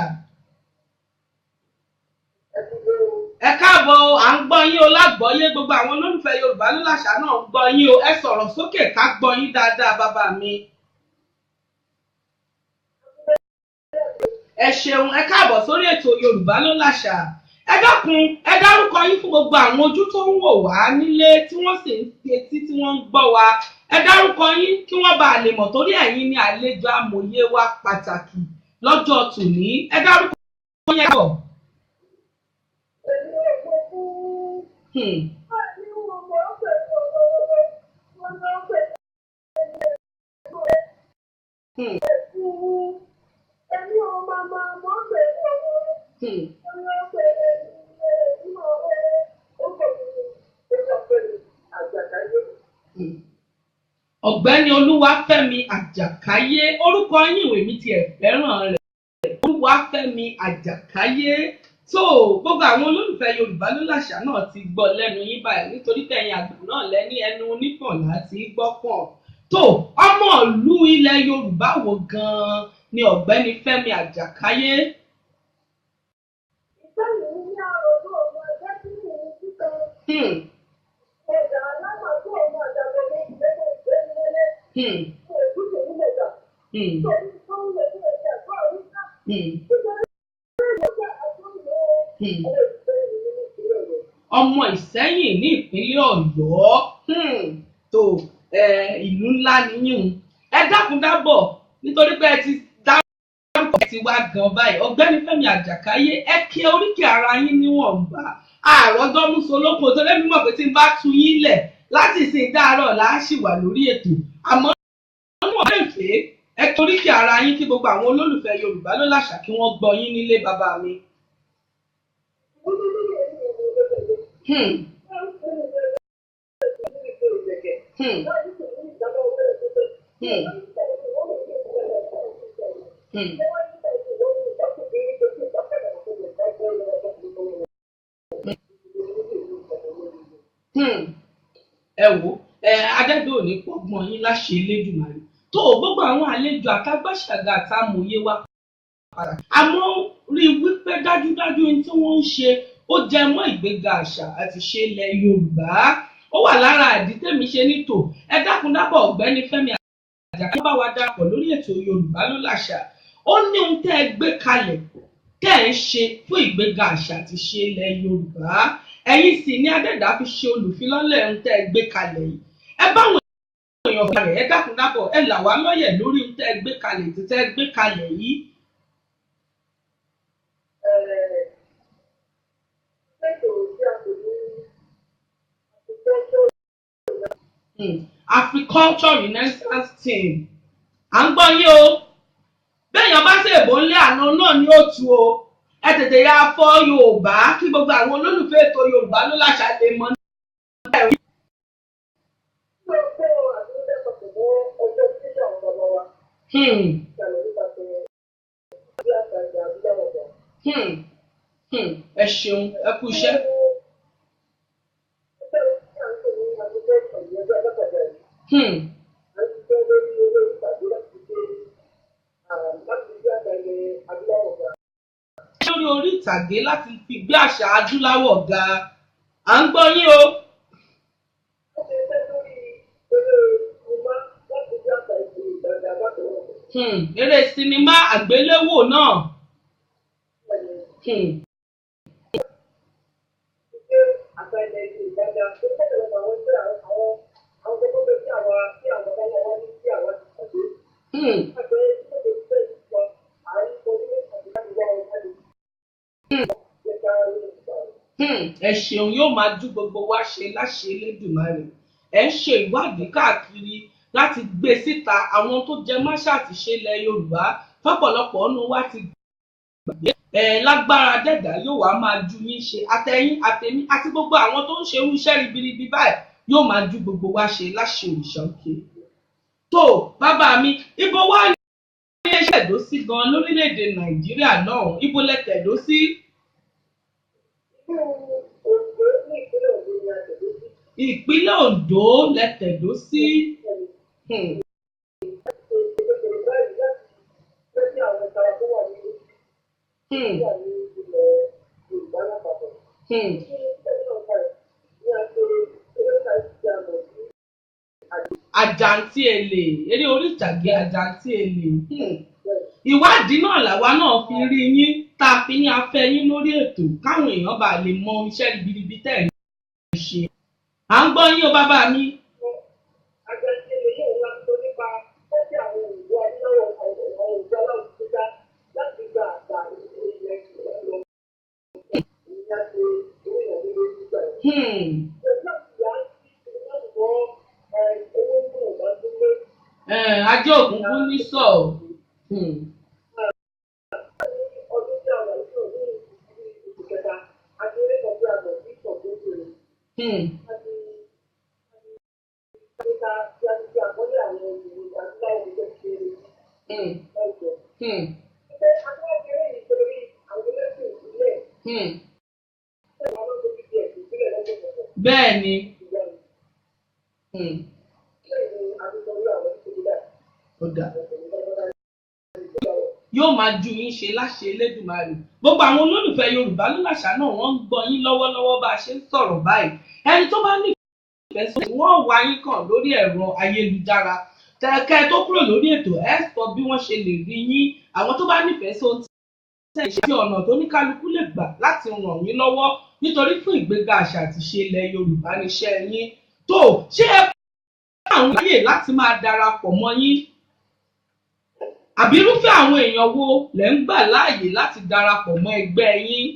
Ẹ káàbọ̀ à ń gbọ́ yín o lágbọ́yé gbogbo àwọn olólùfẹ́ Yorùbá ló làṣà náà ń gbọ́ yín o. Ẹ sọ̀rọ̀ sókè ká gbọ́ yín dáadáa bàbá mi. Ẹ ṣeun ẹ káàbọ̀ sórí ètò Yorùbá ló làṣà. Ẹ dákun ẹ dárúkọ yín fún gbogbo àwọn ojú tó ń wò wá nílé tí wọ́n sì ń fi etí tí wọ́n ń gbọ́ wa. Ẹ dárúkọ yín kí wọ́n bá lè mọ̀ torí ẹ̀yin ni àlejò amòye wa pàtàkì lọ́jọ́ tòní. Ẹ dárúkọ yín bọ̀. Ọ̀gbẹ́ni Olúwafẹ́mi Àjàkáyé orúkọ yín ìwé mi tiẹ̀ fẹ́ràn rẹ̀ Olúwafẹ́mi Àjàkáyé tó gbogbo àwọn olólùfẹ́ Yorùbá ló làṣà náà ti gbọ́ lẹ́nu yín báyìí nítorí tẹ̀yìn àgbà náà lẹ́ní ẹnu onípọ̀nà ti gbọ́pọ̀n tó ọmọ ìlú ilẹ̀ Yorùbá wo gan-an ni Ọ̀gbẹ́ni Fẹ́mi Àjàkáyé. Ọmọ Ìsẹ́yìn ní ìpínlẹ̀ Ọ̀yọ́ tó ìlú ńlá nìyín ẹ dákun dábọ̀ nítorí pé ẹ ti dárúkọ ti wá gan báyìí Ọ̀gbẹ́ni Fẹ́mi Àjàkáyé ẹ kí oríkì ara yín níwọ̀nba àrògọ́músolóko tó lẹ́nu mọ̀ pé tí n bá tu yín lẹ̀ láti ìsìn dáárọ̀ láàṣì wà lórí ètò àmọ́ wọ́n bẹ̀rẹ̀ pé ẹ kí oríkì ara yín kí gbogbo àwọn olólùfẹ́ Yorùbá Ló Làṣà kí wọ́n gbọ́ yín nílé bàbá mi. Ẹ wò adẹ́dọ̀ ò ní pọ́gbọ́n yín láṣẹ Elédùmarè tó gbogbo àwọn àlejò àtàgbàṣàgà àtàmòye wa padà àmọ́ rí wípé dájúdájú ohun tí wọ́n ń ṣe ó jẹ mọ́ ìgbéga àṣà àti ìṣe ilẹ̀ Yorùbá ó wà lára ìdí tèmi ṣe nítò ẹ dákun dábọ̀ Ọ̀gbẹ́ni Fẹ́mi Àjàkáyé bá wa darapọ̀ lórí ètò Yorùbá Ló Làṣà ó ní ohun tẹ́ ẹ gbé kalẹ̀ tẹ́ ẹ ń ṣe fún ìgbéga àṣà àti ìṣe ilẹ̀ Yorùbá ẹ̀yin sì ni adẹ́dá fi ṣe olùfilọ́lẹ̀ ohun tẹ́ ẹ gbé kalẹ̀ yìí ẹ báwọn èèyàn fà rẹ̀ ẹ dákun dábọ̀ ẹ là wá lọ́yẹ̀ lórí ohun tẹ́ ẹ gbé kalẹ̀ tí tẹ́ ẹ gbé kalẹ̀ yìí. Agriculture Renaissance Team à ń gbọ́ yín o béèyàn bá ṣèbò ńlẹ̀ àná náà ni ó tu o ẹ tètè ya fọ́ Yorùbá kí gbogbo àwọn olólùfẹ́ ètò Yorùbá Ló Làṣà lè mọ̀ nípa ẹ̀rí. Ẹ ṣeun ẹ kú iṣẹ́. Lórí orí ìtàgé láti fi gbé àṣà adúláwọ̀ ga à ń gbọ́ yín o. Eré sinimá àgbéléwò náà. Ẹ ṣeun yóò máa ju gbogbo wa ṣe láṣẹ Elédùmarè ẹ ń ṣe ìwádìí káàkiri láti gbé síta àwọn tó jẹ máṣá àti ṣe ilẹ̀ Yorùbá fọ́pọ̀lọpọ̀ ọ̀nù wa ti gbàgbé lágbára dẹ́dà yóò wá máa ju yín ṣe àtẹ̀yìn àtẹ̀mí àti gbogbo àwọn tó ń ṣe irú iṣẹ́ ribiribi báyìí yóò máa ju gbogbo wa ṣe láṣẹ òrìṣà òkè. tó bàbá mi ibo wá ní ilé iṣẹ́ ẹ̀dó sí gan lórílẹ̀‐èdè Nàìjíríà náà ibo lẹ tẹ̀dó sí. Ìpínlẹ̀ Oǹdó lẹ tẹ̀dó sí. Àjàntí èlè eré orí ìtàgé Àjàntí èlè ìwádìí náà làwa náà fi rí yín tá a fi yín afẹ́ yín lórí ètò káwọn èèyàn bá lè mọ iṣẹ́ ribiribi tẹ̀ ń ṣe à ń gbọ́ yín o bàbá mi. Àjàntí èlè yóò wá sọ nípa tẹ́tí àwọn òwò adúláwọ̀ àwọn òwò aláwọ̀ tó dá láti gba àgbà ilẹ̀ ìlú lọ. Ìyá ṣe orílẹ̀ èdè nígbà yìí. Ajé òkùnkùn ní sọ. Ọdún tí a wà ní òní ìlú kẹta, a ti rí ọdún àgbọ̀ sí ìtọ́jú ìlú. A ti àkọlé àwọn ìlú adúláwọ̀ tó ṣe ẹ̀jọ̀. Adúláwọ̀ kéré yìí torí àwọn ẹlẹ́sìn ìpínlẹ̀. Bẹ́ẹ̀ ni. Yóò máa ju yín ṣe láṣẹ Elédùmarè gbogbo àwọn olólùfẹ́ Yorùbá Ló Làṣà náà wọ́n ń gbọ́ yín lọ́wọ́lọ́wọ́ bá a ṣe ń sọ̀rọ̀ báyìí ẹni tó bá ní ìfẹ́ sí wọ́n wá yín kàn lórí ẹ̀rọ ayélujára kẹ́ tó kúrò lórí ètò ẹ sọ bí wọ́n ṣe lè rí yín àwọn tó bá nífẹ̀ẹ́ sí ohun tí ẹ ṣe ọ̀nà tó ní kálukú lè gbà láti ràn yín lọ́wọ́ nítorí fún ìgbéga àṣà àti ìṣe ilẹ̀ Yorùbá níṣẹ́ yín tó ṣé ẹ àwọn láyè láti máa darapọ̀ mọ́ yín àbí irúfẹ́ àwọn èèyàn wo lẹ̀ ń gbà láàyè láti darapọ̀ mọ́ ẹgbẹ́ yín.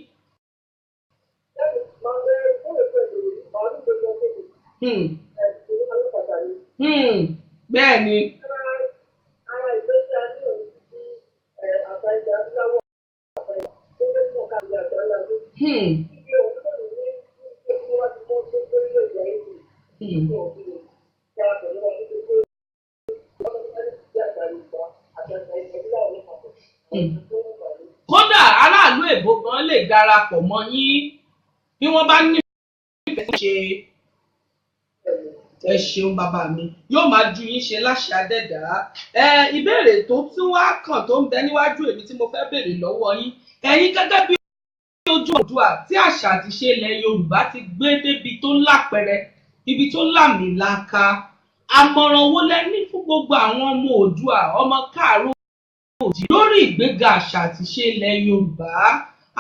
Bẹ́ẹ̀ ni. Kódà aráàlú èbó gan lè darapọ̀ mọ́ yín bí wọ́n bá nífẹ̀ẹ́ ṣe. Ẹ ṣeun bàbá mi yóò máa ju yín ṣe láṣẹ Adẹ́dá. Ìbéèrè tó tún wá kàn tó ń bẹ níwájú èmi tí mo fẹ́ béèrè lọ́wọ́ yín ẹ̀yin gẹ́gẹ́ bí ojú Oòduà tí àṣà àti ìṣe ilẹ̀ Yorùbá ti gbé débi tó lápẹẹrẹ ibi tó lámìlaka àmọ̀ràn wo lẹ ní fún gbogbo àwọn ọmọ Oòduà ọmọ káàárọ̀ òjì lórí ìgbéga àṣà àti ìṣe ilẹ̀ Yorùbá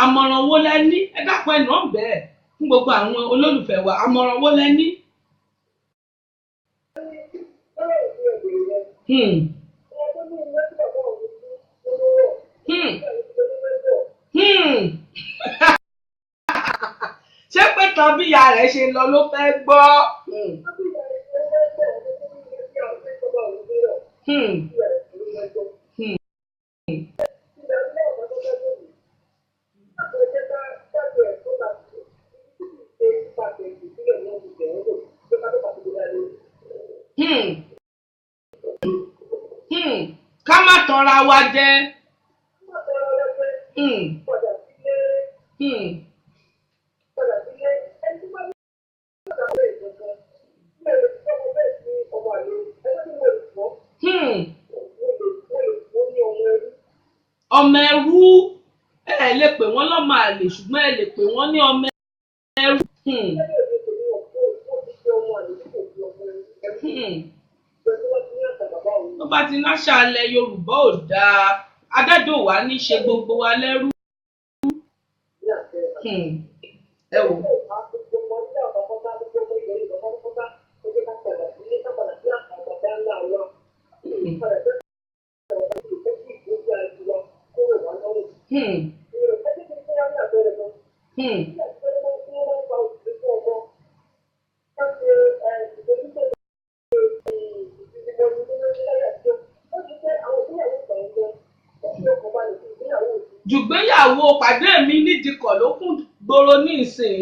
àmọ̀ràn wo lẹ ní ẹ dápẹ́ náà bẹ́ẹ̀ fún gbogbo àwọn olólùfẹ́ wa àmọ̀ràn wo lẹ ní. Ṣé pé tán bí ìyá rẹ̀ ṣe lọ ló fẹ́ gbọ́? Ká má tanra wa jẹ. Ọmọ ẹrú ẹ lè pè wọ́n lọ́mọ àlè ṣùgbọ́n ẹ lè pè wọ́n ní ọmọ ẹrú. Tó bá ti náṣà ilẹ̀ Yorùbá ò dáa Adẹ́dọ̀wá ní ṣe gbogbo wa lẹ́rú. Ẹ wò. Jùgbéyàwó pàdé mi nídìíkọ̀ ló kún gbòòrò ní ìsìn.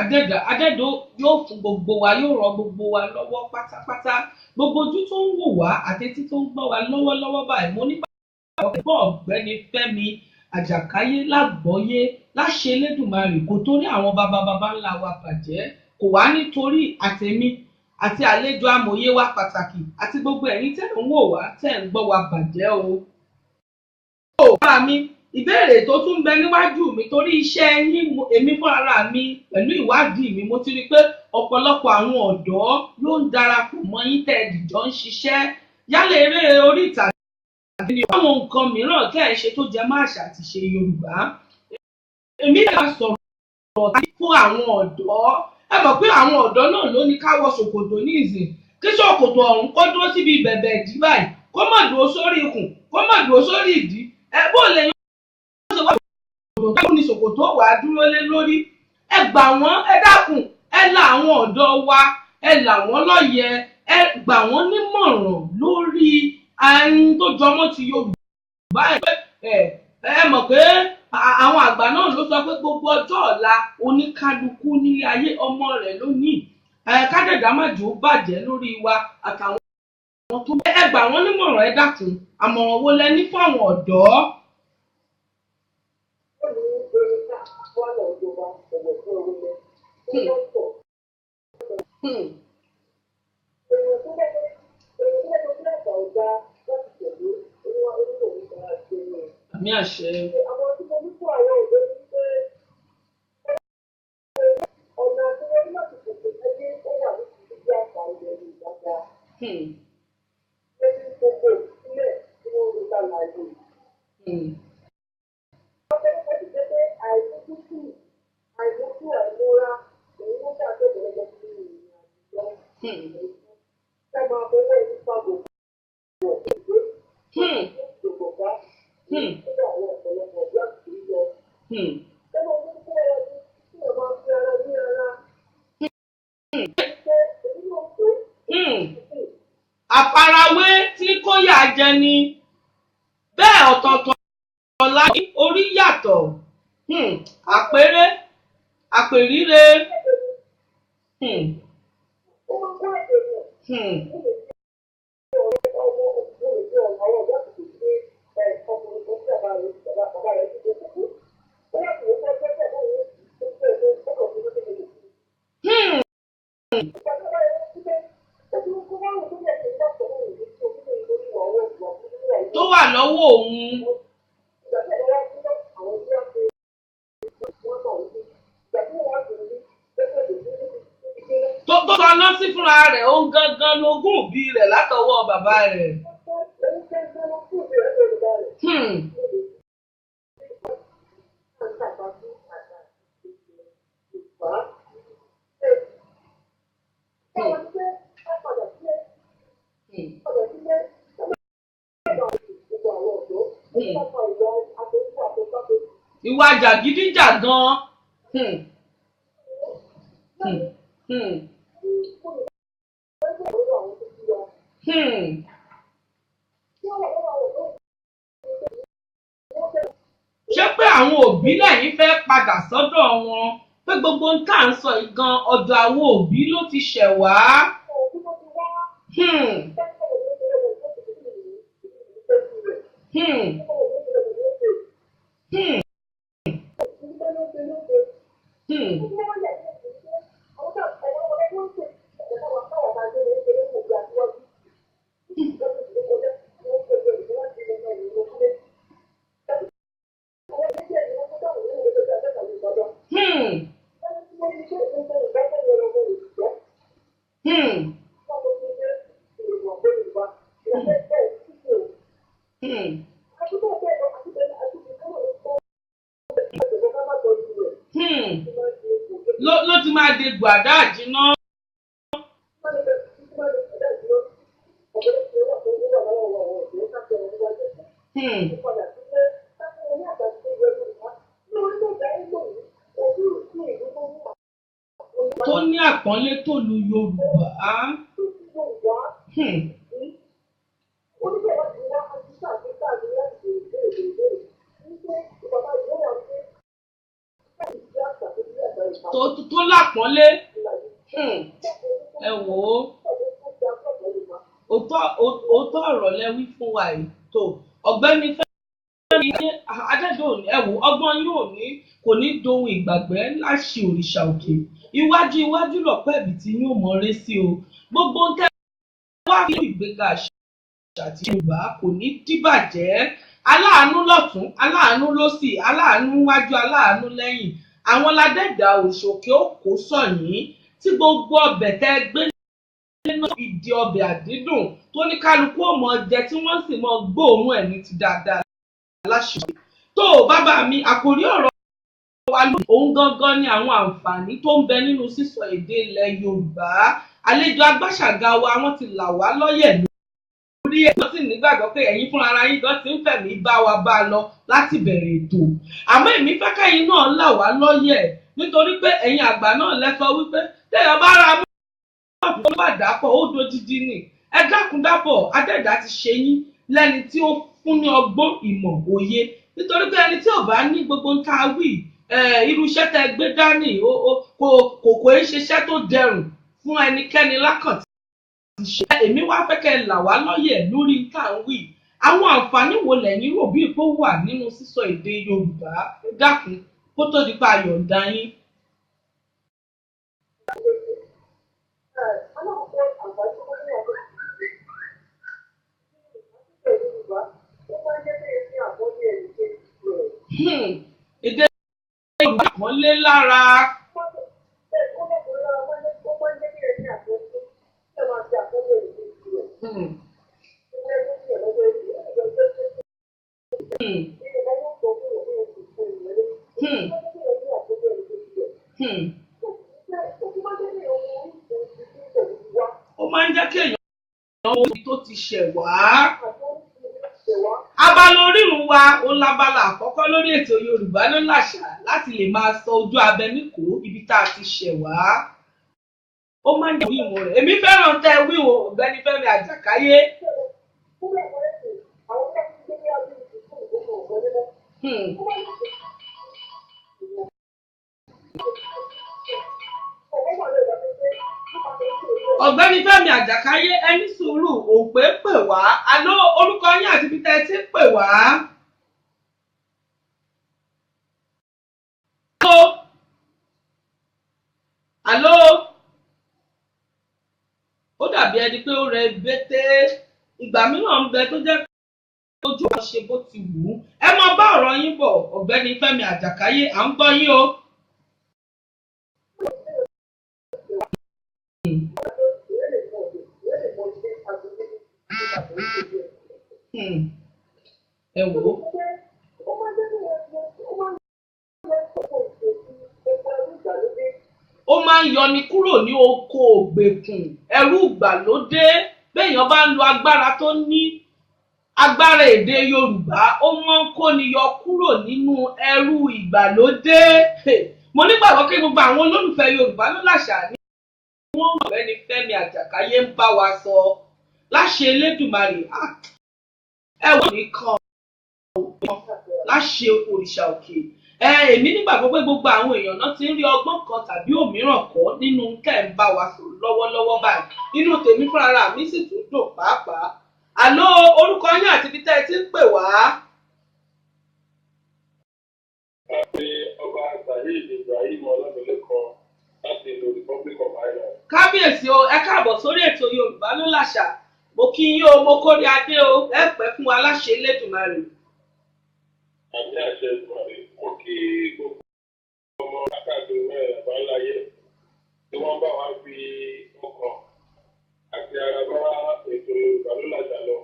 Adẹ́dọ̀ yóò fún gbogbo wa yóò ràn gbogbo wa lọ́wọ́ pátápátá gbogbo ojú tó ń wò wá àti etí tó ń gbọ́ wa lọ́wọ́lọ́wọ́ báyìí mo nígbà ọ̀pọ̀ ọ̀gbẹ́ni Fẹ́mi Àjàkáyé lágbọ́yé láṣẹ Elédùmarè kò torí àwọn baba ńlá wa bàjẹ́ kò wá nítorí àtẹ̀mí àti àlejò amòye wa pàtàkì àti gbogbo ẹ̀yin tẹ́ ń wò wá tẹ́ ń gbọ́ wa bàjẹ́ o. Bá mi ìbéèrè tó tún bẹ níwájú mi torí iṣẹ́ yín èmi fúnra mi pẹ̀lú ìwádìí mi mo ti rí pé ọ̀pọ̀lọpọ̀ àwọn ọ̀dọ́ ló ń darapọ̀ mọ́ yín tẹ́ ẹ̀dìjọ́ ń ṣiṣẹ́ yálẹ̀ eré orí ìtàgé ni àwọn nǹkan mìíràn tẹ́ ẹ̀ ṣe tó jẹ mọ́ àṣà àti ìṣe Yorùbá. Èmi náà sọ̀rọ̀ fún àwọn ọ̀dọ́ ẹ mọ̀ pé àwọn ọ̀dọ́ náà ló ní ká wọ ṣòkòtò ní ìsìn kí ṣòkòtò ọ̀hún kó dúró síbi bẹ̀bẹ̀ ìdí báyìí kó má dúró sórí ikùn kó má dúró sórí ìdí ẹ bó lè yan ṣe wá ṣòkòtò káwọn ní ṣòkòtò wà á dúró lé lórí ẹ gbà wọ́n ẹ dákun ẹ là àwọn ọ̀dọ́ wa ẹ là wọ́n lọ́yẹ ẹ gbà wọ́n nímọ̀ràn lórí àrùn tó jọmọ́ ti Yorùbá ẹ mọ̀ pé àwọn àgbà náà ló sọ pé gbogbo ọjọ́ ọ̀la oníkálukú nílé ayé ọmọ rẹ̀ lónìí kádẹ̀dá má jò bàjẹ́ lórí wa àtàwọn tó ẹ gbà wọ́n nímọ̀ràn ẹ dákun àmọ̀ràn wo lẹ ní fún àwọn ọ̀dọ́. Àmì àṣẹ. Hmm. Ọ̀pọ̀lọpọ̀ ti jẹ́ pé àìmójútó àìmúra èyí ló dàgbé ìrẹ́lẹ̀ sí ìrìn àjò. Hmm. Ẹ máa fọwọ́ ẹni pàgọ́ Hmm. ìgbòkọ̀gá Hmm. nígbà àwọn ọ̀pọ̀lọpọ̀ bí àkùrí lọ. Hmm. Ẹ máa mú kí ẹran ní kí ẹ máa fi ara ní ara. Ṣé èyí náà pé Hmm. Àfarawé tí kò yà jẹ ni bẹ́ẹ̀ ọ̀tọ̀ọ̀tọ̀ ọ̀la ní orí yàtọ̀. Hmm. Àpèríre. Hmm. ó máa ń kó ẹ̀jẹ̀ náà? Hmm. Hmm. Tó wà lọ́wọ́ òun. Tó sọná sí fúnra rẹ̀ òun gangan logún òbí rẹ̀ látọwọ́ bàbá rẹ̀. Hmm. Ìwà jàgídíjàgan. Hmm. Hmm. Hmm. Hmm. Ṣé pé àwọn òbí lẹ́yìn fẹ́ padà sọ́dọ̀ wọn pé gbogbo ń tà ń sọ ìgan ọ̀dọ̀ àwọn òbí ló ti ṣẹ̀ wá? Hmm. Hmm. Hmm. Hmm. Hmm. Hmm. Hmm. Hmm. Ló ti máa de gbàdá àjínà. Hmm. Tó ní àpọ́nlé tó lu Yorùbá. Hmm. Tó lápọ́nlé. Hmm. Ẹ wò ó òótọ́ ọ̀rọ̀ lẹ wí fún wa yìí tó ọ̀gbẹ́ni Fẹ́mi ní adẹ́dọ̀ òní ẹ wò ọgbọ́n yóò ní kò ní dohun ìgbàgbé láṣì òrìṣà òkè iwájú lọ̀pọ̀ ẹ̀bì tí yóò mọ̀ ré sí o gbogbo ń tẹ́ wá fún ìgbéga àṣà àti Yorùbá kò ní dìbàjẹ́ aláàánú lọ́tún aláàánú lósì aláàánú wájú aláàánú lẹ́yìn àwọn ládẹ́dà òṣòkè òkò sọ̀yìn tí gbogbo ọbẹ̀ tẹ́ gbé nínú ìdí ọbẹ̀ àdídùn tó ní kálukú ò mọ jẹ tí wọ́n sì mọ gbóòórùn ẹ̀ ní ti dáadáa láṣẹ. tó bàbá mi àkòrí ọ̀rọ̀ wa lónìí òun gangan ni àwọn àǹfààní tó ń bẹ nínú sísọ èdè ilẹ̀ Yorùbá àlejò agbáṣàga wa wọ́n ti là wá lọ́yẹ̀ lórí ẹ̀ wọ́n sì nígbàgbọ́ pé ẹ̀yin fúnra ara yín gan ti ń fẹ̀mí bá wa bá a lọ láti bẹ̀rẹ̀ ètò àmọ́ èmi fẹ́ kẹ́yìn náà là wá lọ́yẹ̀ nítorí pé ẹ̀yin àgbà náà lẹ sọ wípé téèyàn bá ra tó bá dàpọ̀ ó dodidi ni ẹ dákun dábọ̀ adẹ́dá ti ṣe yín lẹ́ni tí ó fún ní ọgbọ́n ìmọ̀ òye nítorí pé ẹni tí ò bá ní gbogbo ń ta wí irú iṣẹ́ tẹ́ gbé dání kò ń ṣiṣẹ́ tó dẹrùn fún ẹnikẹ́ni lákàn ti ṣe. èmi wá fẹ́ kẹ́ là wá lọ́yẹ̀ lórí tá à ń wí àwọn àǹfààní wo lẹ́yìn rò bí ipò wà nínú sísọ èdè Yorùbá ẹ dákun kó tó di pa àyọ̀ǹda yín. Èdè Yorùbá kan lé lára. Hmm. Hmm. Ó máa ń jẹ́ kí èèyàn mọ ibi tó ti ṣẹ̀ wá. Abala orírun wa ó lábala àkọ́kọ́ lórí ètò Yorùbá ló làṣà láti lè máa sọ ojú abẹ níkò ibi tá a ti ṣẹ̀ wá. Ó máa ń jẹ́ wíwọ̀n rẹ̀. Èmi fẹ́ràn tẹ wíwọ̀n Ọ̀gbẹ́ni Fẹ́mi Àjàkáyé. Ọ̀gbẹ́ni Fẹ́mi Àjàkáyé ẹni sùúrù òpè pè wá. Àló orúkọ yín àti ibi tẹ́ ẹ ti ń pè wá. Àló ó dàbí ẹni pé ó rẹ bété. Ìgbà mìíràn ń bẹ tó jẹ́ ojú wa ṣe bó ti wù ú. Ẹ máa bá ọ̀rọ̀ yín bọ̀ Ọ̀gbẹ́ni Fẹ́mi Àjàkáyé à ń gbọ́ yín o. Ẹ wò ó. Ó máa ń yọni kúrò ní oko ògbèkùn ẹrú ìgbàlódé béèyàn bá ń lo agbára tó ní agbára èdè Yorùbá ó máa ń kóni yọ kúrò nínú ẹrú ìgbàlódé. Mo nígbàgbọ́ pé gbogbo àwọn olólùfẹ́ Yorùbá ló làṣà ní wọ́n mọ̀ Ọ̀gbẹ́ni Fẹ́mi Àjàkáyé ń bá wa sọ láṣẹ Elédùmarè. Ẹ wò nìkan láṣẹ òrìṣà òkè. Èmi nígbàgbọ́ pé gbogbo àwọn èèyàn náà ti ń rí ọgbọ́n kan tàbí òmíràn kọ́ nínú tẹ́ ń bá wa sọ̀rọ̀ lọ́wọ́lọ́wọ́ báyìí. Inú tèmi fúnra mi sì tún dùn pàápàá. Àló orúkọ yín àti ibi tẹ́ ẹ ti ń pè wá. Láti ọba Saheed Ibrahim Ọlámilékan láti ìlú Republic of Ireland. Kábíyèsí o, ẹ káàbọ̀ sórí ètò Yorùbá ló làṣà. Mo kí yín o, mo kórè adé o, ẹ pẹ́ fún wa láṣẹ Elédùmarè. Àmì àṣẹ Ìdùmarè, mo kí gbogbo ọmọ akáàdùn mẹ́rin àbáláyé tí wọ́n bá wá fi ọkàn àti ara bá ètò Yorùbá ló làṣà lọ.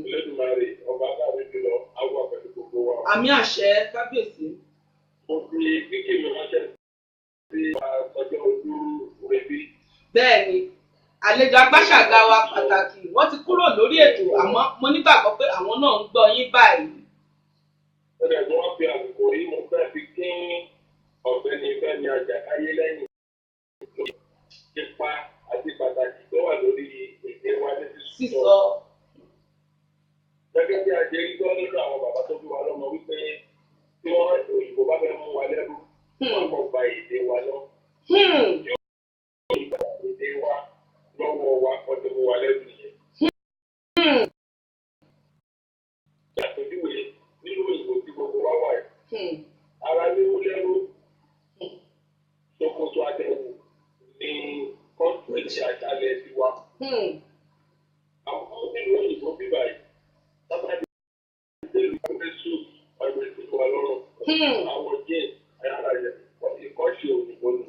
Elédùmarè ọba akáàdùn jùlọ àwọn àpẹẹrẹ gbogbo wa. Àmì àṣẹ kábíyèsí. Mo fi kíkì mi ránṣẹ́ sí ọjọ́ ojú rẹ̀bí. Bẹ́ẹ̀ni, àlejò agbáṣàgà wa pàtàkì wọ́n ti kúrò lórí ètò àmọ́ mo nígbàgbọ́ pé àwọn náà ń gbọ́ yín báyìí. Ó dẹ̀ tí wọ́n fi àsìkò yìí mo fẹ́ fi kín Ọ̀gbẹ́ni Fẹ́mi Àjàkáyé lẹ́yìn ipa àti pàtàkì tó wà lórí èdè wa ní sísọ. Gẹ́gẹ́ bí a ṣe rí gbọ́ nínú àwọn bàbá tó bí wa lọ́mọ wípé tí wọ́n òyìnbó bá fẹ́ mú wa lẹ́rú wọ́n kàn gba èdè wa lọ. Yóò gba èdè wa lọ́wọ́ wa ọdún mú wa lẹ́rú yẹn. Àpèjúwe nínú òyìnbó tí gbogbo wa wà yìí. Ara mímú lẹ́rú Sokoto àtẹ̀wò ní kọ́ńtírẹ̀tì àjálẹ̀ tiwa. Àwọn nínú òyìnbó bíbá yìí sábàdì ìdílé kọ́ńtẹ́sù ọ̀gbìn tí wà lọ́rùn. Àwọn jẹ́ ara rẹ̀ ìkọ́ṣe òyìnbó ni.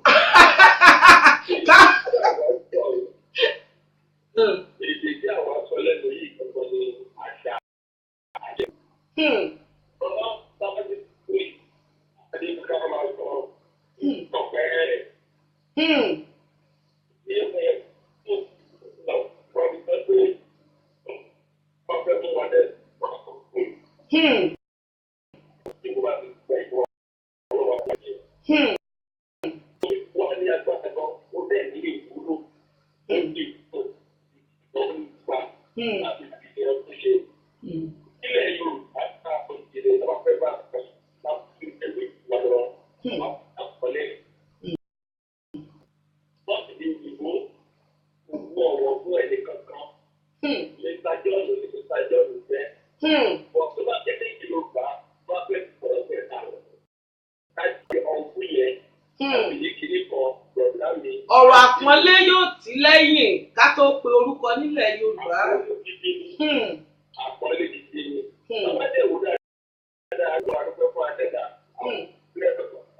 Èdè tí àwọn aṣọ lẹ́nu yìí kankan ní àṣà àjẹ́. Ọlá sábàdì pé àdéhùn máa sọ ọ̀pẹ́ rẹ̀. Ọ̀rọ̀ àpọ́nlé yóò tì lẹ́yìn ká tó pe orúkọ nílẹ̀ Yorùbá. Àpọ́nlé gidi ni. Ọmọdé wò dáadáa ló arúgbó fún àtẹ̀dá.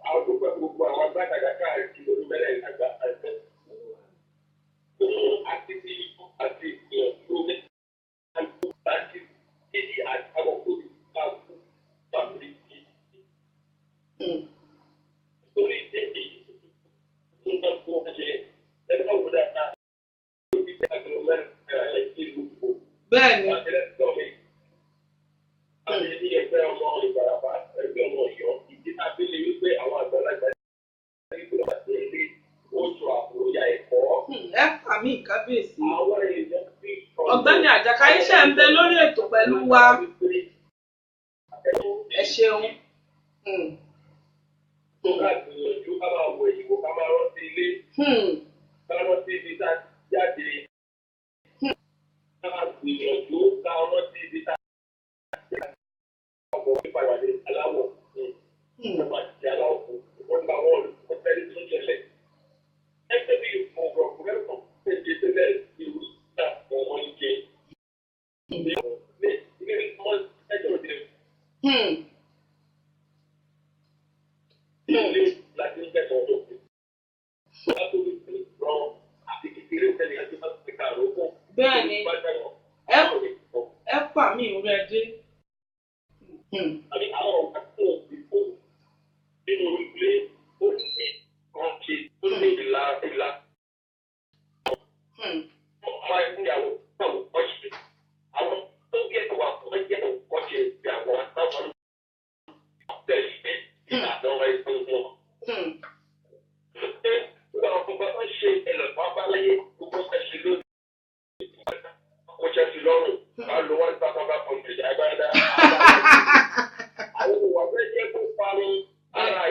Àwọn dúpẹ́ gbogbo àwọn agbátàgà káàkiri olúmẹ́lẹ̀ ìgbà àìsẹ́. Àti ìgbìyànjú ní àgbo láti èdè àtàwọn olùkọ́ fámìlì yìí. Bẹ́ẹ̀ni. Láti lẹ́tọ̀ mi. Àti ní ẹgbẹ́ ọmọ Ìbàràpá, ẹgbẹ́ ọmọ Ọ̀yọ́, ìdí tàbí lè wípé àwọn àgbàlagbà nígbà wà sí ilé oṣù àbúròyà ẹ̀kọ́. Ẹ fà mí kábíyèsí. Àwọn èèyàn ti sọ. Ọ̀gbẹ́ni Àjàkáyé ṣe ń bẹ lórí ètò pẹ̀lú wa. Ẹ ṣeun. Tó ká gbìyànjú ká máa wọ ìwò ká máa rántí ilé. Ká rántí ibi tá a ti jáde. Ká gbìyànjú ká rántí ibi tá a ti jáde. Ọmọ ìpàdé aláwọ̀ ọmọ àti aláwọ̀ wọ́n gba wọ́n ọ̀tẹ́lẹ̀ tó ń ṣẹlẹ̀. Ẹgbẹ́ bí ọ̀rọ̀ kúrẹ́kọ̀ọ́ ṣe ṣe tẹ́lẹ̀ ìlú ìta ọmọ ìjẹ. Ilé ìwọ̀n ẹjọ́ ìdílé. Ilé láti ń bẹ̀rẹ̀ ọdún. Látòrí ìrọ̀ àti kékeré tẹ̀lé ẹjọ́ bá ti ká àrókò. Bẹ́ẹ̀ni. Ẹ pa mí rẹ dé. Àbí àwọn ọ̀gá tó ń fi fún nínú ilé ó ní kan ṣe ó ní ìlà. Ọmọ ìyàwó náà wọ́n ṣe àwọn tó gé wa wọ́n jẹ́ òkọ́ ṣe ti àwọn àtàwọn tẹ̀lé ìlànà ẹgbẹ́ wọn. Ṣé ìgbà ọ̀gbọ̀n bá ṣe ẹlẹ́fọ́ abáláyé gbogbo ẹ̀ṣẹ̀ lónìí? Kò ṣe sí lọ́rùn, bá lo 1,500 agbára. Àwọn òwò abẹ́ jẹ́ kó parun ara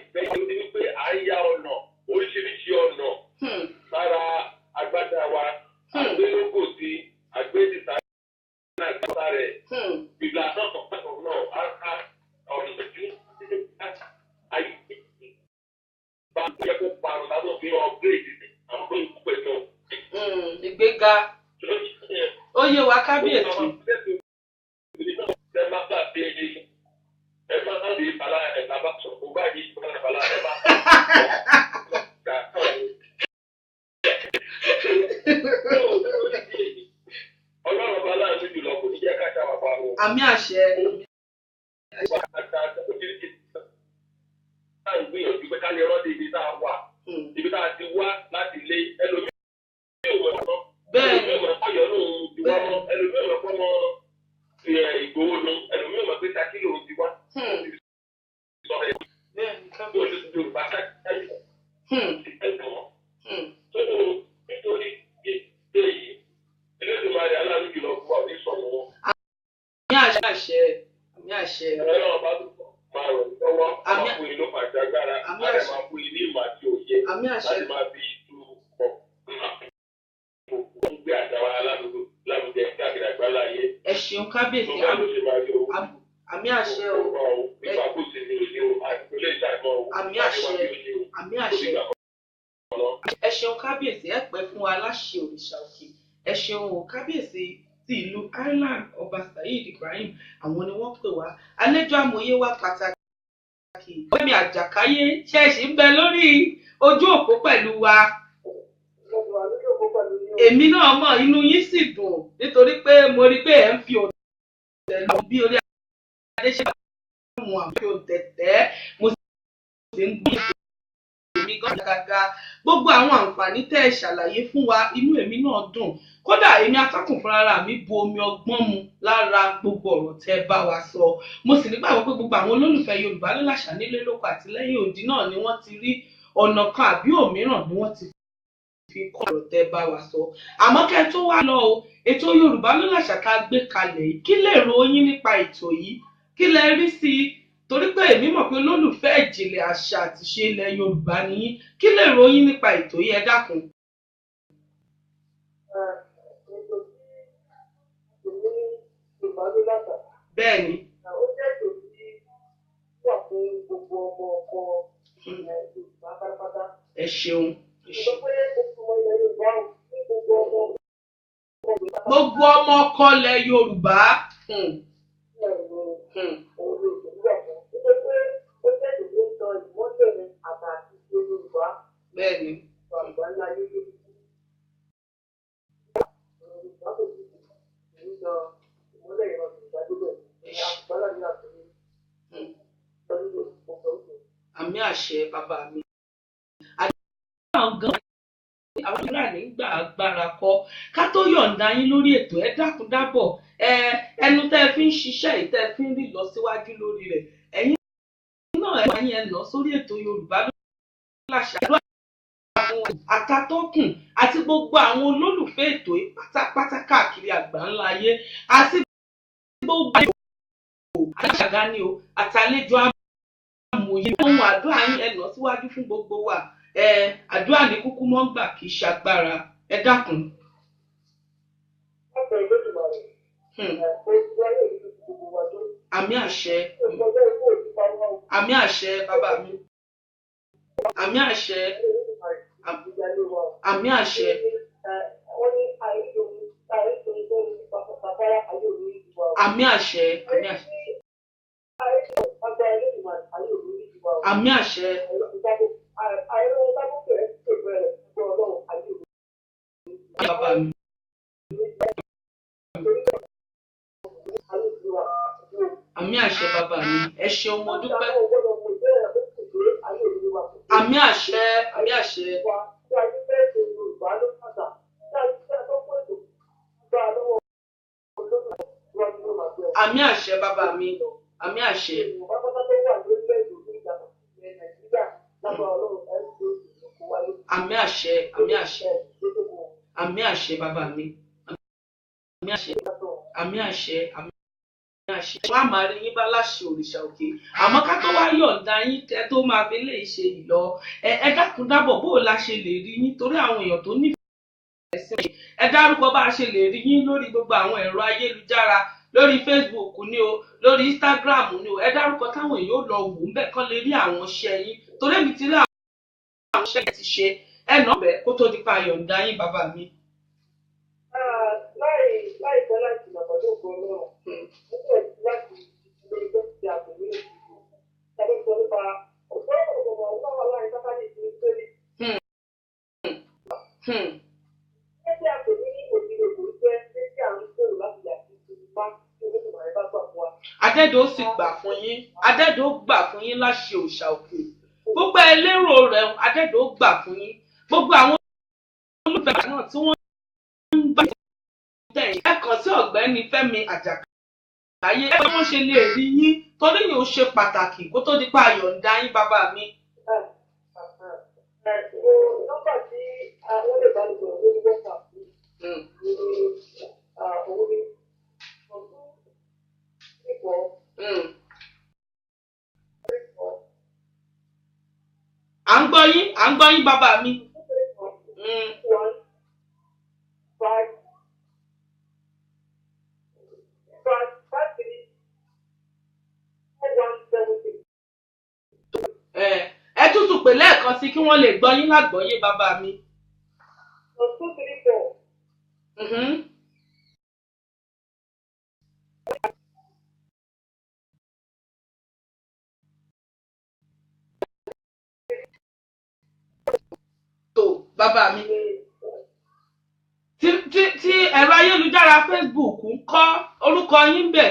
ìgbẹ́ yìí ní wípé à ń ya ọ̀nà oríṣiríṣi ọ̀nà lára agbádá wa. Àgbélógò sí àgbédìsá náà gbọ́dá rẹ̀. Ìgbà náà kọ̀ọ̀kan náà á ká ọ̀nà ojú ayé. Bá a jẹ́ kó parun lábọ̀ fi ọ̀gbẹ́ẹ̀dì àwọn ìpè náà. Ìgbéga. Ó yé wa kábíyèsí. Àmì àṣẹ. Gbìyànjú pé ká lè rọ́ọ̀dì ibi tá a wà, ibi tá a ti wá láti lé ẹlòmíràn. Bẹ́ẹ̀ni. Ìgbòho nu ẹlòmíràn máa gbé takí lòun ti wá. Bẹ́ẹ̀ni kábíyèsí. Yorùbá káàkiri ẹ̀dùn. Nítorí èyí Elédùmarè aláàánú jùlọ fún wa ní sọ̀rọ̀ wọn. Àmì àṣẹ. Àmì àṣẹ. Ẹ̀rọ ọba tó máa rọ̀ lọ́wọ́ máa fún yín ló pàṣẹ agbára àti máa fún yín ní ìmọ̀ àti òye Àmì àṣẹ. láti máa fi tú ọ̀ ń gbé àdáwà lárugẹ káàkiri àgbáláyé. Ẹ ṣeun kábíyèsí. Tó bá ló ṣe máa yọ owó. Àmì àṣẹ o. Nípa kò sí ní òní o, àti kò lè ṣàìmọ̀ o. Àmì àṣẹ. Àmì àṣẹ. Ẹ ṣeun kábíyèsí ẹ pẹ́ fún wa láṣẹ òrìṣà òkè. Ẹ ṣeun o kábíyèsí ti ìlú Ireland ọba Saheed Ibrahim àwọn ni wọ́n pè wá. Àlejò amòye wa pàtàkì. Ọ̀gbẹ́ni Àjàkáyé ṣẹ̀ṣì ń bẹ lórí ojú òpó pẹ̀lú wa. Èmi náà mọ̀ inú yín sì dùn nítorí pé mo rí pé ẹ̀ ń fi òǹtẹ̀ lọ bí orí adé ṣe bá mú àwọn fi òǹtẹ̀ tẹ́ mo sì ń gbé èmi gan gàgà gbogbo àwọn àǹfààní tẹ́ ẹ ṣàlàyé fún wa inú èmi náà dùn kódà èmi atọ́kùn fúnra mi bu omi ọgbọ́n mu lára gbogbo ọ̀rọ̀ tẹ́ ẹ bá wa sọ mo sì nígbàgbọ́ pé gbogbo àwọn olólùfẹ́ Yorùbá Lọ́làṣà nílé lóko àti lẹ́yìn odi náà ni wọ́n ti rí ọ̀nà kan àbí òmíràn ni wọ́n ti fi kọ́ ọ̀rọ̀ tẹ́ bá wa sọ àmọ́ kẹ́ tó wá lọ o ètò Yorùbá Lọ́làṣà ká gbé kalẹ̀ yìí kí lè ro yín nípa ètò yìí kí lẹ rí sí i torí pé èmi mọ̀ pé olólùfẹ́ ìjìnlẹ̀ àṣà àti ṣe ilẹ̀ Yorùbá ni yín kí lè ro yín nípa ètò yìí ẹ dákun. Bẹ́ẹ̀ni. Ó jẹ́ ètò tí wà fún gbogbo ọmọ ọkọ Yorùbá pátápátá. Ẹ ṣeun. Gbogbo ọmọ ọkọ ilẹ̀ Yorùbá. Bẹ́ẹ̀ni. Àmì àṣẹ bàbá mi. Àdéhùn gan-an àwọn ìlànà nígbà àgbà. agbára kọ́. Ká tó yọ̀ǹda yín lórí ètò ẹ dákun dábọ̀ ẹnu tẹ́ ẹ fi ń ṣiṣẹ́ yìí tẹ́ ẹ fi ń rí lọ síwájú lórí rẹ̀ ẹ̀yin náà ẹ̀ wáyé ẹ̀ lọ sórí ètò Yorùbá Láṣà àwọn àtàtọ́kùn àti gbogbo àwọn olólùfẹ́ ètò yìí pátápátá káàkiri àgbáńlá ayé àti gbogbo àṣàgá ni o àtàlejò amòye ohun àdúrà yín ẹ lọ síwájú fún gbogbo wa àdúrà ní kúkú mọ́ gbà kì í ṣagbára ẹ dákun. Àmì àṣẹ àmì àṣẹ bàbá mi àmì àṣẹ àmì àṣẹ àmì àṣẹ àmì àṣẹ bàbá mi. Àmì àṣẹ bàbá mi ẹ ṣeun mo dúpẹ́. Àmì àṣẹ àmì àṣẹ. Àmì àṣẹ bàbá mi àmì àṣẹ. Àmì àṣẹ àmì àṣẹ àmì àṣẹ bàbá mi àmì àṣẹ àmì àṣẹ àmì àṣẹ. Wọ́n á máa rí yín bá láṣẹ òrìṣà òkè àmọ́ ká tó wá yọ̀ǹda yín kẹ́ tó máa fi lè ṣe ìlọ ẹ dákun dábọ̀ bó la ṣe lè rí yín torí àwọn èèyàn tó nífẹ̀ẹ́ sí ẹ dárúkọ bá a ṣe lè rí yín lórí gbogbo àwọn ẹ̀rọ ayélujára lórí Facebook ni o lórí Instagram ni o ẹ dárúkọ táwọn èèyàn ó lọ wò ń bẹ̀ kán lè rí àwọn iṣẹ́ yín torí èmi ti rí àwọn iṣẹ́ yẹn ti ṣe ẹ nà bẹ́ẹ̀ kó tó di pa yọ̀ǹda yín bàbá mi. láìpẹ́ láti nàbọ̀ ní òkú ọlọ́run nígbà láti ilé iṣẹ́ ti àpèlé ìṣòro tàbí sọ nípa ọ̀pọ̀ ọ̀pọ̀ ọ̀pọ̀ wà láàrin sáfàdì ìṣòro sórí. Ẹgbẹ́ àpèlé ní òdìdó kò jẹ́ ẹgbẹ́ àrùn sọ̀rọ̀ láti yàtí ìṣòro bá tí olóògùn àrẹ bá gbà fún wa. Adẹ́dọ̀ sì gbà fún yín Adẹ́dọ̀ gbà fún yín láṣẹ òòṣà òkè gbogbo ẹlẹ́rọ rẹ̀ Adẹ́dọ̀ gbà fún yín gbogbo àwọn olùfẹ́ náà tí wọ́n ń gbà ẹ kàn sí ọ̀gbẹ́ni Fẹ́mi Àjàkáyé ẹ wọ́n ṣe lè rí yín torí yìí ó ṣe pàtàkì kó tó di pa yọ̀ǹda yín bàbá mi. Nọ́mbà tí wọ́n lè bá lè sọ̀rọ̀ lórí WhatsApp ní òun ni ọdún ìpọ̀. À ń gbọ́ yín bàbá mi. Ẹ tútù pé lẹ́ẹ̀kan sí kí wọ́n lè gbọ́ yín lágbọ́yé bàbá mi. 234. Tó bàbá mi. Tí ẹ̀rọ ayélujára Facebook ń kọ́ orúkọ yín bẹ̀